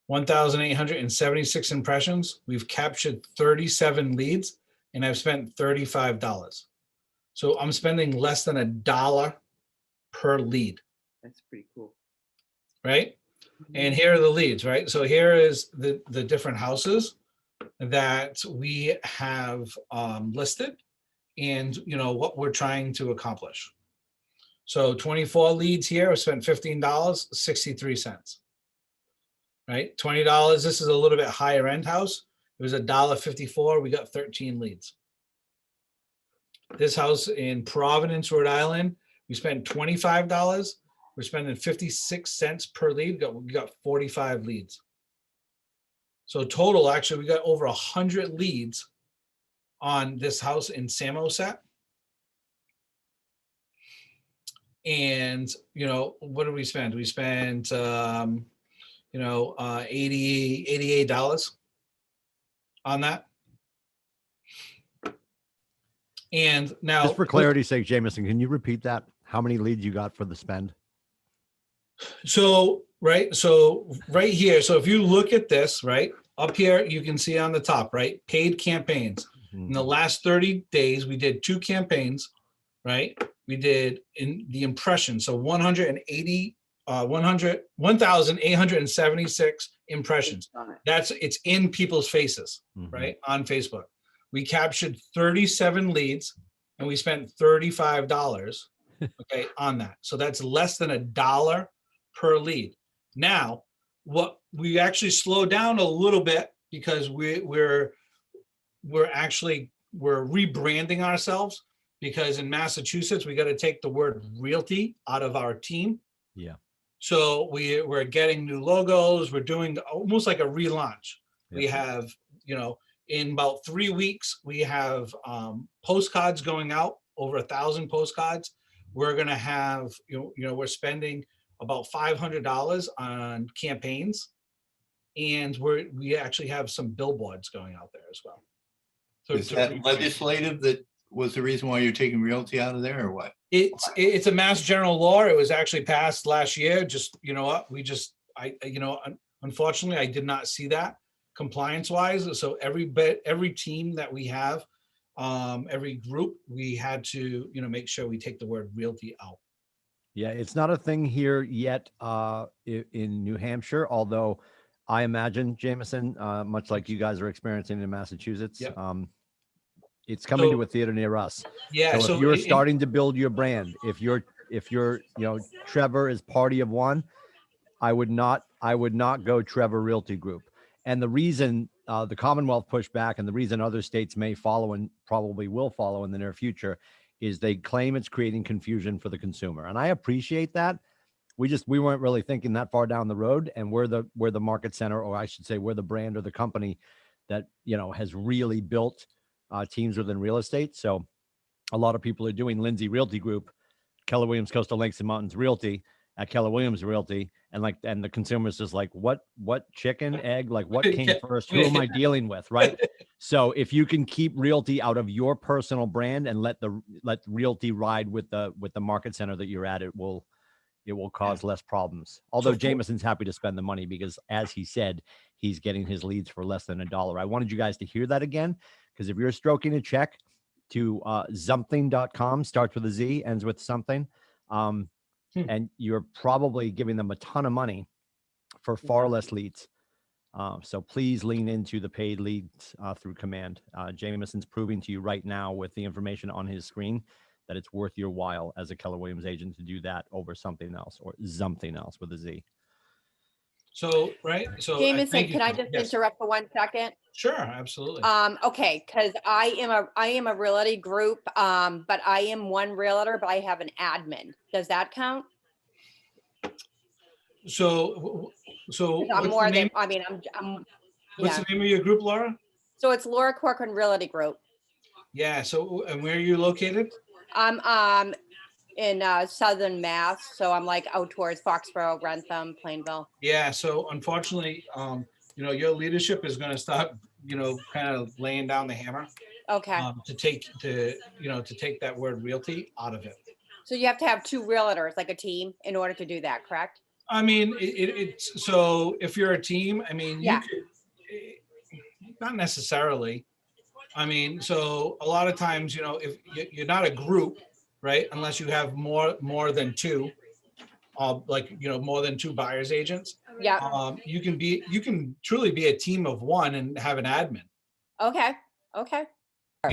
E: 1,876 impressions. We've captured 37 leads, and I've spent $35. So I'm spending less than $1 per lead.
Q: That's pretty cool.
E: Right? And here are the leads, right? So here is the different houses that we have listed, and what we're trying to accomplish. So 24 leads here, I spent $15, 63 cents. Right? $20. This is a little bit higher end house. It was $1.54. We got 13 leads. This house in Providence, Rhode Island, we spent $25. We're spending 56 cents per lead. We got 45 leads. So total, actually, we got over 100 leads on this house in Samoset. And, what did we spend? We spent, $88 on that. And now,
B: just for clarity's sake, Jameson, can you repeat that? How many leads you got for the spend?
E: So right here. So if you look at this, right up here, you can see on the top, right, paid campaigns. In the last 30 days, we did 2 campaigns, right? We did in the impression. So 1,876 impressions. It's in people's faces, right, on Facebook. We captured 37 leads, and we spent $35, okay, on that. So that's less than $1 per lead. Now, what we actually slowed down a little bit because we're rebranding ourselves, because in Massachusetts, we got to take the word realty out of our team.
B: Yeah.
E: So we're getting new logos. We're doing almost like a relaunch. We have, in about 3 weeks, we have postcards going out, over 1,000 postcards. We're going to have, we're spending about $500 on campaigns, and we actually have some billboards going out there as well. So
M: Is that legislative that was the reason why you're taking realty out of there, or what?
E: It's a mass general law. It was actually passed last year. Just, unfortunately, I did not see that compliance wise. So every team that we have, every group, we had to, make sure we take the word realty out.
B: Yeah, it's not a thing here yet in New Hampshire, although I imagine, Jameson, much like you guys are experiencing in Massachusetts,
E: Yep.
B: It's coming to a theater near us.
E: Yeah.
B: So if you're starting to build your brand, if you're Trevor is party of one, I would not go Trevor Realty Group. And the reason the Commonwealth pushed back, and the reason other states may follow and probably will follow in the near future, is they claim it's creating confusion for the consumer. And I appreciate that. We weren't really thinking that far down the road, and we're the market center, or I should say we're the brand or the company that has really built teams within real estate. So a lot of people are doing Lindsay Realty Group, Keller Williams Coastal Lakes and Mountains Realty at Keller Williams Realty, and the consumer's just like, what chicken, egg, like what came first? Who am I dealing with, right? So if you can keep realty out of your personal brand and let realty ride with the market center that you're at, it will cause less problems. Although Jameson's happy to spend the money because, as he said, he's getting his leads for less than $1. I wanted you guys to hear that again, because if you're stroking a check to something.com, starts with a Z, ends with something, and you're probably giving them a ton of money for far less leads. So please lean into the paid leads through Command. Jameson's proving to you right now with the information on his screen that it's worth your while as a Keller Williams agent to do that over something else, or something else with a Z.
E: So, right. So
N: Jameson, can I just interrupt for 1 second?
E: Sure, absolutely.
N: Okay, because I am a realty group, but I am one realtor, but I have an admin. Does that count?
E: So
N: I'm more than,
E: what's
N: yeah.
E: the name of your group, Laura?
N: So it's Laura Corcoran Realty Group.
E: Yeah. So, and where are you located?
N: I'm in Southern Mass, so I'm like out towards Foxborough, Grantham, Plainville.
E: Yeah. So unfortunately, your leadership is going to start, kind of laying down the hammer.
N: Okay.
E: To take that word realty out of it.
N: So you have to have 2 realtors, like a team, in order to do that, correct?
E: I mean, it's so if you're a team, I mean,
N: Yeah.
E: you could, not necessarily. I mean, so a lot of times, if you're not a group, right? Unless you have more than 2, more than 2 buyer's agents.
N: Yeah.
E: You can truly be a team of 1 and have an admin.
N: Okay. Okay.
E: Like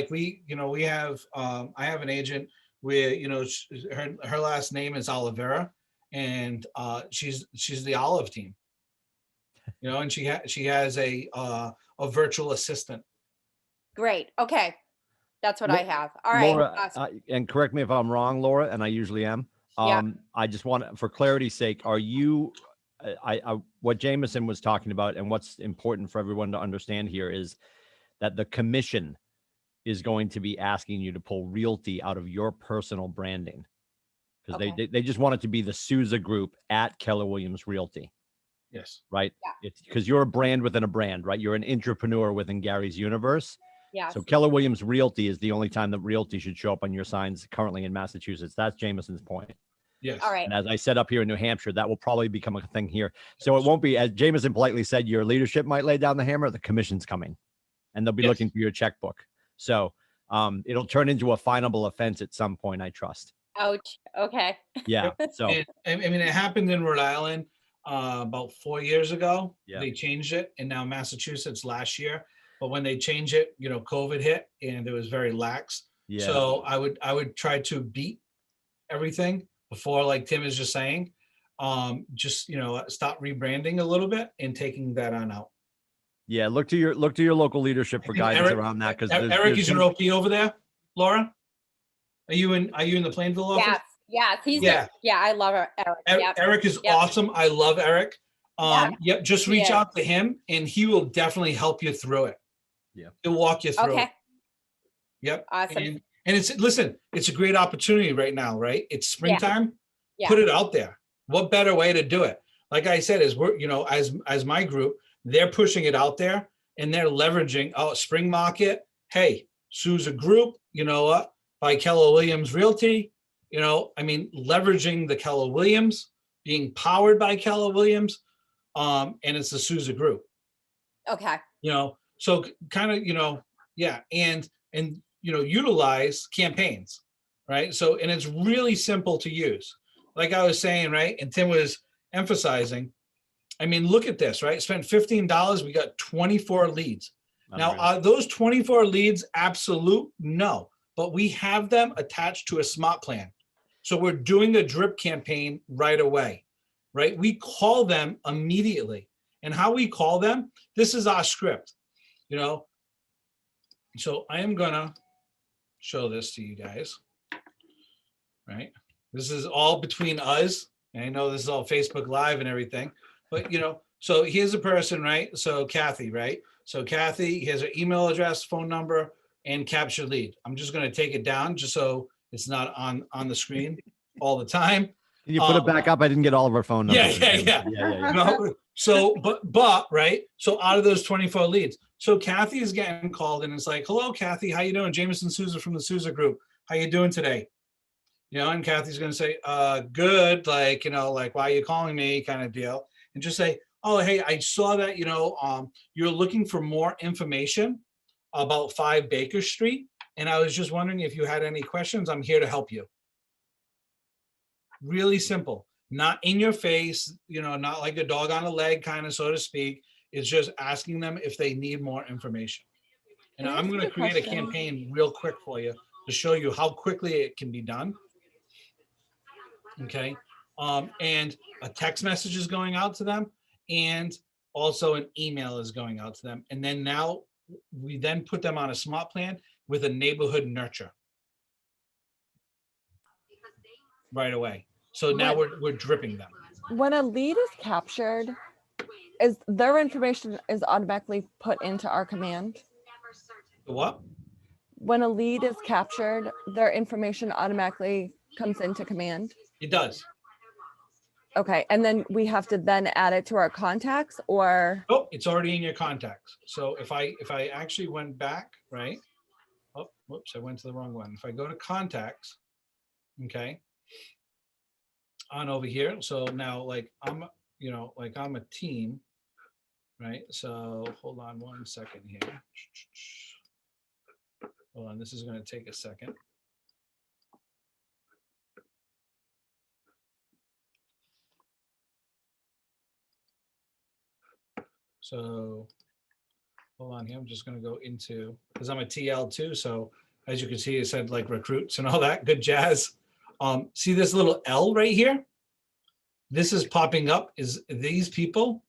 E: we have, I have an agent where, her last name is Oliveira, and she's the Olive team, and she has a virtual assistant.
N: Great. Okay. That's what I have. All right.
B: Laura, and correct me if I'm wrong, Laura, and I usually am. I just want, for clarity's sake, are you, what Jameson was talking about, and what's important for everyone to understand here is that the commission is going to be asking you to pull realty out of your personal branding, because they just want it to be the Sousa Group at Keller Williams Realty.
E: Yes.
B: Right. Yeah. It's because you're a brand within a brand, right? You're an entrepreneur within Gary's universe.
N: Yeah.
B: So Keller Williams Realty is the only time that realty should show up on your signs currently in Massachusetts. That's Jameson's point.
E: Yes.
N: All right.
B: And as I said up here in New Hampshire, that will probably become a thing here. So it won't be, as Jameson politely said, your leadership might lay down the hammer, the commission's coming, and they'll be looking for your checkbook. So it'll turn into a finable offense at some point, I trust.
N: Ouch. Okay.
B: Yeah. So
E: I mean, it happened in Rhode Island about 4 years ago.
B: Yeah.
E: They changed it, and now Massachusetts last year, but when they change it, COVID hit and it was very lax.
B: Yeah.
E: So I would try to beat everything before, like Tim is just saying, just, stop rebranding a little bit and taking that on out.
B: Yeah, look to your local leadership for guidance around that, because
E: Eric is your OP over there, Laura? Are you in the Plainville office?
N: Yes, yes, he's
E: Yeah.
N: yeah, I love Eric. Yep.
E: Eric is
N: Yep.
E: awesome. I love Eric. Yep, just
N: he
E: reach
N: is.
E: out to him and he will definitely help you through it.
B: Yeah.
E: He'll walk you through
N: Okay.
E: it. Yep.
N: Awesome.
E: And it's a great opportunity right now, right? It's springtime.
N: Yeah.
E: Put it out there. What better way to do it? Like I said, is we're, as my group, they're pushing it out there and they're leveraging, spring market. Hey, Sousa Group, by Keller Williams Realty, leveraging the Keller Williams, being powered by Keller Williams, and it's the Sousa Group.
N: Okay.
E: So kind of, yeah, and utilize campaigns, right? So, and it's really simple to use. Like I was saying, right, and Tim was emphasizing, look at this, right? Spent $15, we got 24 leads. Now, are those 24 leads absolute? No, but we have them attached to a smart plan. So we're doing a drip campaign right away, right? We call them immediately. And how we call them, this is our script, So I am gonna show this to you guys, right? This is all between us. And I know this is all Facebook Live and everything, but so here's a person, right? So Kathy, right? So Kathy has her email address, phone number, and capture lead. I'm just gonna take it down just so it's not on the screen all the time.
B: Can you put it back up? I didn't get all of our phone numbers.
E: Yeah. No, so, but right. So out of those 24 leads, so Kathy is getting called and it's like, hello, Kathy, how you doing? Jameson Sousa from the Sousa Group. How you doing today? And Kathy's going to say, good. Like, why are you calling me kind of deal. And just say, oh, hey, I saw that, you're looking for more information about 5 Baker Street. And I was just wondering if you had any questions. I'm here to help you. Really simple, not in your face, not like a dog on a leg, kind of, so to speak. It's just asking them if they need more information. And I'm going to create a campaign real quick for you to show you how quickly it can be done. Okay. And a text message is going out to them, and also an email is going out to them. And then now we then put them on a smart plan with a neighborhood nurture right away. So now we're dripping them.
U: When a lead is captured, is their information is automatically put into our command?
E: What?
U: When a lead is captured, their information automatically comes into command?
E: It does.
U: Okay, and then we have to then add it to our contacts, or?
E: Oh, it's already in your contacts. So if I actually went back, right? Oh, whoops, I went to the wrong one. If I go to contacts, okay, on over here. So now, like I'm a team, right? So hold on one second here. Hold on, this is going to take a second. So hold on here. I'm just going to go into, because I'm a TL too. So as you can see, it said like recruits and all that good jazz. See this little L right here? This is popping up. Is these people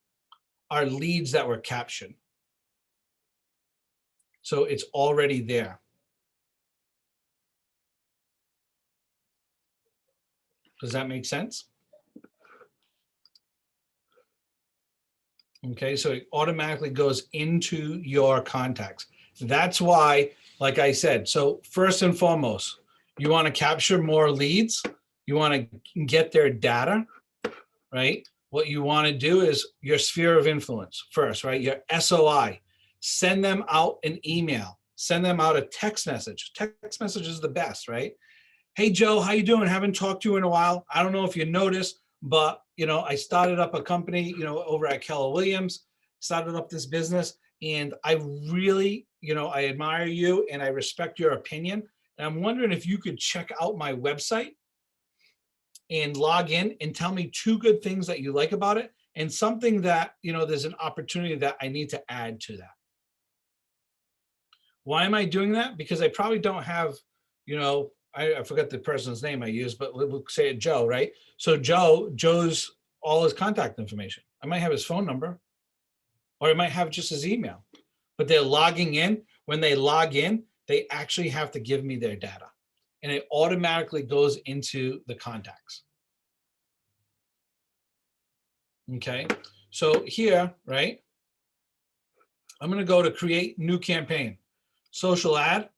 E: are leads that were captured. So it's already there. Does that make sense? Okay, so it automatically goes into your contacts. That's why, like I said, so first and foremost, you want to capture more leads. You want to get their data, right? What you want to do is your sphere of influence first, right? Your SOI. Send them out an email. Send them out a text message. Text message is the best, right? Hey, Joe, how you doing? Haven't talked to you in a while. I don't know if you noticed, but I started up a company, over at Keller Williams, started up this business, and I really, I admire you and I respect your opinion. And I'm wondering if you could check out my website and log in and tell me 2 good things that you like about it and something that, there's an opportunity that I need to add to that. Why am I doing that? Because I probably don't have, you know, I forgot the person's name I used, but we'll say it Joe, right? So Joe's all his contact information. I might have his phone number, or I might have just his email, but they're logging in. When they log in, they actually have to give me their data, and it automatically goes into the contacts. Okay, so here, right, I'm going to go to create new campaign, social ad,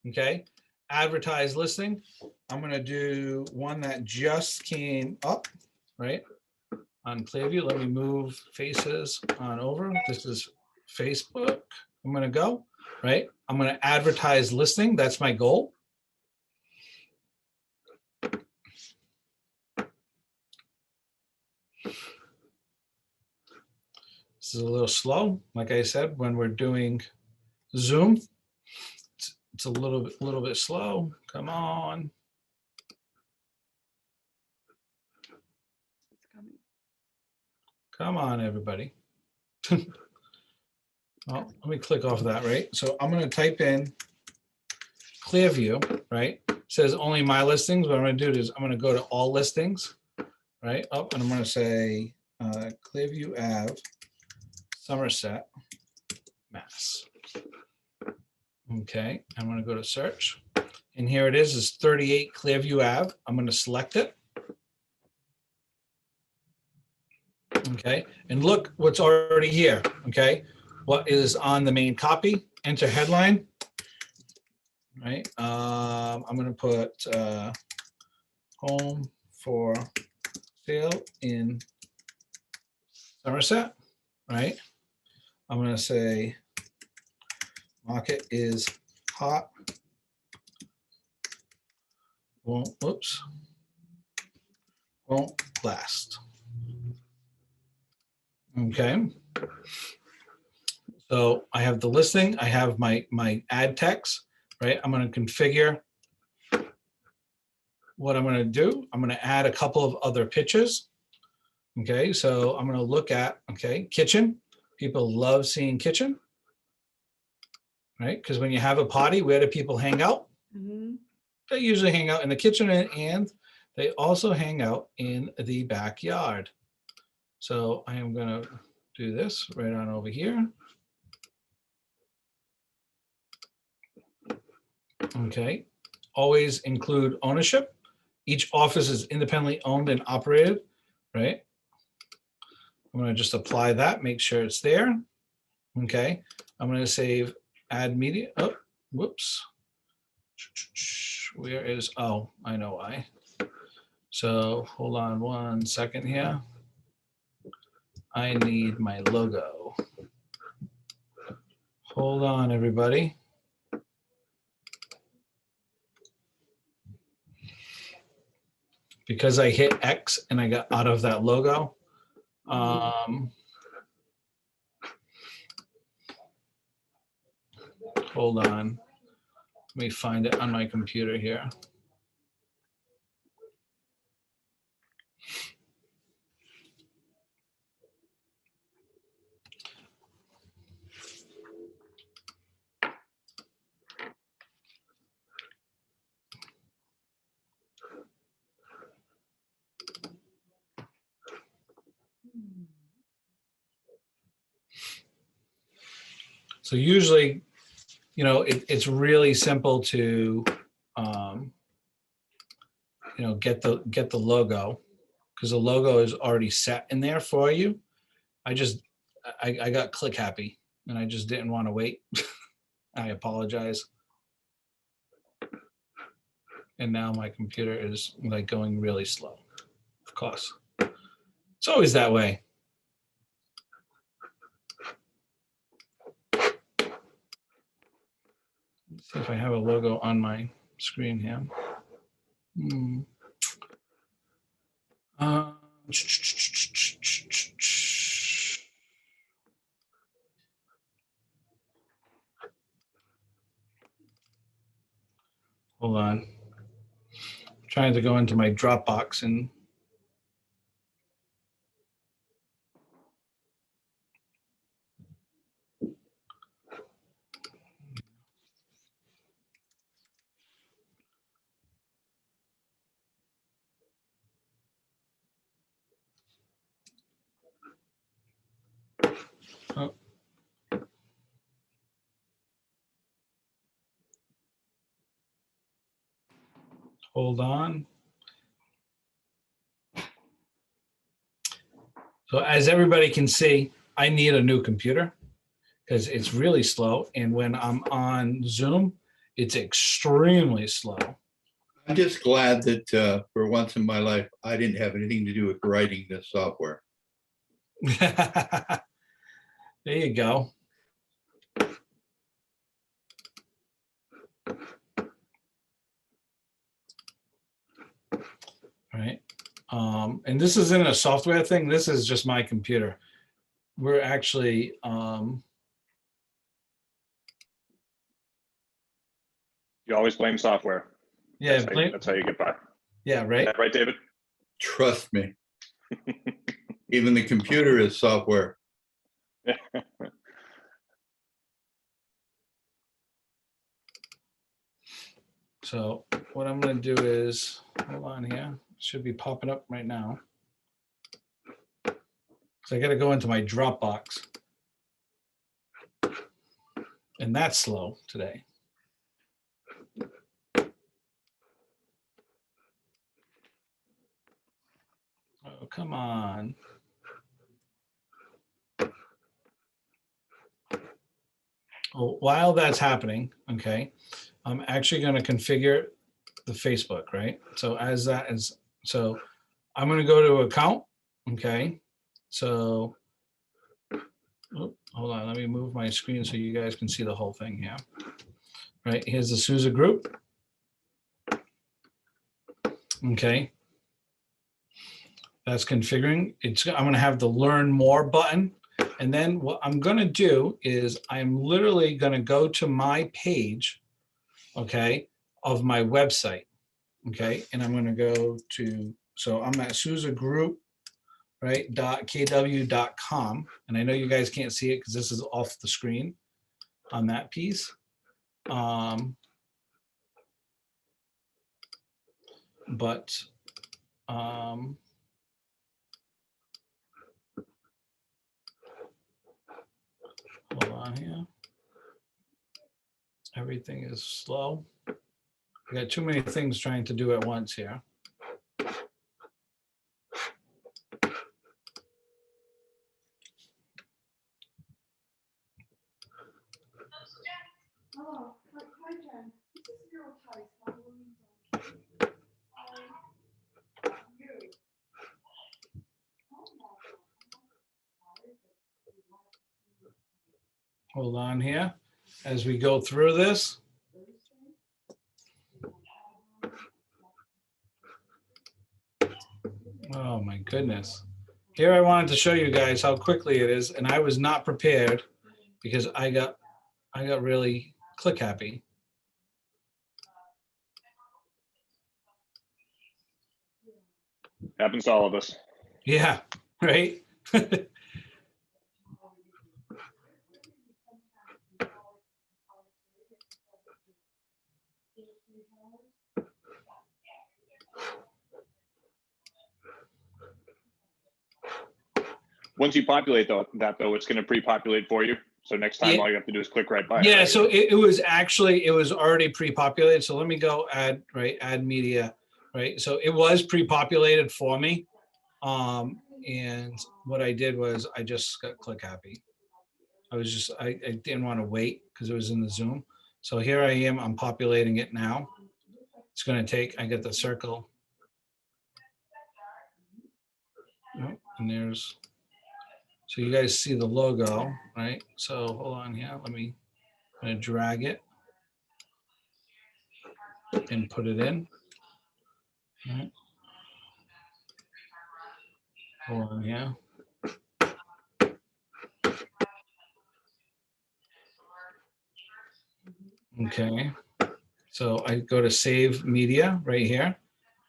E: okay, advertise listing. I'm going to do one that just came up, right, on Clearview. Let me move faces on over. This is Facebook. I'm going to go, right, I'm going to advertise listing. That's my goal. This is a little slow. Like I said, when we're doing Zoom, it's a little bit slow. Come on. Come on, everybody. Well, let me click off of that, right? So I'm going to type in Clearview, right? It says only my listings. What I'm going to do is I'm going to go to all listings, right? Up, and I'm going to say Clearview Ave, Somerset, Mass. Okay, I'm going to go to search. And here it is 38 Clearview Ave. I'm going to select it. Okay, and look what's already here. Okay, what is on the main copy? Enter headline. Right. I'm going to put home for sale in Somerset. Right. I'm going to say market is hot. Won't last. Okay. So I have the listing. I have my ad text, right? I'm going to configure what I'm going to do. I'm going to add a couple of other pictures. Okay. So I'm going to look at, okay, kitchen. People love seeing kitchen, right? Because when you have a party, where do people hang out? They usually hang out in the kitchen, and they also hang out in the backyard. So I am going to do this right on over here. Okay. Always include ownership. Each office is independently owned and operated, right? I'm going to just apply that, make sure it's there. Okay. I'm going to save add media. Oh, whoops. Where is, oh, I know why. So hold on 1 second here. I need my logo. Hold on, everybody. Because I hit X and I got out of that logo. Hold on. Let me find it on my computer here. So usually, you know, it's really simple to, you know, get the logo, because the logo is already set in there for you. I got click happy and I just didn't want to wait. I apologize. And now my computer is like going really slow. Of course, it's always that way. Let's see if I have a logo on my screen here. Hold on. I'm trying to go into my Dropbox and Hold on. So as everybody can see, I need a new computer because it's really slow. And when I'm on Zoom, it's extremely slow.
M: I'm just glad that for once in my life, I didn't have anything to do with writing this software.
E: There you go. All right. And this isn't a software thing. This is just my computer. We're actually,
J: You always blame software.
E: yeah,
J: That's how you get by.
E: Yeah, right.
J: Right, David?
M: Trust me. Even the computer is software.
E: So what I'm going to do is, hold on here. It should be popping up right now. So I got to go into my Dropbox. And that's slow today. Oh, come on. Well, while that's happening, okay, I'm actually going to configure the Facebook, right? So as that is, so I'm going to go to account, okay? So, hold on, let me move my screen so you guys can see the whole thing here. Right, here's the Sousa group. Okay. That's configuring. I'm going to have the learn more button. And then what I'm going to do is I'm literally going to go to my page, okay, of my website. Okay. And I'm going to go to, so I'm at Sousa group, right, .kw.com. And I know you guys can't see it because this is off the screen on that piece. Hold on here. Everything is slow. I got too many things trying to do at once here. Hold on here as we go through this. Oh my goodness. Here I wanted to show you guys how quickly it is, and I was not prepared because I got really click happy.
J: Happens to all of us.
E: Yeah, right?
J: Once you populate that though, it's going to pre-populate for you. So next time,
E: Yeah.
J: all you have to do is click right by it.
E: Yeah,
J: right?
E: so it was already pre-populated. So let me go add media, right? So it was pre-populated for me. And what I did was I just got click happy. I didn't want to wait because it was in the Zoom. So here I am, I'm populating it now. It's going to take, I get the circle. Oh, and there's, so you guys see the logo, right? So hold on here. I'm going to drag it and put it in. All right. Hold on here. Okay. So I go to save media right here,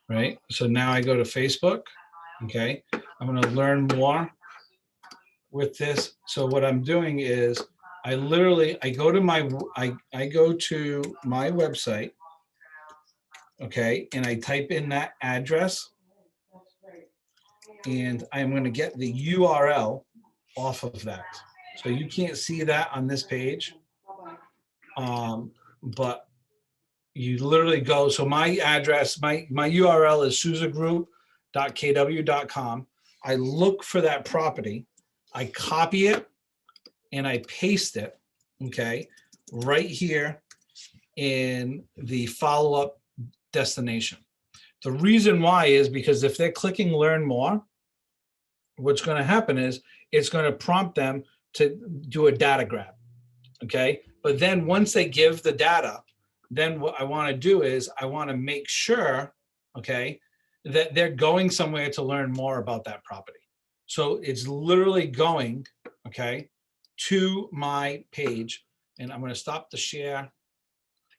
E: right? So now I go to Facebook. Okay. I'm going to learn more with this. So what I'm doing is I go to my website. Okay. And I type in that address and I'm going to get the URL off of that. So you can't see that on this page. But you literally go, so my address, my URL is souzagroup.kw.com. I look for that property, I copy it, and I paste it, okay, right here in the follow-up destination. The reason why is because if they're clicking learn more, what's going to happen is it's going to prompt them to do a data grab, okay? But then once they give the data, then what I want to do is I want to make sure, okay, that they're going somewhere to learn more about that property. So it's literally going, okay, to my page, and I'm going to stop the share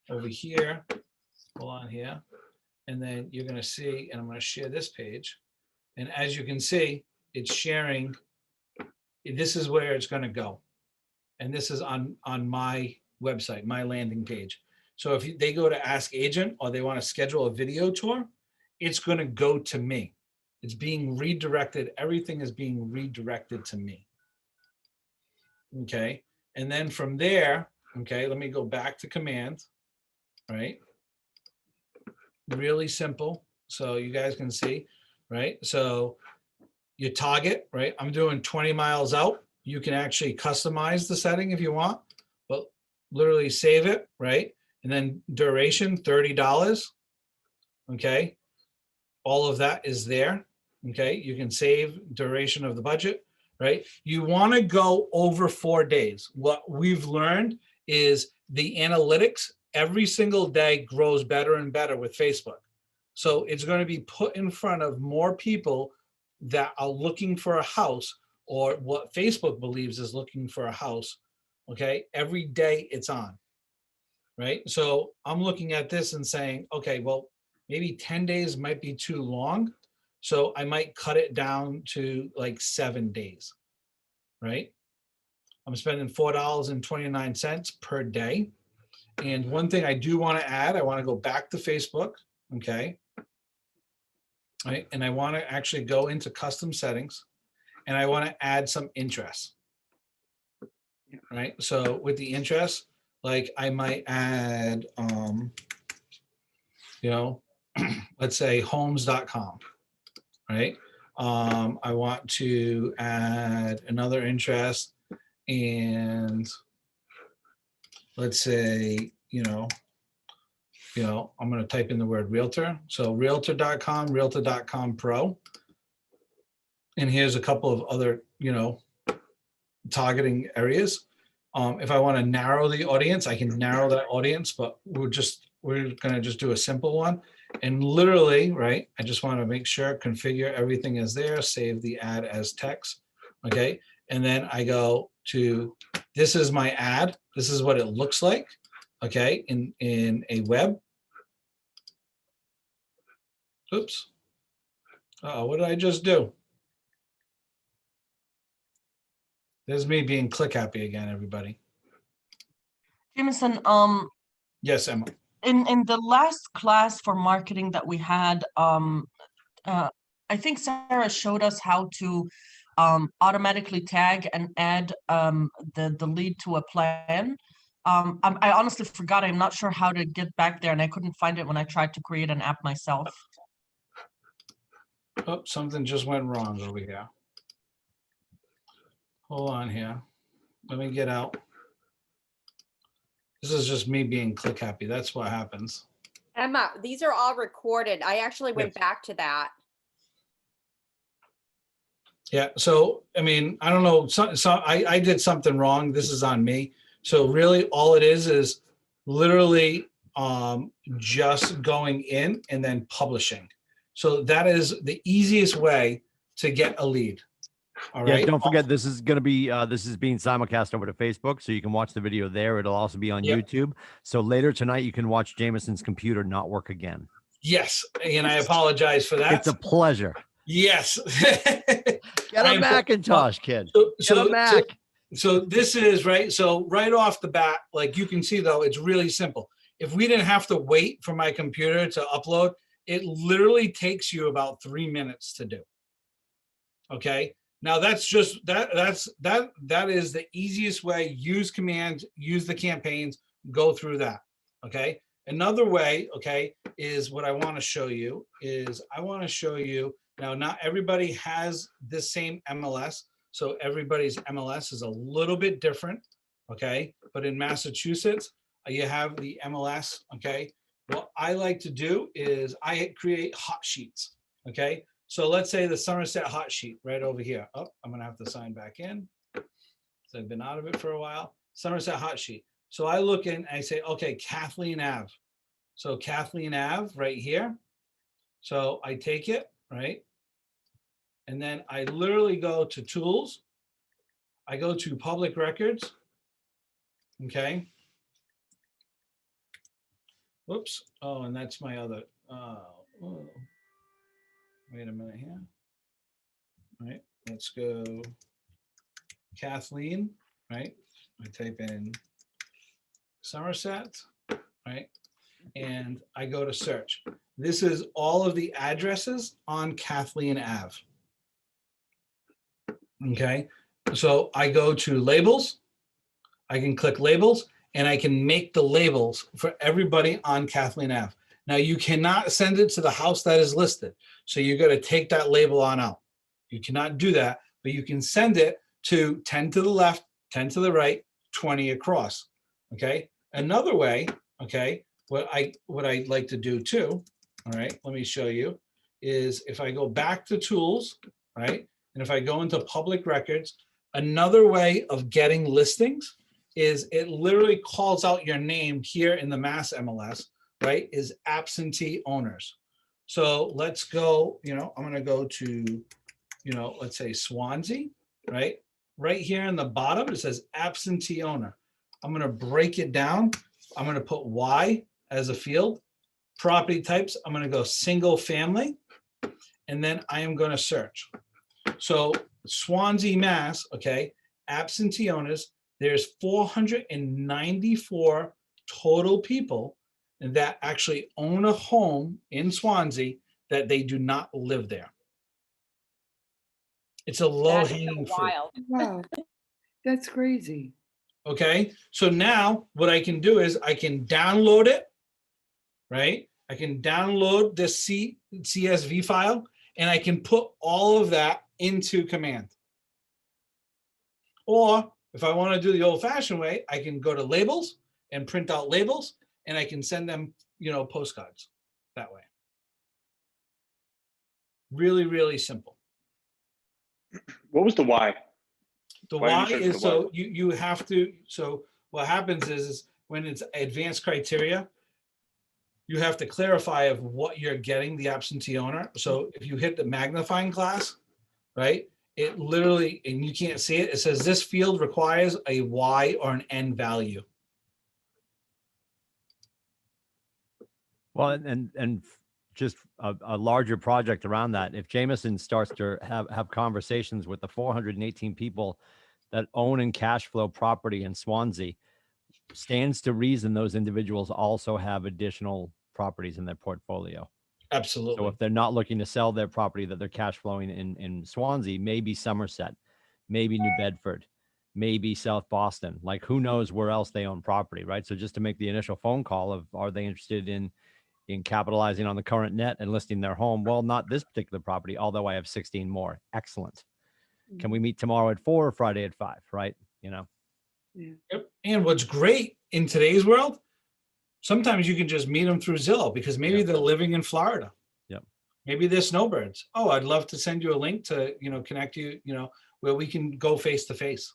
E: over here. Hold on here. And then you're going to see, and I'm going to share this page. And as you can see, it's sharing. This is where it's going to go. And this is on my website, my landing page. So if they go to Ask Agent or they want to schedule a video tour, it's going to go to me. It's being redirected. Everything is being redirected to me. Okay. And then from there, okay, let me go back to command, right? Really simple. So you guys can see, right? So you target, right? I'm doing 20 miles out. You can actually customize the setting if you want, but literally save it, right? And then duration, $30. Okay. All of that is there. Okay. You can save duration of the budget, right? You want to go over 4 days. What we've learned is the analytics every single day grows better and better with Facebook. So it's going to be put in front of more people that are looking for a house, or what Facebook believes is looking for a house. Okay. Every day it's on. Right. So I'm looking at this and saying, okay, well, maybe 10 days might be too long. So I might cut it down to like 7 days. Right. I'm spending $4.29 per day. And one thing I do want to add, I want to go back to Facebook. Okay. Right. And I want to actually go into custom settings, and I want to add some interest. Right. So with the interest, like I might add, you know, let's say homes.com, right? I want to add another interest, and let's say, you know, I'm going to type in the word realtor. So realtor.com, realtor.com pro. And here's a couple of other, you know, targeting areas. If I want to narrow the audience, I can narrow that audience, but we're going to just do a simple one. And literally, right, I just want to make sure, configure everything is there, save the ad as text. Okay. And then I go to, this is my ad. This is what it looks like. Okay. In a web. Oops. What did I just do? There's me being click happy again, everybody.
K: Jameson,
E: Yes, Emma.
K: in the last class for marketing that we had, I think Sarah showed us how to automatically tag and add the lead to a plan. I honestly forgot. I'm not sure how to get back there, and I couldn't find it when I tried to create an app myself.
E: Oh, something just went wrong over here. Hold on here. Let me get out. This is just me being click happy. That's what happens.
N: Emma, these are all recorded. I actually went back to that.
E: Yeah. So, I mean, I don't know. So I did something wrong. This is on me. So really all it is literally just going in and then publishing. So that is the easiest way to get a lead. All right.
B: Yeah, don't forget, this is going to be this is being simulcast over to Facebook, so you can watch the video there. It'll also be on YouTube. So later tonight you can watch Jameson's computer not work again.
E: Yes, and I apologize for that.
B: It's a pleasure.
E: Yes.
B: Get a Macintosh, kid.
E: So,
B: Get a Mac.
E: So this is right. So right off the bat, like you can see though, it's really simple. If we didn't have to wait for my computer to upload, it literally takes you about 3 minutes to do. Okay. Now that's just that is the easiest way. Use commands, use the campaigns, go through that. Okay. Another way, okay, is what I want to show you is I want to show you, now not everybody has this same MLS. So everybody's MLS is a little bit different, okay? But in Massachusetts, you have the MLS, okay? What I like to do is I create hot sheets, okay? So let's say the Somerset hot sheet right over here. Oh, I'm gonna have to sign back in. So I've been out of it for a while. Somerset hot sheet. So I look in and I say, okay, Kathleen Ave. So Kathleen Ave right here. So I take it, right? And then I literally go to tools. I go to public records. Okay. Whoops. Oh, and that's my other. Oh. Wait a minute here. All right. Let's go Kathleen, right? I type in Somerset, right? And I go to search. This is all of the addresses on Kathleen Ave. Okay, so I go to labels. I can click labels and I can make the labels for everybody on Kathleen Ave. Now you cannot send it to the house that is listed. So you're going to take that label on out. You cannot do that, but you can send it to 10 to the left, 10 to the right, 20 across. Okay, another way, okay, what I'd like to do too, all right, let me show you, is if I go back to tools, right, and if I go into public records, another way of getting listings is it literally calls out your name here in the Mass MLS, right, is absentee owners. So let's go, you know, I'm going to go to, you know, let's say Swansea, right? Right here in the bottom, it says absentee owner. I'm going to break it down. I'm going to put Y as a field. Property types, I'm going to go single family, and then I am going to search. So Swansea, Mass, okay, absentee owners, there's 494 total people that actually own a home in Swansea that they do not live there. It's a low hanging fruit.
Q: Wow, that's crazy.
E: Okay, so now what I can do is I can download it, right? I can download this CSV file and I can put all of that into command. Or if I want to do the old fashioned way, I can go to labels and print out labels and I can send them, you know, postcards that way. Really, really simple.
J: What was the why?
E: The
J: Why
E: why
J: did you search
E: is
J: the why?
E: so you have to, so what happens is when it's advanced criteria, you have to clarify of what you're getting the absentee owner. So if you hit the magnifying glass, right, it literally, and you can't see it, it says this field requires a Y or an N value.
B: Well, and just a larger project around that. If Jameson starts to have conversations with the 418 people that own and cash flow property in Swansea, stands to reason those individuals also have additional properties in their portfolio.
E: Absolutely.
B: So if they're not looking to sell their property that they're cash flowing in Swansea, maybe Somerset, maybe New Bedford, maybe South Boston, like who knows where else they own property, right? So just to make the initial phone call of, are they interested in capitalizing on the current net and listing their home? Well, not this particular property, although I have 16 more. Excellent. Can we meet tomorrow at 4 or Friday at 5, right? You know?
Q: Yeah.
E: Yep. And what's great in today's world, sometimes you can just meet them through Zillow because maybe they're living in Florida.
B: Yep.
E: Maybe they're snowbirds. Oh, I'd love to send you a link to, you know, connect you, you know, where we can go face to face,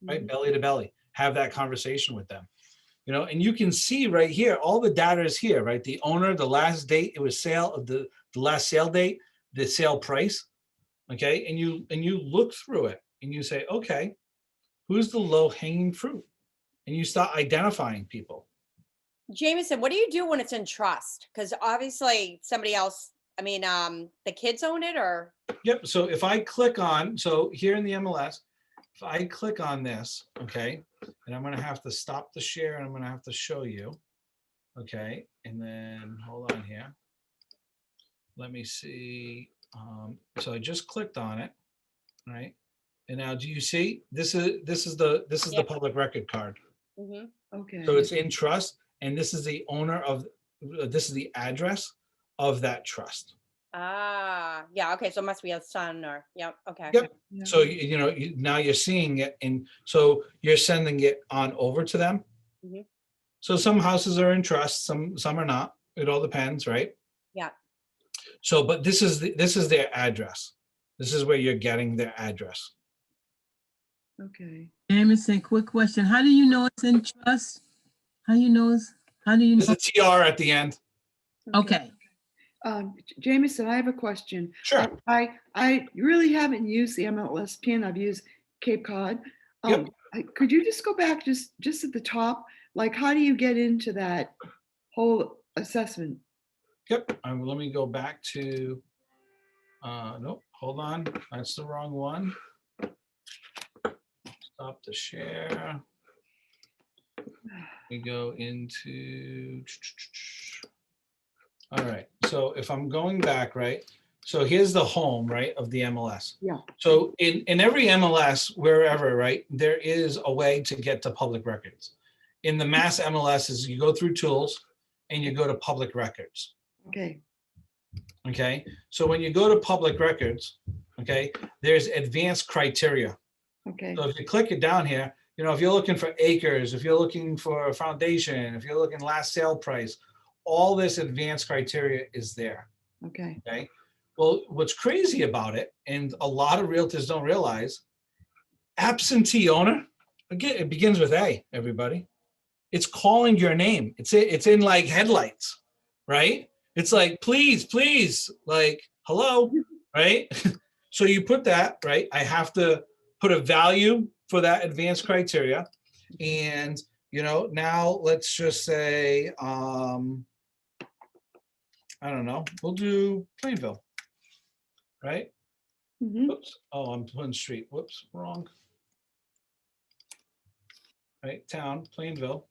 E: right? Belly to belly, have that conversation with them, you know, and you can see right here, all the data is here, right? The owner, the last date, it was sale of the last sale date, the sale price. Okay. And you look through it and you say, okay, who's the low hanging fruit? And you start identifying people.
N: Jameson, what do you do when it's in trust? Because obviously somebody else, I mean, the kids own it or?
E: Yep. So if I click on, so here in the MLS, if I click on this, okay, and I'm going to have to stop the share and I'm going to have to show you. Okay. And then hold on here. Let me see. So I just clicked on it. Right. And now do you see, this is the public record card.
N: Mm-hmm.
Q: Okay.
E: So it's in trust. and this is the owner of, this is the address of that trust.
N: Ah, yeah, okay, so it must be a son or, yep, okay.
E: Yep. So, you know, now you're seeing it, and so you're sending it on over to them.
N: Mhm.
E: So some houses are in trust, some are not. It all depends, right?
N: Yeah.
E: So, but this is their address. This is where you're getting their address.
G: Okay. Jameson, quick question. How do you know it's in trust? How do you know?
E: There's a TR at the end.
G: Okay.
Q: Jameson, I have a question.
E: Sure.
Q: I really haven't used the MLS pin. I've used Cape Cod.
E: Yep.
Q: Could you just go back just at the top? Like, how do you get into that whole assessment?
E: Yep. Let me go back to, nope, hold on. That's the wrong one. Stop the share. We go into, all right. So if I'm going back, right? So here's the home, right, of the MLS.
Q: Yeah.
E: So in every MLS, wherever, right, there is a way to get to public records. In the mass MLSs, you go through tools and you go to public records.
Q: Okay.
E: Okay. So when you go to public records, okay, there's advanced criteria.
Q: Okay.
E: So if you click it down here, you know, if you're looking for acres, if you're looking for a foundation, if you're looking last sale price, all this advanced criteria is there.
Q: Okay.
E: Okay. Well, what's crazy about it, and a lot of realtors don't realize, absentee owner, again, it begins with A, everybody. It's calling your name. It's in like headlights, right? It's like, please, please, like, hello, right? So you put that, right? I have to put a value for that advanced criteria. And, you know, now let's just say, I don't know, we'll do Plainville, right? Oops. Oh, I'm putting street. Whoops, wrong. Right, town, Plainville,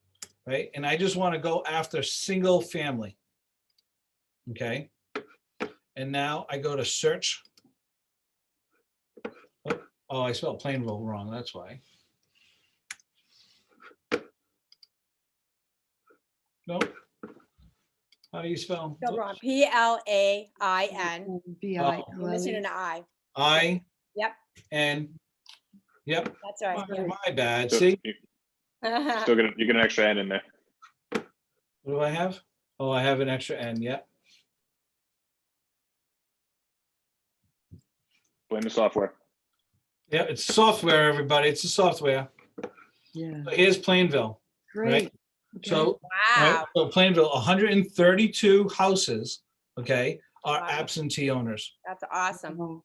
E: right? And I just want to go after single family. Okay. And now I go to search. Oh, I spelled Plainville wrong. That's why. Nope. How do you spell?
N: Spelled wrong. PLAIN.
E: Oh.
N: You're missing an I.
E: I.
N: Yep.
E: N. Yep.
N: That's right.
E: Oh, my bad.
J: So
E: See?
J: you get an extra N in there.
E: What do I have? Oh, I have an extra N. Yep.
J: Blame the software.
E: Yeah, it's software, everybody. It's a software.
Q: Yeah.
E: So here's Plainville.
Q: Great.
E: Right? So,
N: wow.
E: right, so Plainville, 132 houses, okay, are absentee owners.
N: That's awesome.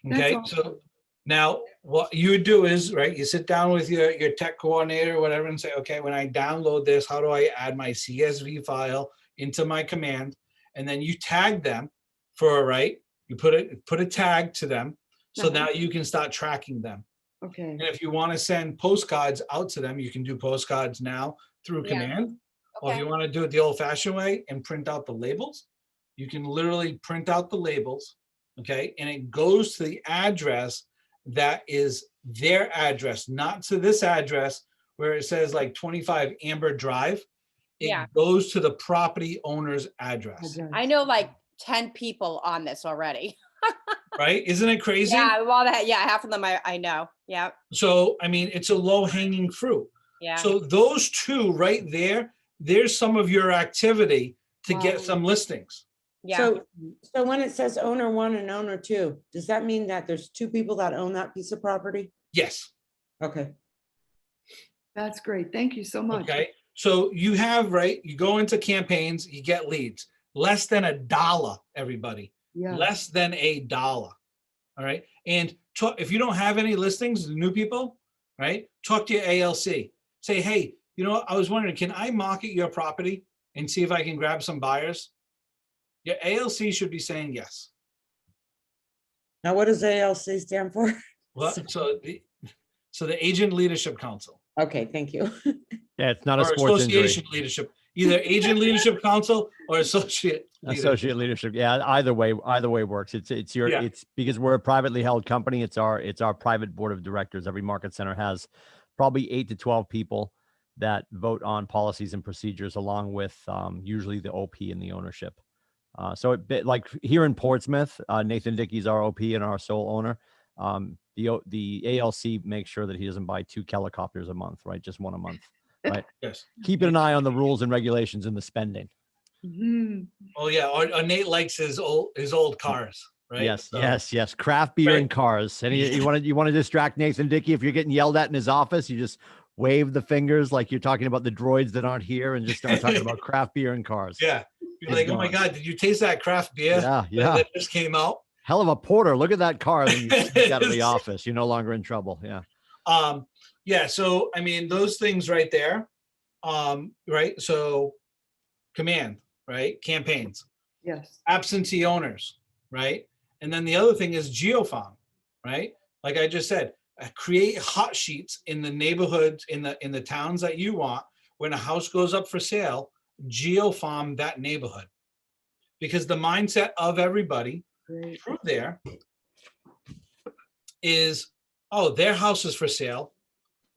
E: Okay, so now what you would do is, right, you sit down with your tech coordinator or whatever and say, okay, when I download this, how do I add my CSV file into my command? And then you tag them for, right, you put a tag to them. So now you can start tracking them.
Q: Okay.
E: And if you want to send postcards out to them, you can do postcards now through command. Or if you want to do it the old fashioned way and print out the labels, you can literally print out the labels. Okay. And it goes to the address that is their address, not to this address where it says like 25 Amber Drive. It goes to the property owner's address.
N: I know like 10 people on this already.
E: Right? Isn't it crazy?
N: Yeah, well, half of them I know. Yeah.
E: So, I mean, it's a low hanging fruit.
N: Yeah.
E: So those two right there, there's some of your activity to get some listings.
N: Yeah.
A: So when it says owner one and owner two, does that mean that there's two people that own that piece of property?
E: Yes.
A: Okay.
Q: That's great. Thank you so much.
E: Okay. So you have, right, you go into campaigns, you get leads. Less than $1, everybody.
Q: Yeah.
E: Less than $1. All right. And if you don't have any listings, the new people, right, talk to your ALC. Say, hey, you know what? I was wondering, can I market your property and see if I can grab some buyers? Your ALC should be saying yes.
A: Now, what does ALC stand for?
E: Well, so the Agent Leadership Council.
A: Okay, thank you.
B: Yeah, it's not a
E: Or
B: sports
E: association
B: injury.
E: leadership, either Agent Leadership Council or associate leadership.
B: Associate leadership. Yeah, either way works. It's your it's because we're a privately held company. It's our private board of directors. Every market center has probably 8 to 12 people that vote on policies and procedures along with usually the OP and the ownership. So like here in Portsmouth, Nathan Dickey's our OP and our sole owner. The ALC makes sure that he doesn't buy 2 helicopters a month, right? Just one a month, right?
E: Yes.
B: Keeping an eye on the rules and regulations and the spending.
E: Oh yeah, or Nate likes his old cars, right?
B: Yes,
E: So-
B: yes. Craft beer
E: Right.
B: and cars. And you want to distract Nathan Dickey if you're getting yelled at in his office, you just wave the fingers like you're talking about the droids that aren't here and just start talking about craft beer and cars.
E: Yeah. You're
B: He's
E: like, oh my
B: gone.
E: God, did you taste that craft beer?
B: Yeah.
E: That just came out.
B: Hell of a porter. Look at that car. Then you sneak out of the office. You're no longer in trouble. Yeah.
E: Yeah. So, I mean, those things right there. Right. So command, right? Campaigns,
Q: Yes.
E: absentee owners, right? And then the other thing is geofarm, right? Like I just said, create hot sheets in the neighborhoods, in the towns that you want. When a house goes up for sale, geofarm that neighborhood. Because the mindset of everybody through there is, oh, their house is for sale.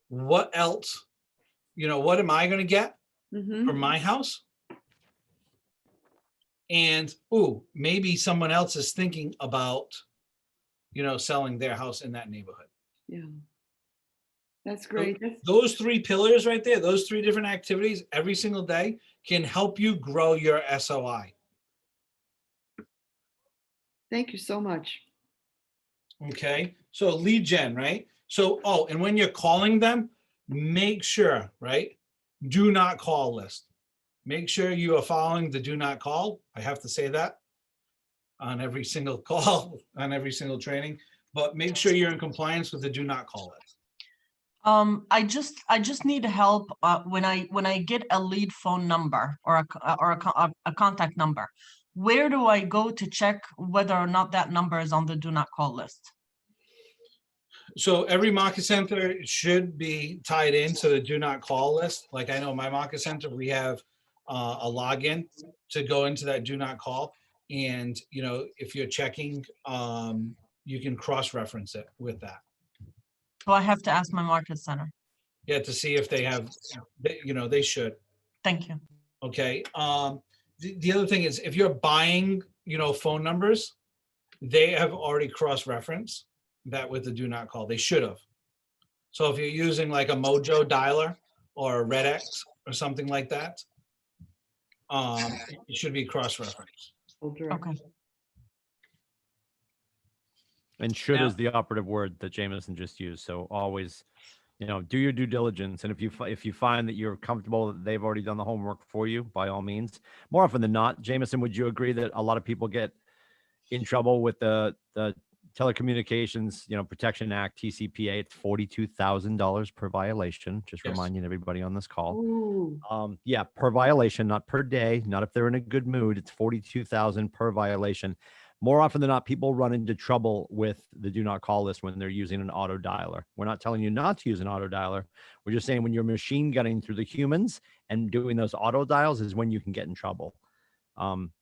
E: What else? What am I going to get for my house? And, maybe someone else is thinking about, selling their house in that neighborhood.
Q: Yeah. That's great.
E: Those 3 pillars right there, those 3 different activities every single day can help you grow your SOI.
Q: Thank you so much.
E: Okay. So lead gen, right? So, and when you're calling them, make sure, right? Do not call list. Make sure you are following the do not call. I have to say that on every single call, on every single training, but make sure you're in compliance with the do not call list.
K: I just need help when I get a lead phone number or a contact number. Where do I go to check whether or not that number is on the do not call list?
E: So every market center should be tied into the do not call list. Like I know my market center, we have a login to go into that do not call. And, if you're checking, you can cross-reference it with that.
K: So I have to ask my market center.
E: Yeah, to see if they have, they should.
K: Thank you.
E: Okay. The other thing is if you're buying, phone numbers, they have already cross-referenced that with the do not call. They should have. So if you're using like a Mojo dialer or a RedX or something like that, it should be cross-referenced.
K: Okay.
B: And should
E: Now-
B: is the operative word that Jameson just used. So always, do your due diligence. And if you find that you're comfortable that they've already done the homework for you, by all means. More often than not, Jameson, would you agree that a lot of people get in trouble with the Telecommunications, Protection Act, TCPA? It's $42,000 per violation. Just
E: Yes.
B: reminding everybody on this call.
Q: Ooh.
B: Yeah, per violation, not per day, not if they're in a good mood. It's 42,000 per violation. More often than not, people run into trouble with the do not call list when they're using an auto dialer. We're not telling you not to use an auto dialer. We're just saying when you're machine gunning through the humans and doing those auto dials is when you can get in trouble.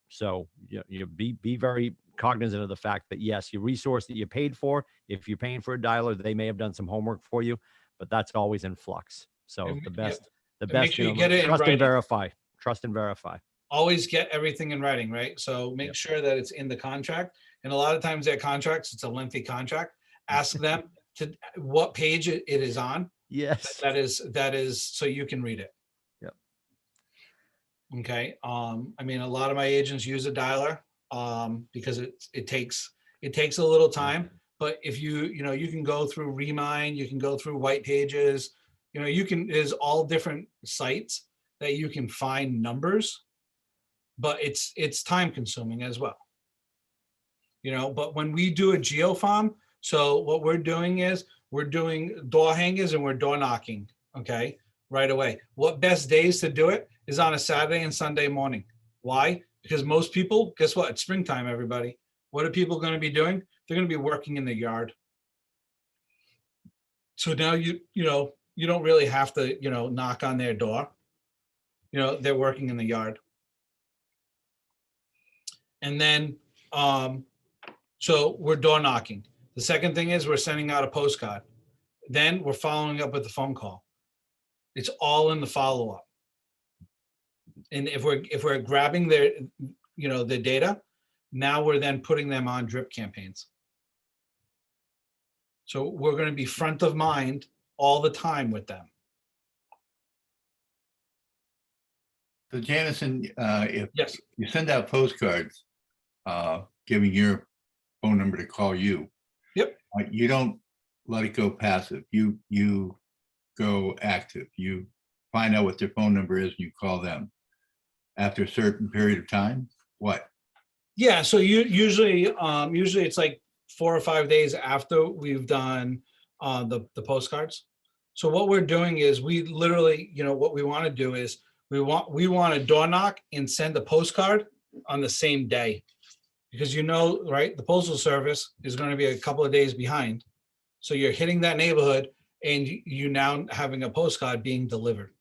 B: So you be very cognizant of the fact that yes, your resource that you paid for, if you're paying for a dialer, they may have done some homework for you, but that's always in flux. So
E: And-
B: the best,
E: And make sure you get it in
B: trust and
E: writing.
B: verify. Trust and verify.
E: Always get everything in writing, right? So make sure that it's in the contract. And a lot of times their contracts, it's a lengthy contract. Ask them to what page it is on.
B: Yes.
E: That is so you can read it.
B: Yep.
E: Okay. I mean, a lot of my agents use a dialer because it takes a little time. But if you can go through Remind, you can go through White Pages, there's all different sites that you can find numbers, but it's time consuming as well. But when we do a geofarm, so what we're doing is we're doing door hangers and we're door knocking, okay, right away. What best days to do it is on a Saturday and Sunday morning. Why? Because most people, guess what? It's springtime, everybody. What are people going to be doing? They're going to be working in the yard. So now you don't really have to, knock on their door. They're working in the yard. And then, so we're door knocking. The second thing is we're sending out a postcard. Then we're following up with the phone call. It's all in the follow-up. And if we're grabbing their, the data, now we're then putting them on drip campaigns. So we're going to be front of mind all the time with them.
M: So Jamison, if
E: Yes.
M: you send out postcards, giving your phone number to call you.
E: Yep.
M: You don't let it go passive. You go active. You find out what their phone number is and you call them. After a certain period of time, what?
E: Yeah, so usually it's like 4 or 5 days after we've done the postcards. So what we're doing is we literally, what we want to do is we want to door knock and send a postcard on the same day, because right, the Postal Service is going to be a couple of days behind. So you're hitting that neighborhood and you now having a postcard being delivered,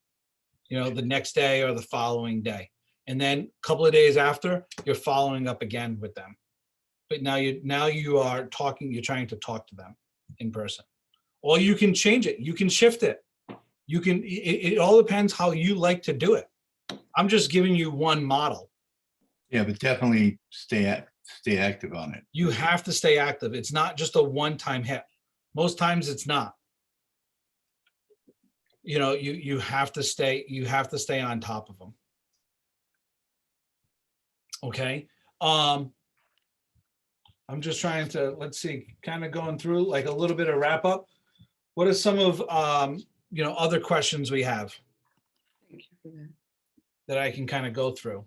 E: the next day or the following day. And then a couple of days after, you're following up again with them. But now you are talking, you're trying to talk to them in person. Or you can change it, you can shift it. It all depends how you like to do it. I'm just giving you one model.
M: Yeah, but definitely stay active on it.
E: You have to stay active. It's not just a one-time hit. Most times it's not. You have to stay on top of them. Okay. I'm just trying to, let's see, kind of going through like a little bit of wrap up. What are some of, other questions we have
Q: Thank you for that.
E: that I can kind of go through?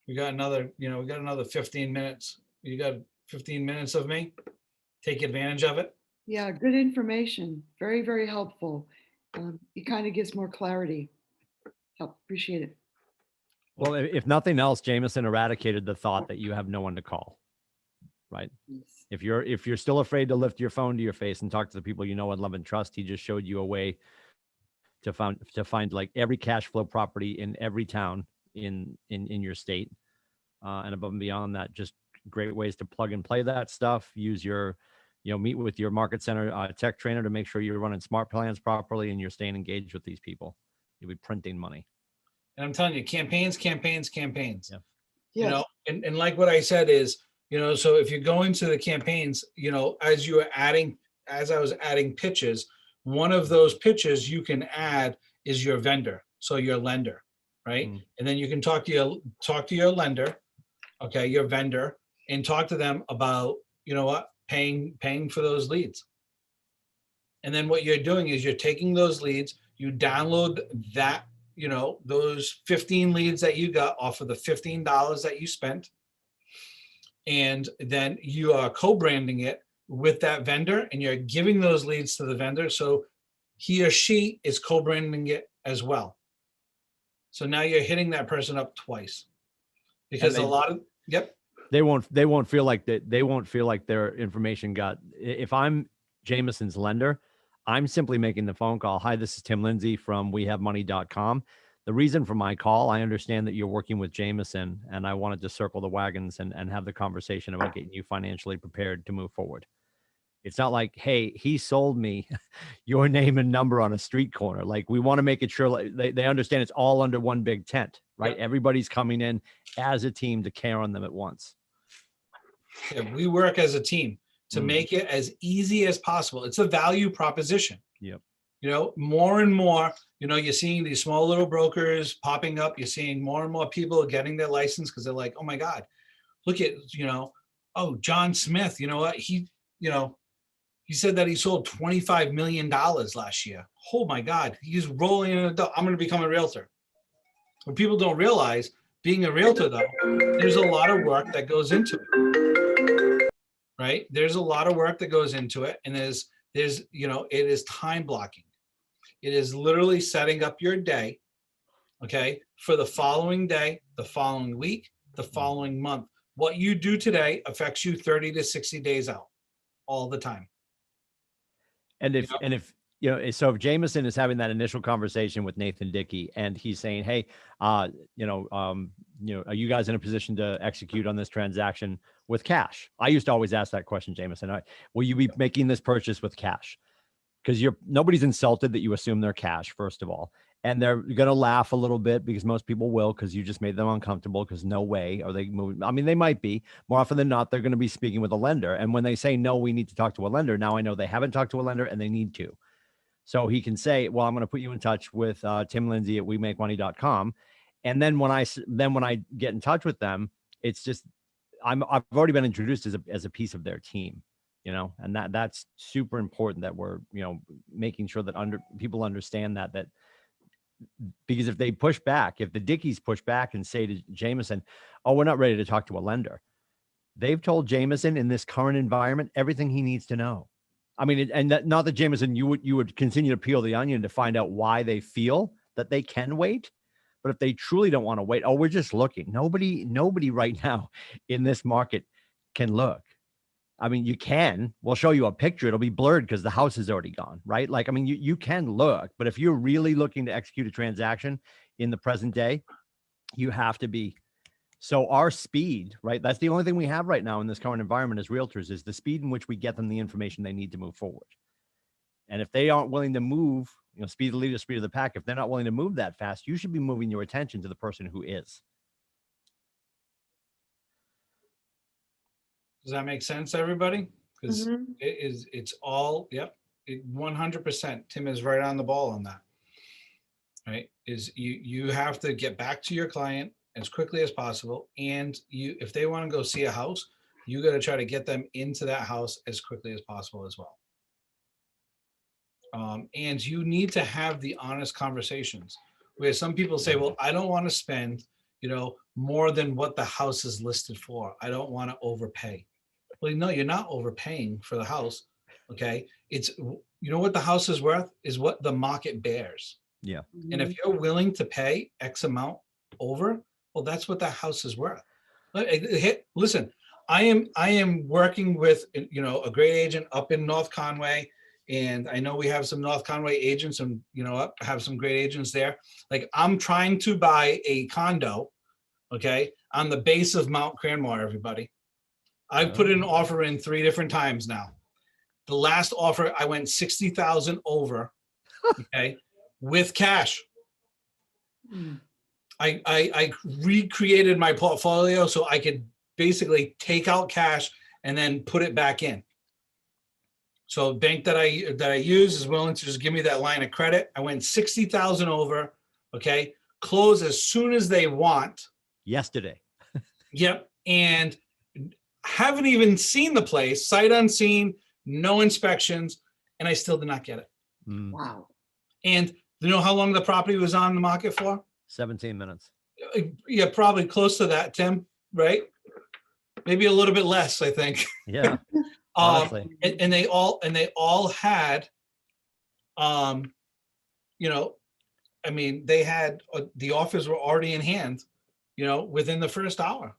E: We got another 15 minutes. You got 15 minutes of me. Take advantage of it.
Q: Yeah, good information. Very, very helpful. It kind of gives more clarity. Appreciate it.
B: Well, if nothing else, Jameson eradicated the thought that you have no one to call, right?
Q: Yes.
B: If you're still afraid to lift your phone to your face and talk to the people you know and love and trust, he just showed you a way to find like every cash flow property in every town in your state, and above and beyond that, just great ways to plug and play that stuff. Use your, meet with your market center tech trainer to make sure you're running smart plans properly and you're staying engaged with these people. You'll be printing money. And
E: I'm telling you, campaigns.
B: Yeah.
Q: Yes.
E: And like what I said is, so if you go into the campaigns, as I was adding pitches, one of those pitches you can add is your vendor, so your lender, right? And then you can talk to your lender, okay, your vendor, and talk to them about, paying for those leads. And then what you're doing is you're taking those leads, you download that, those 15 leads that you got off of the $15 that you spent. And then you are co-branding it with that vendor and you're giving those leads to the vendor. So he or she is co-branding it as well. So now you're hitting that person up twice, because
B: they won't feel like that. They won't feel like their information got, if I'm Jameson's lender, I'm simply making the phone call. Hi, this is Tim Lindsay from wehavemoney.com. The reason for my call, I understand that you're working with Jameson, and I wanted to circle the wagons and have the conversation about getting you financially prepared to move forward. It's not like, hey, he sold me your name and number on a street corner. Like, we want to make it sure like, they understand it's all under one big tent, right? Yeah. Everybody's coming in as a team to care on them at once.
E: Yeah, we work as a team to make it as easy as possible. It's a value proposition.
B: Yep.
E: More and more, you're seeing these small little brokers popping up. You're seeing more and more people getting their license because they're like, oh my God, look at, oh, John Smith, you know what? He said that he sold $25 million last year. Oh my God, he's rolling in a dough. I'm going to become a realtor. What people don't realize, being a realtor though, there's a lot of work that goes into it. Right? There's a lot of work that goes into it. And there's, it is time blocking. It is literally setting up your day, okay, for the following day, the following week, the following month. What you do today affects you 30 to 60 days out all the time.
B: And if so if Jameson is having that initial conversation with Nathan Dickey and he's saying, hey, are you guys in a position to execute on this transaction with cash? I used to always ask that question, Jameson. Will you be making this purchase with cash? because nobody's insulted that you assume they're cash, first of all. And they're going to laugh a little bit because most people will, because you just made them uncomfortable, because no way are they moving. I mean, they might be. More often than not, they're going to be speaking with a lender. And when they say, no, we need to talk to a lender, now I know they haven't talked to a lender and they need to. So he can say, well, I'm going to put you in touch with Tim Lindsay at WeMakeMoney.com. And then when I get in touch with them, it's just, I've already been introduced as a piece of their team, and that's super important, that we're, making sure that people understand that because if they push back, if the Dickies push back and say to Jameson, oh, we're not ready to talk to a lender, they've told Jameson in this current environment everything he needs to know. I mean, not that Jameson, you would continue to peel the onion to find out why they feel that they can wait. But if they truly don't want to wait, oh, we're just looking. Nobody right now in this market can look. I mean, you can. We'll show you a picture. It'll be blurred because the house is already gone, right? Like, I mean, you can look, but if you're really looking to execute a transaction in the present day, you have to be. So our speed, right? That's the only thing we have right now in this current environment as realtors, is the speed in which we get them the information they need to move forward. And if they aren't willing to move, speed of the leader, speed of the pack, if they're not willing to move that fast, you should be moving your attention to the person who is.
E: Does that make sense, everybody? Because it's all, yep, 100%. Tim is right on the ball on that. Right? Is you have to get back to your client as quickly as possible. And if they want to go see a house, you got to try to get them into that house as quickly as possible as well. And you need to have the honest conversations where some people say, well, I don't want to spend, more than what the house is listed for. I don't want to overpay. Well, no, you're not overpaying for the house. Okay. It's, what the house is worth is what the market bears.
B: Yeah.
E: And if you're willing to pay X amount over, well, that's what that house is worth. Listen, I am working with, a great agent up in North Conway. And I know we have some North Conway agents and, have some great agents there. Like, I'm trying to buy a condo, okay, on the base of Mount Cranmore, everybody. I've put an offer in 3 different times now. The last offer, I went 60,000 over, okay, with cash. I recreated my portfolio so I could basically take out cash and then put it back in. So bank that I use is willing to just give me that line of credit. I went 60,000 over, okay, close as soon as they want.
B: Yesterday.
E: Yep. And haven't even seen the place, sight unseen, no inspections, and I still did not get it.
Q: Wow.
E: And you know how long the property was on the market for?
B: 17 minutes.
E: Yeah, probably close to that, Tim, right? Maybe a little bit less, I think.
B: Yeah. Honestly.
E: And they all had, they had, the offers were already in hand, within the first hour.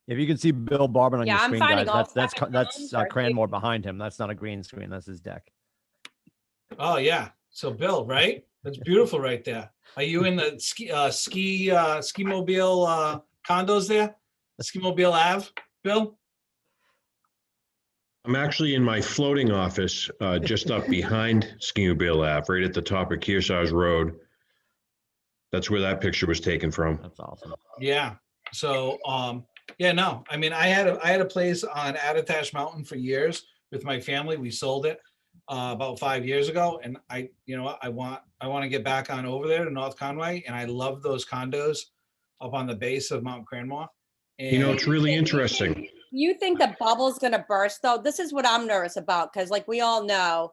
B: If you can see Bill Barber on
N: Yeah,
B: your
N: I'm
B: screen,
N: finding
B: guys,
N: all
B: that's
N: 7 homes are
B: Cranmore behind him. That's not a green screen. That's his deck.
E: Oh yeah. So Bill, right? That's beautiful right there. Are you in the ski mobile condos there? Ski mobile Ave, Bill?
I: I'm actually in my floating office, just up behind Skimmobile Ave, right at the top of Kearsarge Road. That's where that picture was taken from.
B: That's awesome.
E: Yeah. So, yeah, no, I mean, I had a place on Attitash Mountain for years with my family. We sold it about 5 years ago, and I want to get back on over there to North Conway, and I love those condos up on the base of Mount Cranmore. And
I: It's really interesting.
N: You think the bubble's gonna burst though? This is what I'm nervous about, because like we all know,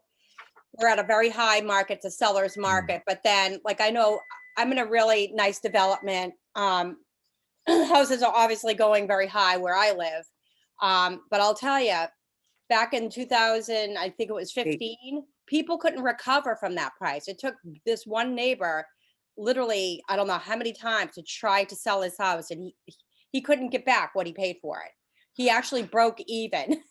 N: we're at a very high market, it's a seller's market, but then like I know I'm in a really nice development. Houses are obviously going very high where I live. But I'll tell you, back in 2000, I think it was 15, people couldn't recover from that price. It took this one neighbor literally, I don't know how many times to try to sell his house, and he couldn't get back what he paid for it. He actually broke even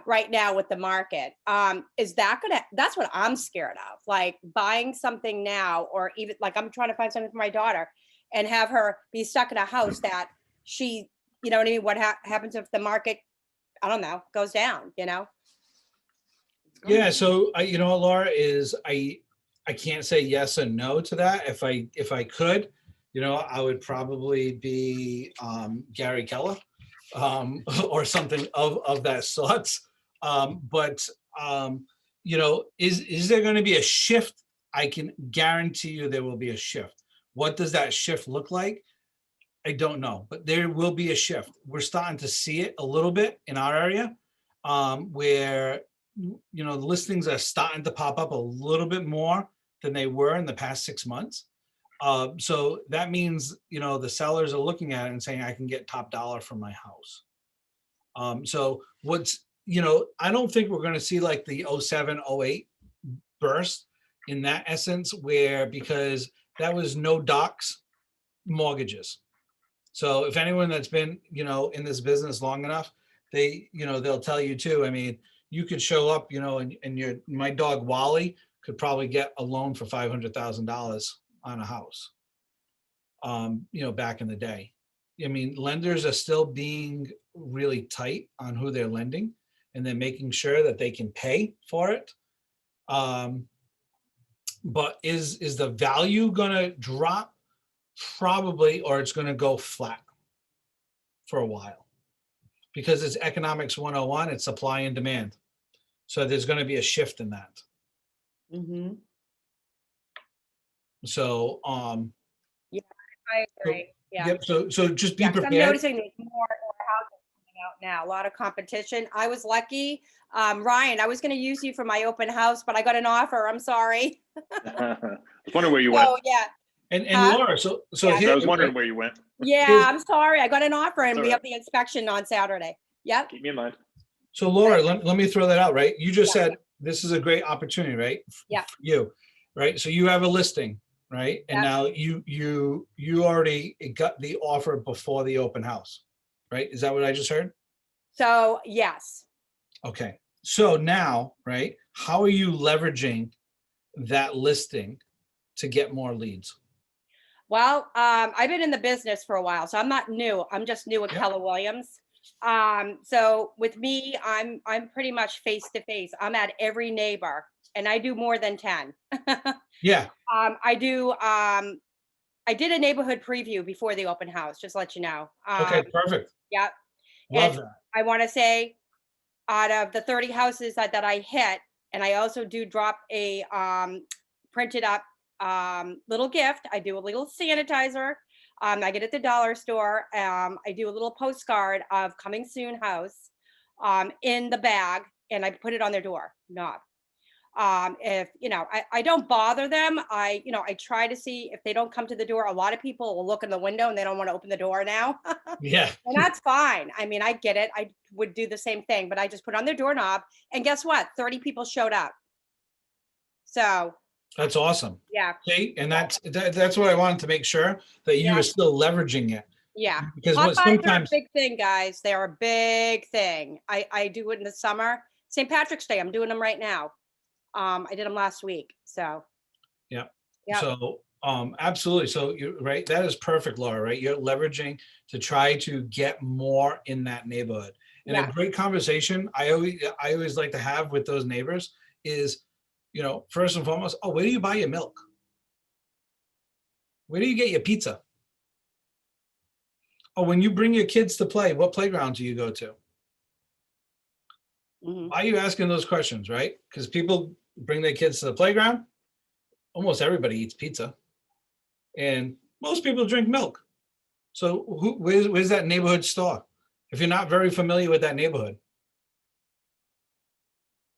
N: right now with the market. That's what I'm scared of, like buying something now, or even like I'm trying to find something for my daughter and have her be stuck in a house that she, you know what I mean? What happens if the market, I don't know, goes down,
E: Yeah, so you know what, Laura, is I can't say yes or no to that. If I could, you know, I would probably be Gary Keller or something of that sort. But you know, is there going to be a shift? I can guarantee you there will be a shift. What does that shift look like? I don't know, but there will be a shift. We're starting to see it a little bit in our area, where you know the listings are starting to pop up a little bit more than they were in the past 6 months. So that means, you know, the sellers are looking at it and saying, I can get top dollar for my house. So what's, you know, I don't think we're going to see like the 07, 08 burst in that essence, where because that was no docs mortgages. So if anyone that's been, you know, in this business long enough, they, you know, they'll tell you too. I mean, you could show up, you know, and my dog Wally could probably get a loan for $500,000 on a house. You know, back in the day. I mean, lenders are still being really tight on who they're lending, and they're making sure that they can pay for it. But is the value gonna drop? Probably, or it's gonna go flat for a while. Because it's economics 101, it's supply and demand. So there's gonna be a shift in that.
N: Mm-hmm.
E: So,
N: Yeah, I agree. Yeah.
E: yep, so just be
N: 'cause I'm
E: prepared.
N: noticing there's more houses coming out now, a lot of competition. I was lucky. Ryan, I was going to use you for my open house, but I got an offer. I'm sorry.
J: I was wondering where you went.
N: Oh, yeah.
E: And
N: Huh?
E: Laura, so
N: Yeah.
E: here,
J: I was wondering where you went.
N: Yeah, I'm sorry. I got an offer and
J: It's
N: we
J: all
N: have the inspection on Saturday. Yep.
J: Keep me in mind.
E: So Laura, let me throw that out, right? You just said this is a great opportunity, right?
N: Yeah.
E: For you, right? So you have a listing, right? And
N: Yeah.
E: now you already got the offer before the open house, right? Is that what I just heard?
N: So, yes.
E: Okay. So now, right, how are you leveraging that listing to get more leads?
N: Well, I've been in the business for a while, so I'm not new. I'm just new at Keller Williams. So with me, I'm pretty much face to face. I'm at every neighbor, and I do more than 10.
E: Yeah.
N: I do. I did a neighborhood preview before the open house, just to let you know.
E: Okay, perfect.
N: Yep.
E: Love
N: And
E: that.
N: I want to say, out of the 30 houses that I hit, and I also do drop a printed up little gift. I do a little sanitizer. I get at the dollar store. I do a little postcard of coming soon house in the bag, and I put it on their door knob. If you know, I don't bother them. I try to see if they don't come to the door. A lot of people will look in the window and they don't want to open the door now.
E: Yeah.
N: And that's fine. I mean, I get it. I would do the same thing, but I just put on their doorknob, and guess what? 30 people showed up. So
E: That's awesome.
N: yeah.
E: See, and that's what I wanted to make sure that you
N: Yeah.
E: were still leveraging it.
N: Yeah.
E: Because
N: Popeyes
E: what
N: are a
E: sometimes,
N: big thing, guys. They're a big thing. I do it in the summer. St. Patrick's Day, I'm doing them right now. I did them last week. So
E: yeah.
N: yeah.
E: So absolutely. So you're right. That is perfect, Laura, right? You're leveraging to try to get more in that neighborhood. And
N: Yeah.
E: a great conversation I always like to have with those neighbors is, you know, first and foremost, oh, where do you buy your milk? Where do you get your pizza? Oh, when you bring your kids to play, what playground do you go to?
N: Mhm.
E: Why are you asking those questions, right? Because people bring their kids to the playground. Almost everybody eats pizza. And most people drink milk. So where's that neighborhood store? If you're not very familiar with that neighborhood,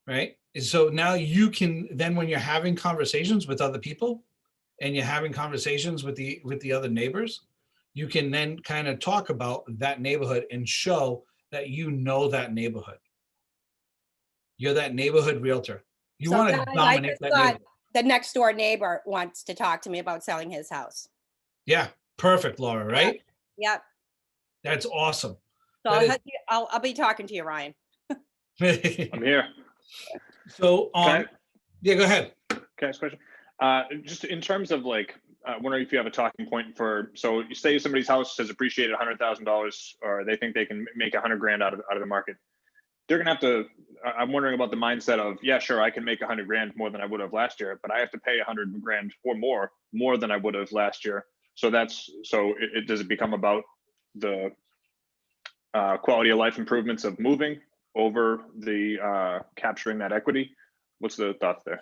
E: right? And so now you can then, when you're having conversations with other people and you're having conversations with the other neighbors, you can then kind of talk about that neighborhood and show that you know that neighborhood. You're that neighborhood realtor. You
N: So
E: want to
N: guys, I
E: dominate
N: just
E: that
N: got
E: neighborhood.
N: the next door neighbor wants to talk to me about selling his house.
E: Yeah, perfect, Laura, right?
N: Yep.
E: That's awesome.
N: So
E: That is-
N: I'll be talking to you, Ryan.
J: I'm here.
E: So,
J: Can
E: yeah, go ahead.
J: Can I ask a question? Just in terms of like, wondering if you have a talking point for, so you say somebody's house has appreciated $100,000 or they think they can make $100,000 out of the market. they're gonna have to, I'm wondering about the mindset of, yeah, sure, I can make 100 grand more than I would have last year, but I have to pay 100 grand or more than I would have last year. So does it become about the quality of life improvements of moving over the capturing that equity? What's the thoughts there?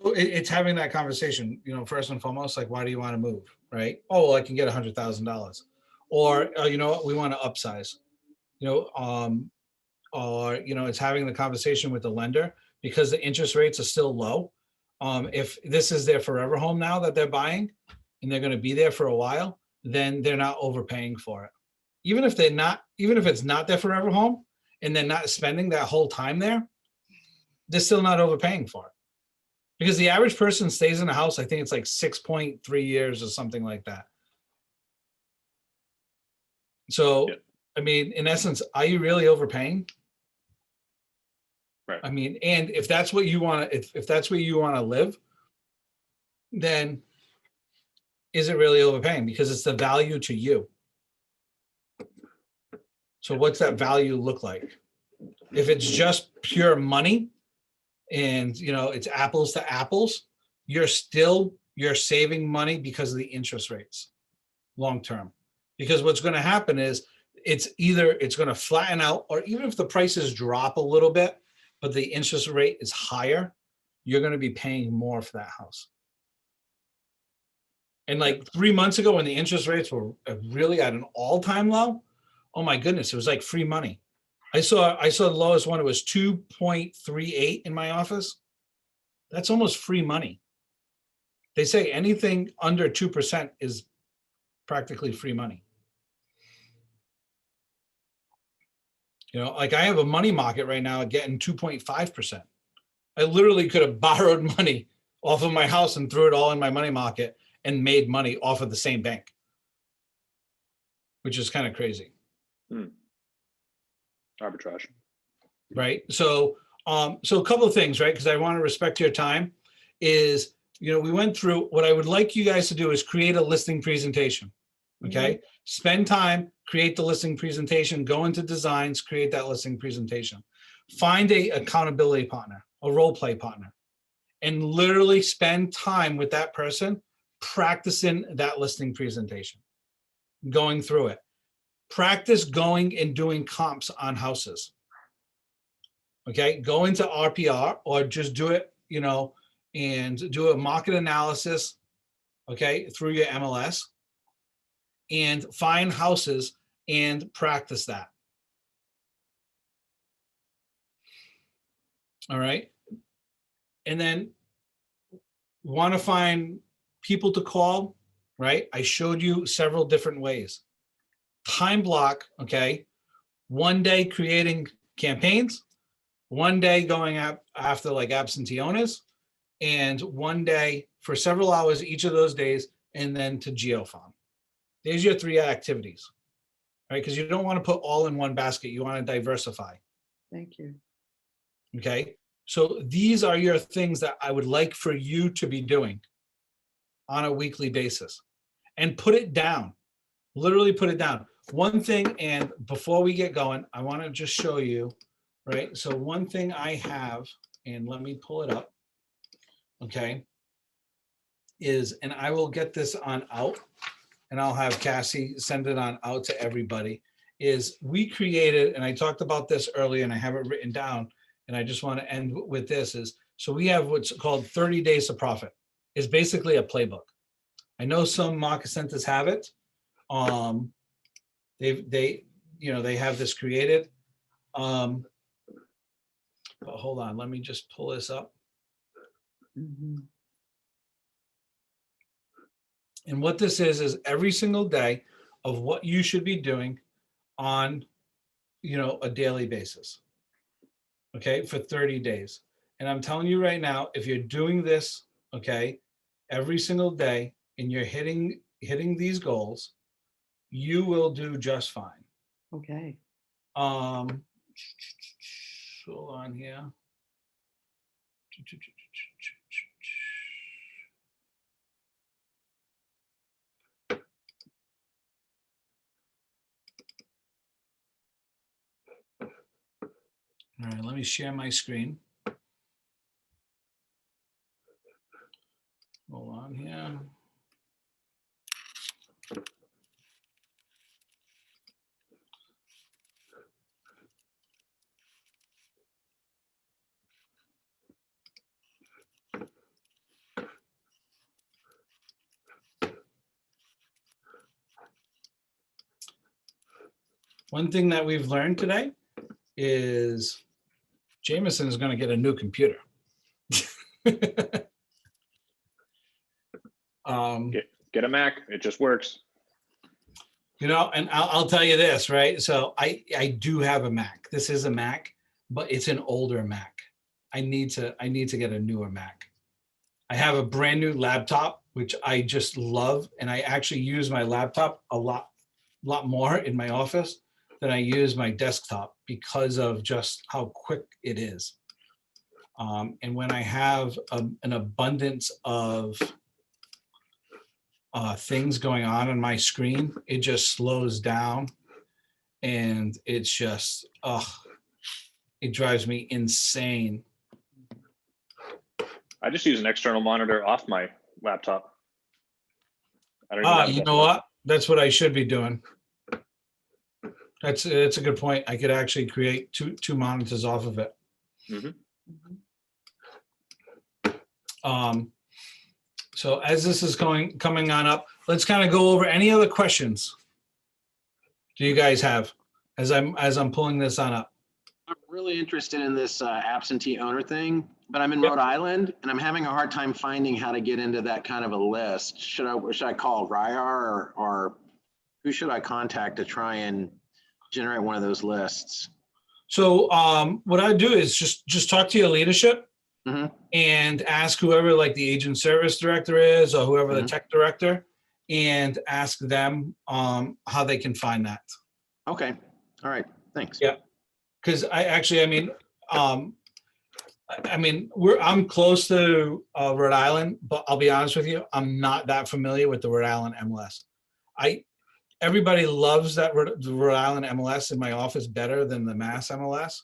E: It's having that conversation, first and foremost, like, why do you want to move, right? Oh, well, I can get $100,000, or you know what, we want to upsize, or it's having the conversation with the lender because the interest rates are still low. If this is their forever home now that they're buying, and they're going to be there for a while, then they're not overpaying for it. Even if it's not their forever home and they're not spending that whole time there, they're still not overpaying for it. Because the average person stays in a house, I think it's like 6.3 years or something like that. So, I mean, in essence, are you really overpaying?
J: Right.
E: I mean, and if that's what you want to, if that's where you want to live, then is it really overpaying? Because it's the value to you. So what's that value look like? If it's just pure money and, it's apples to apples, you're saving money because of the interest rates long term. Because what's going to happen is it's going to flatten out, or even if the prices drop a little bit, but the interest rate is higher, you're going to be paying more for that house. And like 3 months ago, when the interest rates were really at an all-time low, oh my goodness, it was like free money. I saw the lowest one, it was 2.38 in my office. That's almost free money. They say anything under 2% is practically free money. Like I have a money market right now getting 2.5%. I literally could have borrowed money off of my house and threw it all in my money market and made money off of the same bank, which is kind of crazy.
J: Arbitrage.
E: Right. So a couple of things, right? Because I want to respect your time is, we went through, what I would like you guys to do is create a listing presentation. Okay. Spend time, create the listing presentation, go into designs, create that listing presentation, find a accountability partner, a role play partner, and literally spend time with that person, practicing that listing presentation, going through it. Practice going and doing comps on houses. Okay, go into RPR or just do it, and do a market analysis, okay, through your MLS, and find houses and practice that. All right. And then want to find people to call, right? I showed you several different ways. Time block, okay, one day creating campaigns, one day going after like absentee owners, and one day for several hours each of those days, and then to geofarm. There's your 3 activities, right? Because you don't want to put all in one basket. You want to diversify.
Q: Thank you.
E: Okay. So these are your things that I would like for you to be doing on a weekly basis, and put it down, literally put it down. One thing, and before we get going, I want to just show you, right? So one thing I have, and let me pull it up, okay, is, and I will get this on out, and I'll have Cassie send it on out to everybody, is we created, and I talked about this earlier and I have it written down, and I just want to end with this, is, so we have what's called 30 days to profit. It's basically a playbook. I know some market centers have it. They have this created. But hold on, let me just pull this up. And what this is every single day of what you should be doing on, a daily basis. Okay, for 30 days. And I'm telling you right now, if you're doing this, okay, every single day, and you're hitting these goals, you will do just fine.
Q: Okay.
E: Hold on here. right, let me share my screen. Hold on here. One thing that we've learned today is Jameson is going to get a new computer.
J: Get a Mac. It just works.
E: You know, and I'll tell you this, right? So I do have a Mac. This is a Mac, but it's an older Mac. I need to get a newer Mac. I have a brand new laptop, which I just love, and I actually use my laptop a lot more in my office than I use my desktop because of just how quick it is. And when I have an abundance of things going on my screen, it just slows down, and it's just, it drives me insane.
J: I just use an external monitor off my laptop. I don't even have a
E: You know
J: desktop.
E: what? That's what I should be doing. That's a good point. I could actually create two monitors off of it. So as this is coming on up, let's kind of go over any other questions do you guys have as I'm pulling this on up.
L: I'm really interested in this absentee owner thing, but I'm in Rhode Island and I'm having a hard time finding how to get into that kind of a list. Should I call RIAR or who should I contact to try and generate one of those lists?
E: So what I do is just talk to your leadership and ask whoever like the agent service director is or whoever the tech director, and ask them how they can find that.
L: Okay. All right. Thanks.
E: Yeah. Because I'm close to Rhode Island, but I'll be honest with you, I'm not that familiar with the Rhode Island MLS. Everybody loves that the Rhode Island MLS in my office better than the Mass MLS,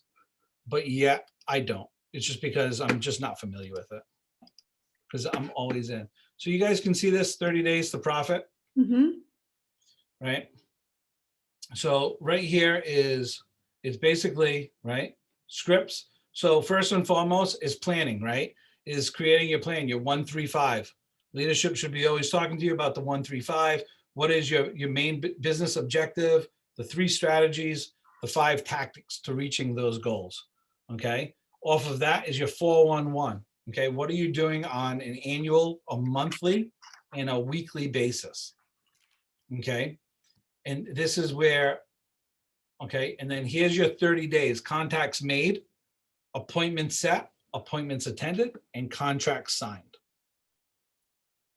E: but yet I don't. It's just because I'm just not familiar with it because I'm always in. So you guys can see this 30 days to profit, right? So right here it's basically, right, scripts. So first and foremost is planning, right? Is creating your plan, your 1-3-5. Leadership should be always talking to you about the 1-3-5. What is your main business objective, the 3 strategies, the 5 tactics to reaching those goals, okay? Off of that is your 4-1-1, okay? What are you doing on an annual, a monthly, and a weekly basis, okay? And this is where, okay, and then here's your 30 days, contacts made, appointments set, appointments attended, and contracts signed.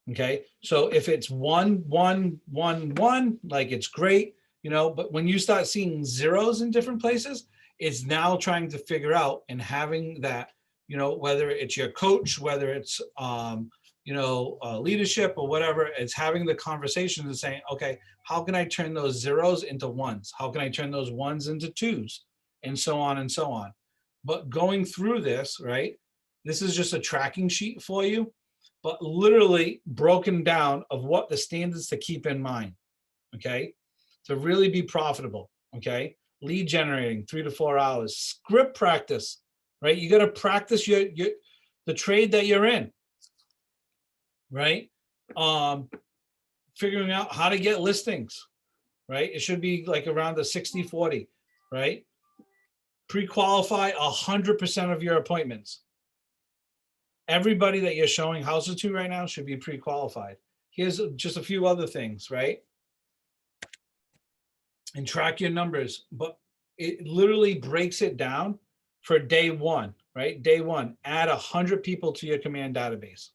E: Okay, so if it's 1-1-1-1, like it's great, you know, but when you start seeing zeros in different places, it's now trying to figure out and having that, you know, whether it's your coach, whether it's, leadership or whatever, it's having the conversations and saying, okay, how can I turn those zeros into ones? How can I turn those ones into 2s? And so on and so on. But going through this, right, this is just a tracking sheet for you, but literally broken down of what the standards to keep in mind, okay, to really be profitable, okay? Lead generating 3 to 4 hours, script practice, right? You got to practice the trade that you're in, right? Figuring out how to get listings, right? It should be like around the 60-40, right? Pre-qualify 100% of your appointments. Everybody that you're showing houses to right now should be pre-qualified. Here's just a few other things, right? And track your numbers, but it literally breaks it down for day 1, right? Day 1, add 100 people to your command database,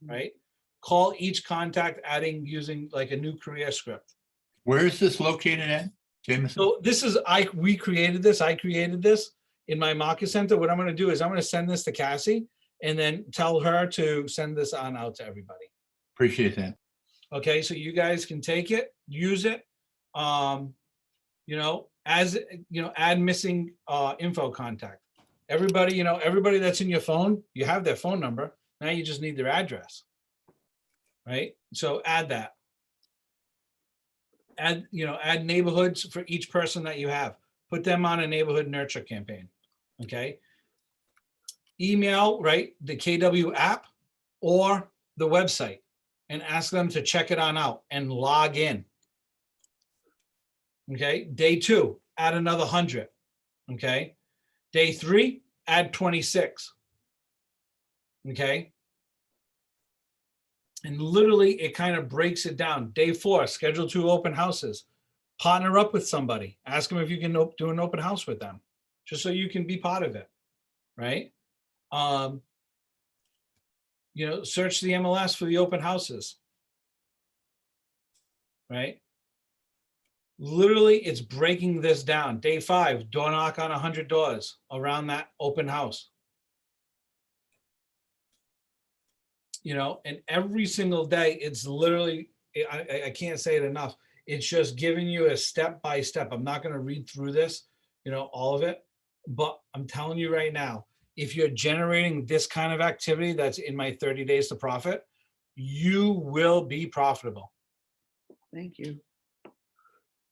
E: right? Call each contact using like a new career script.
M: Where is this located at, Jameson?
E: So this is, I created this in my market center. What I'm going to do is I'm going to send this to Cassie and then tell her to send this on out to everybody.
M: Appreciate that.
E: Okay, so you guys can take it, use it, add missing info contact. everybody, you know, everybody that's in your phone, you have their phone number. Now you just need their address. Right? So add that. Add, you know, add neighborhoods for each person that you have. Put them on a neighborhood nurture campaign. Okay. Email, right, the KW app or the website and ask them to check it on out and log in. Okay. Day 2, add another 100. Okay. Day 3, add 26. Okay. And literally it kind of breaks it down. Day 4, schedule 2 open houses. Partner up with somebody. Ask them if you can do an open house with them, just so you can be part of it, right? You know, search the MLS for the open houses, right? Literally, it's breaking this down. Day 5, door knock on 100 doors around that open house. You know, and every single day, it's literally, I can't say it enough. It's just giving you a step by step. I'm not going to read through this, you know, all of it, but I'm telling you right now, if you're generating this kind of activity that's in my 30 days to profit, you will be profitable.
Q: Thank you.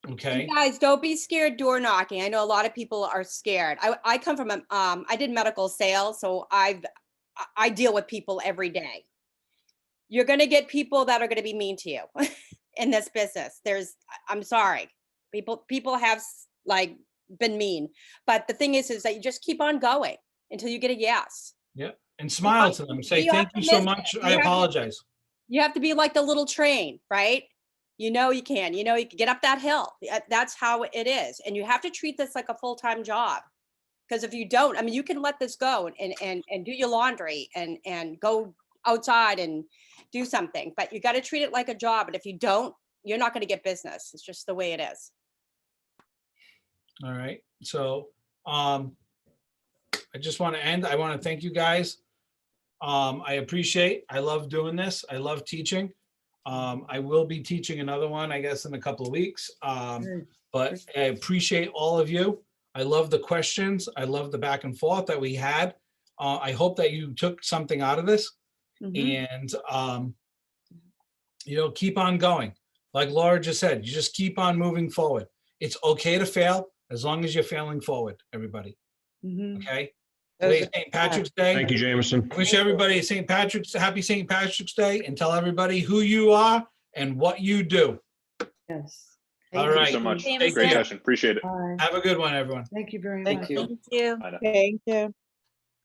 E: Okay.
N: You guys, don't be scared door knocking. I know a lot of people are scared. I come from I did medical sales, so I deal with people every day. You're going to get people that are going to be mean to you in this business. I'm sorry. People have like been mean, but the thing is that you just keep on going until you get a yes.
E: Yeah. And smile to them. Say, thank you so much. I apologize.
N: You have to be like the little train, right? You know you can get up that hill. That's how it is. And you have to treat this like a full-time job. Because if you don't, I mean, you can let this go and do your laundry and go outside and do something, but you got to treat it like a job. And if you don't, you're not going to get business. It's just the way it is.
E: All right. So I just want to end. I want to thank you guys. I love doing this. I love teaching. I will be teaching another one, I guess, in a couple of weeks. But I appreciate all of you. I love the questions. I love the back and forth that we had. I hope that you took something out of this. And, you know, keep on going. Like Laura just said, you just keep on moving forward. It's okay to fail as long as you're failing forward, everybody. Okay? Today's St. Patrick's Day.
I: Thank you, Jameson.
E: Wish everybody happy St. Patrick's Day, and tell everybody who you are and what you do.
Q: Yes.
E: All right.
J: Thank you so much.
E: Take
J: Great
E: care.
J: session. Appreciate it.
Q: Bye.
E: Have a good one, everyone.
Q: Thank you very much.
N: Thank you.
J: Bye now.
A: Thank you.